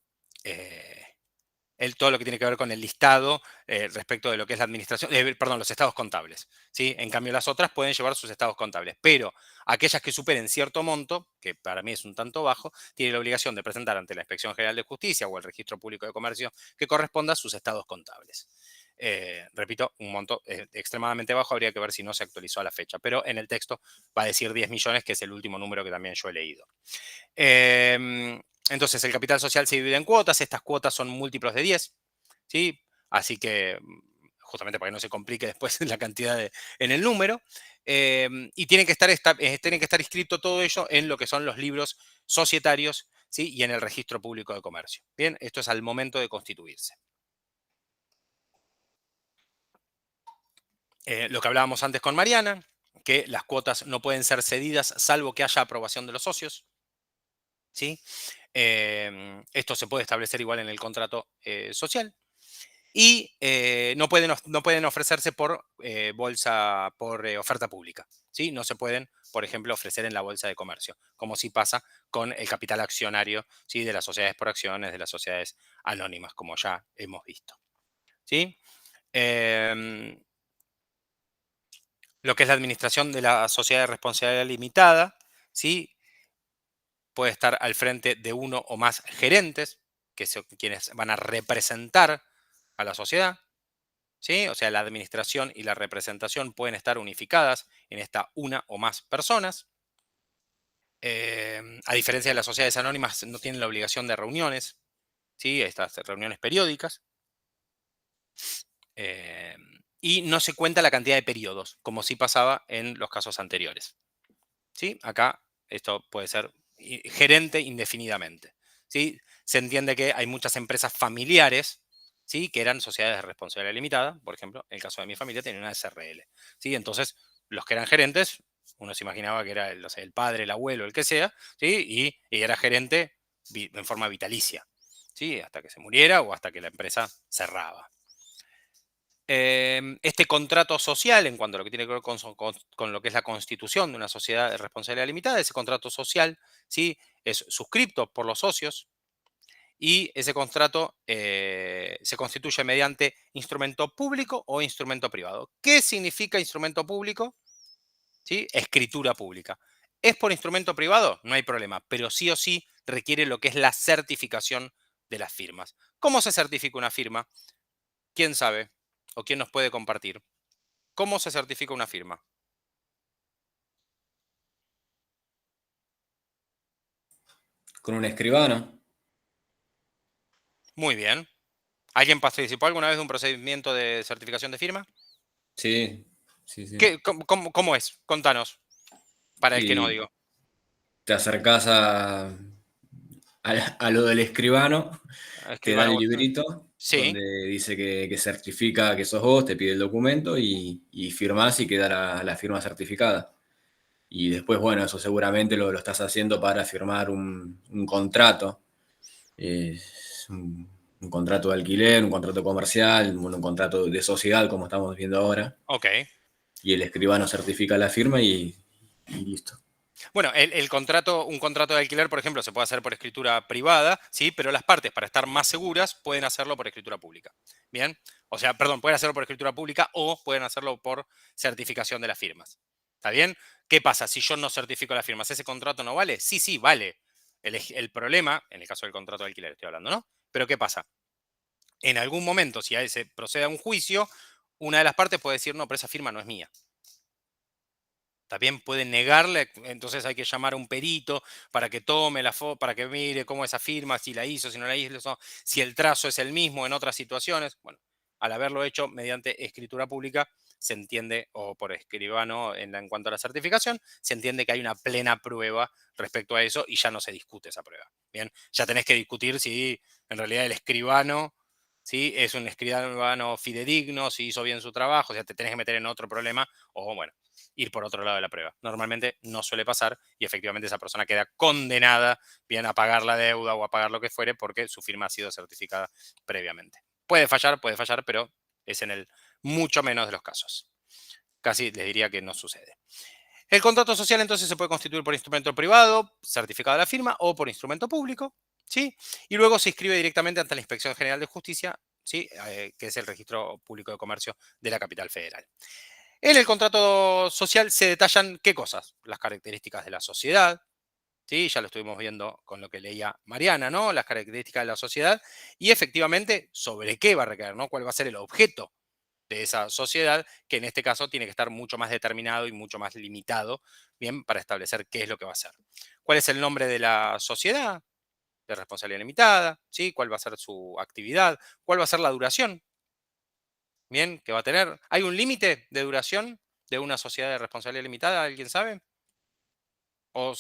S1: Todo lo que tiene que ver con el listado respecto de lo que es la administración, perdón, los estados contables. ¿Sí? En cambio, las otras pueden llevar sus estados contables, pero aquellas que superen cierto monto, que para mí es un tanto bajo, tienen la obligación de presentar ante la Inspección General de Justicia o el Registro Público de Comercio que corresponda a sus estados contables. Repito, un monto extremadamente bajo, habría que ver si no se actualizó a la fecha, pero en el texto va a decir 10 millones, que es el último número que también yo he leído. Entonces, el capital social se divide en cuotas, estas cuotas son múltiplos de 10, ¿sí? Así que, justamente para que no se complique después la cantidad en el número, y tiene que estar inscrito todo ello en lo que son los libros societarios, ¿sí? Y en el registro público de comercio. Bien, esto es al momento de constituirse. Lo que hablábamos antes con Mariana, que las cuotas no pueden ser cedidas salvo que haya aprobación de los socios, ¿sí? Esto se puede establecer igual en el contrato social. Y no pueden ofrecerse por bolsa, por oferta pública. ¿Sí? No se pueden, por ejemplo, ofrecer en la bolsa de comercio, como sí pasa con el capital accionario, ¿sí? De las sociedades por acciones, de las sociedades anónimas, como ya hemos visto. ¿Sí? lo que es la administración de la sociedad de responsabilidad limitada, ¿sí? Puede estar al frente de uno o más gerentes, que son quienes van a representar a la sociedad, ¿sí? O sea, la administración y la representación pueden estar unificadas en esta una o más personas. A diferencia de las sociedades anónimas, no tienen la obligación de reuniones, ¿sí? Estas reuniones periódicas. Y no se cuenta la cantidad de periodos, como sí pasaba en los casos anteriores. ¿Sí? Acá esto puede ser gerente indefinidamente. ¿Sí? Se entiende que hay muchas empresas familiares, ¿sí? Que eran sociedades de responsabilidad limitada. Por ejemplo, en el caso de mi familia tenía una SRL. ¿Sí? Entonces, los que eran gerentes, uno se imaginaba que era el, no sé, el padre, el abuelo, el que sea, ¿sí? Y era gerente en forma vitalicia, ¿sí? Hasta que se muriera o hasta que la empresa cerraba. Este contrato social, en cuanto a lo que tiene que ver con lo que es la constitución de una sociedad de responsabilidad limitada, ese contrato social, ¿sí? Es suscripto por los socios y ese contrato se constituye mediante instrumento público o instrumento privado. ¿Qué significa instrumento público? ¿Sí? Escritura pública. ¿Es por instrumento privado? No hay problema, pero sí o sí requiere lo que es la certificación de las firmas. ¿Cómo se certifica una firma? ¿Quién sabe? ¿O quién nos puede compartir? ¿Cómo se certifica una firma?
S4: Con un escribano.
S1: Muy bien. ¿Alguien participó alguna vez de un procedimiento de certificación de firma?
S4: Sí, sí, sí.
S1: ¿Cómo es? Contanos, para el que no
S4: Y
S1: digo.
S4: te acercás a lo del escribano, te da
S1: Escribano.
S4: el librito
S1: Sí,
S4: donde dice que certifica que sos vos, te pide el documento y firmás y queda la firma certificada. Y después, bueno, eso seguramente lo estás haciendo para firmar un contrato. Es un contrato de alquiler, un contrato comercial, un contrato de sociedad, como estamos viendo ahora.
S1: ok.
S4: Y el escribano certifica la firma y listo.
S1: Bueno, un contrato de alquiler, por ejemplo, se puede hacer por escritura privada, ¿sí? Pero las partes, para estar más seguras, pueden hacerlo por escritura pública. ¿Bien? O sea, perdón, pueden hacerlo por escritura pública o pueden hacerlo por certificación de las firmas. ¿Está bien? ¿Qué pasa si yo no certifico las firmas? ¿Ese contrato no vale? Sí, sí, vale. El problema, en el caso del contrato de alquiler estoy hablando, ¿no? Pero ¿qué pasa? En algún momento, si a ese procede a un juicio, una de las partes puede decir, no, pero esa firma no es mía. También pueden negarle, entonces hay que llamar a un perito para que tome la foto, para que mire cómo esa firma, si la hizo, si no la hizo, si el trazo es el mismo en otras situaciones. Bueno, al haberlo hecho mediante escritura pública, se entiende, o por escribano en cuanto a la certificación, se entiende que hay una plena prueba respecto a eso y ya no se discute esa prueba. Bien, ya tenés que discutir si en realidad el escribano, ¿sí? Es un escribano fidedigno, si hizo bien su trabajo, o sea, te tenés que meter en otro problema, o bueno, ir por otro lado de la prueba. Normalmente no suele pasar y efectivamente esa persona queda condenada bien a pagar la deuda o a pagar lo que fuere porque su firma ha sido certificada previamente. Puede fallar, pero es en el mucho menos de los casos. Casi les diría que no sucede. El contrato social entonces se puede constituir por instrumento privado, certificado de la firma, o por instrumento público, ¿sí? Y luego se inscribe directamente ante la Inspección General de Justicia, ¿sí? Que es el Registro Público de Comercio de la Capital Federal. En el contrato social se detallan qué cosas, las características de la sociedad, ¿sí? Ya lo estuvimos viendo con lo que leía Mariana, ¿no? Las características de la sociedad y efectivamente sobre qué va a recaer, ¿no? ¿Cuál va a ser el objeto de esa sociedad? Que en este caso tiene que estar mucho más determinado y mucho más limitado, bien, para establecer qué es lo que va a hacer. ¿Cuál es el nombre de la sociedad? De responsabilidad limitada, ¿sí? ¿Cuál va a ser su actividad? ¿Cuál va a ser la duración? Bien, que va a tener. ¿Hay un límite de duración de una sociedad de responsabilidad limitada? ¿Alguien sabe? ¿O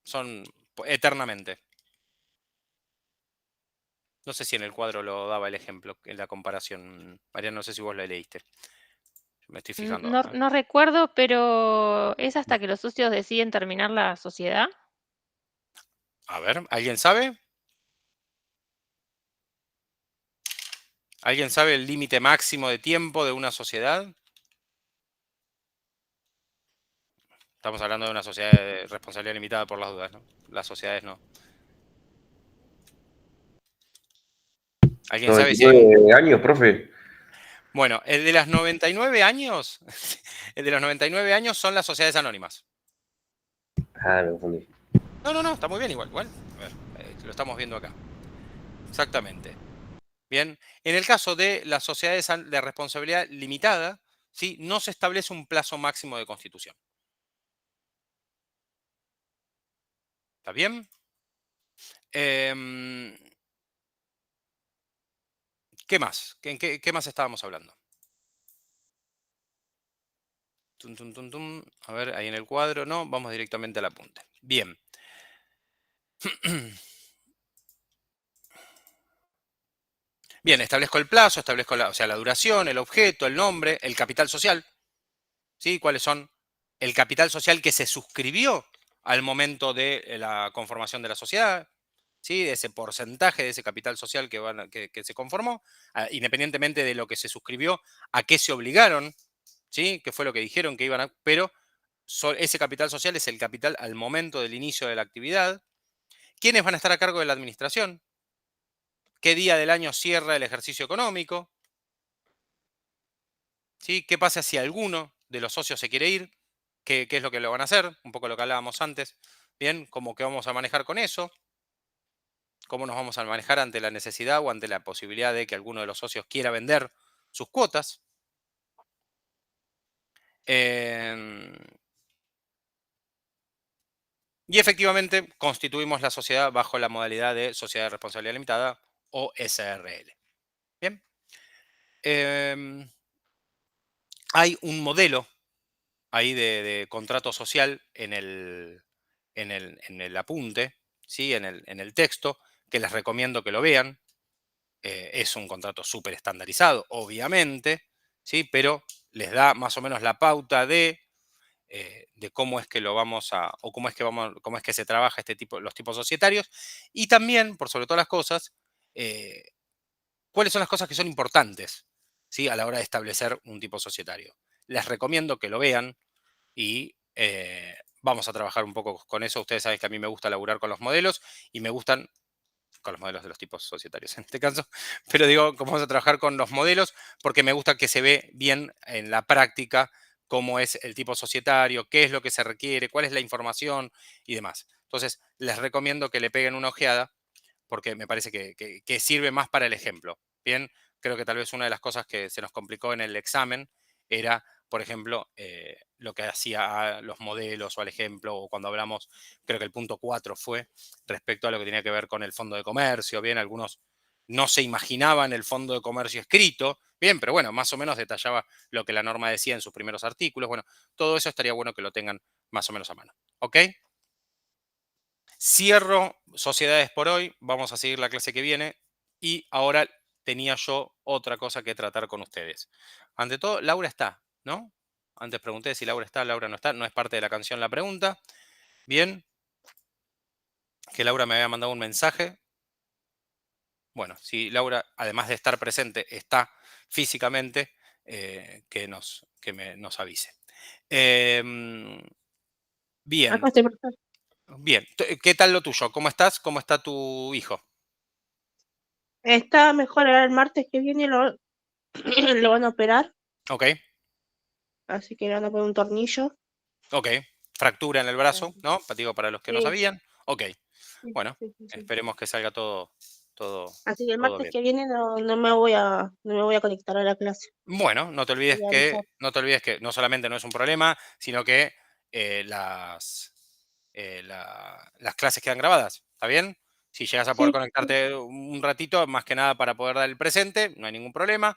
S1: son eternamente? No sé si en el cuadro lo daba el ejemplo, en la comparación. María, no sé si vos lo leíste. Me estoy fijando.
S2: No recuerdo, pero ¿es hasta que los socios deciden terminar la sociedad?
S1: A ver, ¿alguien sabe? ¿Alguien sabe el límite máximo de tiempo de una sociedad? Estamos hablando de una sociedad de responsabilidad limitada por las dudas, ¿no? Las sociedades no. ¿Alguien sabe si hay un...
S6: 99 años, profe.
S1: Bueno, el de los 99 años, el de los 99 años son las sociedades anónimas.
S6: Ah, me confundí.
S1: No, está muy bien igual. A ver, lo estamos viendo acá. Exactamente. Bien, en el caso de las sociedades de responsabilidad limitada, ¿sí? No se establece un plazo máximo de constitución. ¿Está bien? ¿Qué más? ¿Qué más estábamos hablando? Tum, tum, tum, tum. A ver, ahí en el cuadro, no, vamos directamente al apunte. Bien. Bien, establezco el plazo, establezco la duración, el objeto, el nombre, el capital social. ¿Sí? ¿Cuáles son? El capital social que se suscribió al momento de la conformación de la sociedad, ¿sí? Ese porcentaje de ese capital social que se conformó, independientemente de lo que se suscribió, a qué se obligaron, ¿sí? ¿Qué fue lo que dijeron que iban a...? Pero ese capital social es el capital al momento del inicio de la actividad. ¿Quiénes van a estar a cargo de la administración? ¿Qué día del año cierra el ejercicio económico? ¿Sí? ¿Qué pasa si alguno de los socios se quiere ir? ¿Qué es lo que lo van a hacer? Un poco lo que hablábamos antes. Bien, ¿cómo que vamos a manejar con eso? ¿Cómo nos vamos a manejar ante la necesidad o ante la posibilidad de que alguno de los socios quiera vender sus cuotas? Em, y efectivamente constituimos la sociedad bajo la modalidad de sociedad de responsabilidad limitada o SRL. Bien. Hay un modelo ahí de contrato social en el apunte, ¿sí? En el texto, que les recomiendo que lo vean. Es un contrato súper estandarizado, obviamente, ¿sí? Pero les da más o menos la pauta de cómo es que lo vamos a, o cómo es que se trabaja los tipos societarios, y también, por sobre todas las cosas, eh, cuáles son las cosas que son importantes, ¿sí? A la hora de establecer un tipo societario. Les recomiendo que lo vean y vamos a trabajar un poco con eso. Ustedes saben que a mí me gusta laburar con los modelos y me gustan con los modelos de los tipos societarios en este caso, pero digo, cómo vamos a trabajar con los modelos porque me gusta que se ve bien en la práctica cómo es el tipo societario, qué es lo que se requiere, cuál es la información y demás. Entonces, les recomiendo que le peguen una ojeada porque me parece que sirve más para el ejemplo. Bien, creo que tal vez una de las cosas que se nos complicó en el examen era, por ejemplo, lo que hacía a los modelos o al ejemplo, o cuando hablamos, creo que el punto 4 fue respecto a lo que tenía que ver con el fondo de comercio. Bien, algunos no se imaginaban el fondo de comercio escrito, bien, pero bueno, más o menos detallaba lo que la norma decía en sus primeros artículos. Bueno, todo eso estaría bueno que lo tengan más o menos a mano. ¿Ok? Cierro sociedades por hoy, vamos a seguir la clase que viene y ahora tenía yo otra cosa que tratar con ustedes. Ante todo, Laura está, ¿no? Antes pregunté si Laura está, Laura no está, no es parte de la canción la pregunta. Bien, que Laura me había mandado un mensaje. Bueno, si Laura, además de estar presente, está físicamente, nos avise. Bien,
S8: Acá estoy, profesor.
S1: bien. ¿Qué tal lo tuyo? ¿Cómo estás? ¿Cómo está tu hijo?
S8: Está mejor ahora el martes que viene, lo van a operar,
S1: Ok.
S8: así que le van a poner un tornillo.
S1: Ok, fractura en el brazo, ¿no? Digo, para los que no
S8: Sí,
S1: sabían. Ok,
S8: sí,
S1: bueno,
S8: sí.
S1: esperemos que salga todo,
S8: Así que el
S1: todo
S8: martes
S1: bien.
S8: que viene no me voy a conectar a la clase.
S1: Bueno, no te olvides
S8: Voy a
S1: que,
S8: avisar.
S1: no te olvides que no solamente no es un problema, sino que las clases quedan grabadas, ¿está bien? Si llegas a poder
S8: Sí, sí.
S1: conectarte un ratito, más que nada para poder dar el presente, no hay ningún problema.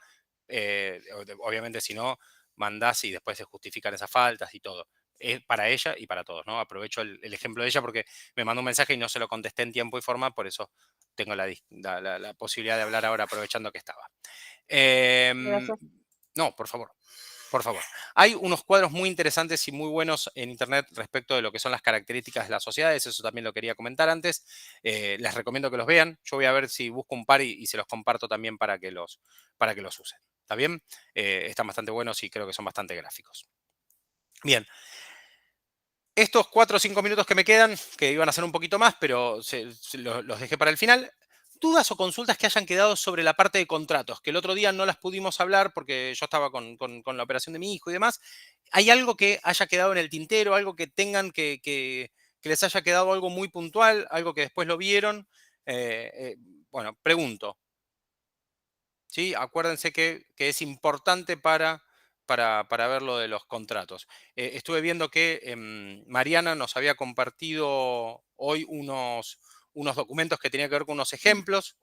S1: Obviamente, si no, mandás y después se justifican esas faltas y todo. Es para ella y para todos, ¿no? Aprovecho el ejemplo de ella porque me mandó un mensaje y no se lo contesté en tiempo y forma, por eso tengo la posibilidad de hablar ahora aprovechando que estaba. Em,
S8: Gracias.
S1: no, por favor. Por favor. Hay unos cuadros muy interesantes y muy buenos en Internet respecto de lo que son las características de las sociedades. Eso también lo quería comentar antes. Les recomiendo que los vean. Yo voy a ver si busco un par y se los comparto también para que los usen. ¿Está bien? Están bastante buenos y creo que son bastante gráficos. Bien. Estos 4 o 5 minutos que me quedan, que iban a ser un poquito más, pero los dejé para el final, dudas o consultas que hayan quedado sobre la parte de contratos, que el otro día no las pudimos hablar porque yo estaba con la operación de mi hijo y demás. ¿Hay algo que haya quedado en el tintero, algo que tengan que les haya quedado algo muy puntual, algo que después lo vieron? Bueno, pregunto. ¿Sí? Acuérdense que es importante para ver lo de los contratos. Estuve viendo que Mariana nos había compartido hoy unos documentos que tenían que ver con unos ejemplos.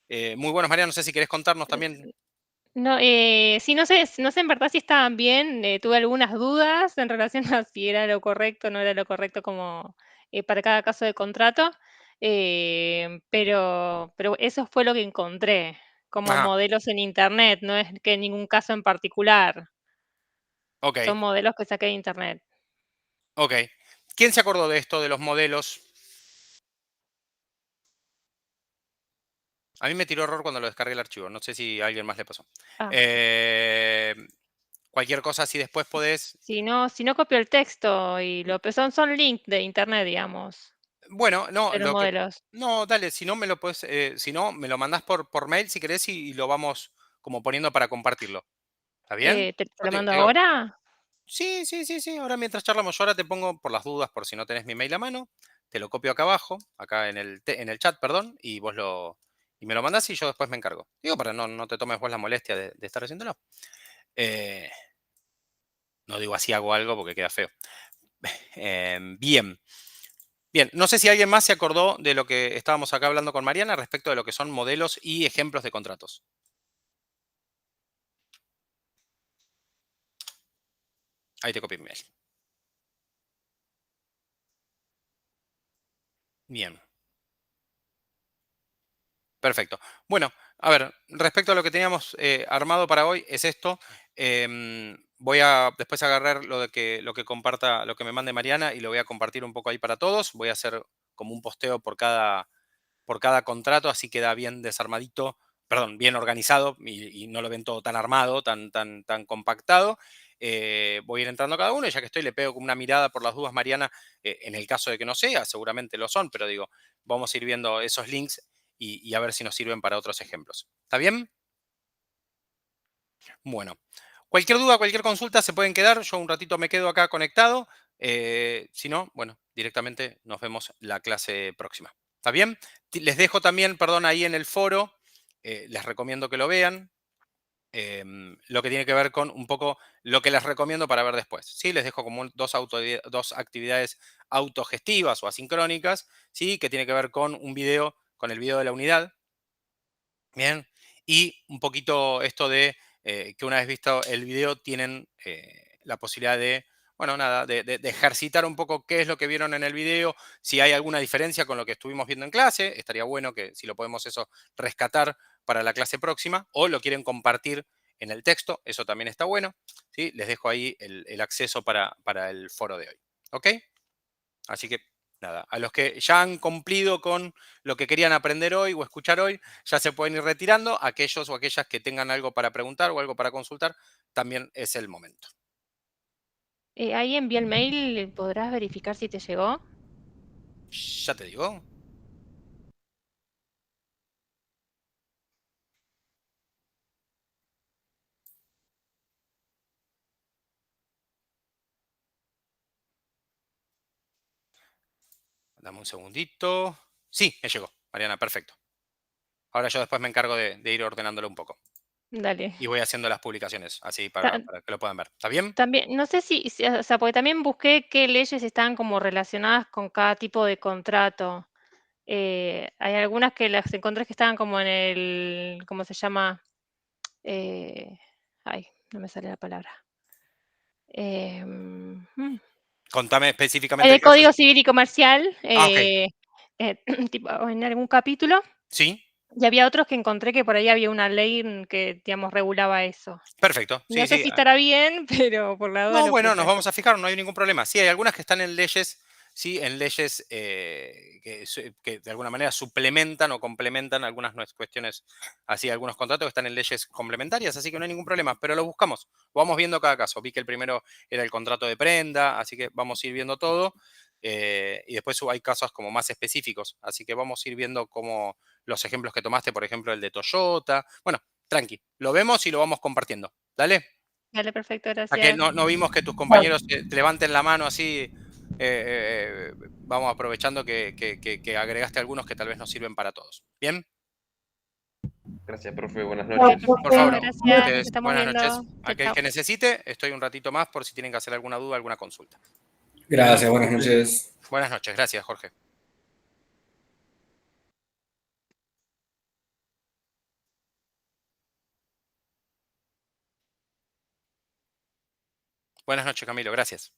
S1: Muy buenos, Mariana, no sé si querés contarnos también.
S2: No, sí, no sé en verdad si estaban bien, tuve algunas dudas en relación a si era lo correcto o no era lo correcto como para cada caso de contrato, pero eso fue lo que encontré como
S1: Ajá,
S2: modelos en internet, no es que en ningún caso en particular,
S1: ok,
S2: son modelos que saqué de internet.
S1: ok. ¿Quién se acordó de esto, de los modelos? A mí me tiró error cuando lo descargué el archivo, no sé si a alguien más le pasó.
S2: Ah,
S1: Eh, Cualquier cosa, si después podés.
S2: si no copio el texto y son links de internet, digamos,
S1: Bueno, no,
S2: de los modelos.
S1: no, dale, si no me lo puedes, si no, me lo mandás por mail si querés y lo vamos como poniendo para compartirlo. ¿Está bien?
S2: ¿Te
S1: Yo
S2: lo mando
S1: te digo,
S2: ahora?
S1: sí, sí, sí, sí. Ahora mientras charlamos, yo ahora te pongo por las dudas, por si no tenés mi mail a mano, te lo copio acá abajo, acá en el chat, perdón, y me lo mandás y yo después me encargo. Digo, para no te tomes vos la molestia de estar haciéndolo. Eh, no digo así hago algo porque queda feo. Bien. Bien, no sé si alguien más se acordó de lo que estábamos acá hablando con Mariana respecto de lo que son modelos y ejemplos de contratos. Ahí te copié mi mail. Bien, perfecto. Bueno, a ver, respecto a lo que teníamos armado para hoy, es esto. Voy a después agarrar lo que comparta, lo que me mande Mariana y lo voy a compartir un poco ahí para todos. Voy a hacer como un posteo por cada contrato, así queda bien desarmadito, perdón, bien organizado y no lo ven todo tan armado, tan compactado. Voy a ir entrando a cada uno y ya que estoy le pego con una mirada por las dudas, Mariana, en el caso de que no sea, seguramente lo son, pero digo, vamos a ir viendo esos links y a ver si nos sirven para otros ejemplos. ¿Está bien? Bueno, cualquier duda, cualquier consulta se pueden quedar. Yo un ratito me quedo acá conectado. Si no, bueno, directamente nos vemos la clase próxima. ¿Está bien? Les dejo también, perdón, ahí en el foro, les recomiendo que lo vean, lo que tiene que ver con un poco lo que les recomiendo para ver después. ¿Sí? Les dejo como dos actividades autogestivas o asincrónicas, ¿sí? Que tiene que ver con un video, con el video de la unidad. Bien, y un poquito esto de que una vez visto el video tienen la posibilidad de, bueno, nada, de ejercitar un poco qué es lo que vieron en el video, si hay alguna diferencia con lo que estuvimos viendo en clase, estaría bueno que si lo podemos eso rescatar para la clase próxima, o lo quieren compartir en el texto, eso también está bueno, ¿sí? Les dejo ahí el acceso para el foro de hoy, ¿ok? Así que nada, a los que ya han cumplido con lo que querían aprender hoy o escuchar hoy, ya se pueden ir retirando. Aquellos o aquellas que tengan algo para preguntar o algo para consultar, también es el momento.
S2: Ahí envié el mail, ¿podrás verificar si te llegó?
S1: Ya te digo. Dame un segundito. Sí, me llegó, Mariana, perfecto. Ahora yo después me encargo de ir ordenándolo un poco.
S2: Dale.
S1: Y voy haciendo las publicaciones, así
S2: Ta-
S1: para que lo puedan ver. ¿Está bien?
S2: También, no sé o sea, porque también busqué qué leyes están como relacionadas con cada tipo de contrato. Hay algunas que las encontré que estaban como en ¿cómo se llama? Eh, ay, no me sale la palabra. Mm.
S1: Contame
S2: En
S1: específicamente el
S2: el
S1: caso.
S2: Código Civil y Comercial,
S1: Ah, ok.
S2: tipo, en algún capítulo,
S1: Sí,
S2: y había otros que encontré que por ahí había una ley que, digamos, regulaba eso.
S1: perfecto.
S2: No
S1: Sí,
S2: sé
S1: sí.
S2: si estará bien, pero por la duda
S1: No,
S2: lo
S1: bueno, nos
S2: puse.
S1: vamos a fijar, no hay ningún problema. Sí, hay algunas que están en leyes, sí, en leyes que de alguna manera suplementan o complementan algunas cuestiones, así, algunos contratos que están en leyes complementarias, así que no hay ningún problema, pero lo buscamos, vamos viendo cada caso. Vi que el primero era el contrato de prenda, así que vamos a ir viendo todo. Y después hay casos como más específicos, así que vamos a ir viendo como los ejemplos que tomaste, por ejemplo, el de Toyota. Bueno, tranqui, lo vemos y lo vamos compartiendo. Dale.
S2: Dale, perfecto,
S1: A que
S2: gracias.
S1: no vimos que tus compañeros te levanten la mano así. Vamos aprovechando que agregaste algunos que tal vez nos sirven para todos. ¿Bien?
S6: Gracias, profe. Buenas
S3: Chao,
S6: noches.
S1: Por
S3: profe.
S1: favor,
S2: Gracias,
S1: ustedes,
S2: nos estamos
S1: buenas
S2: viendo.
S1: noches.
S2: Chao,
S1: Aquel
S2: chao.
S1: que necesite, estoy un ratito más por si tienen que hacer alguna duda, alguna consulta.
S4: Gracias, buenas noches.
S1: Buenas noches, gracias, Jorge. Buenas noches, Camilo, gracias.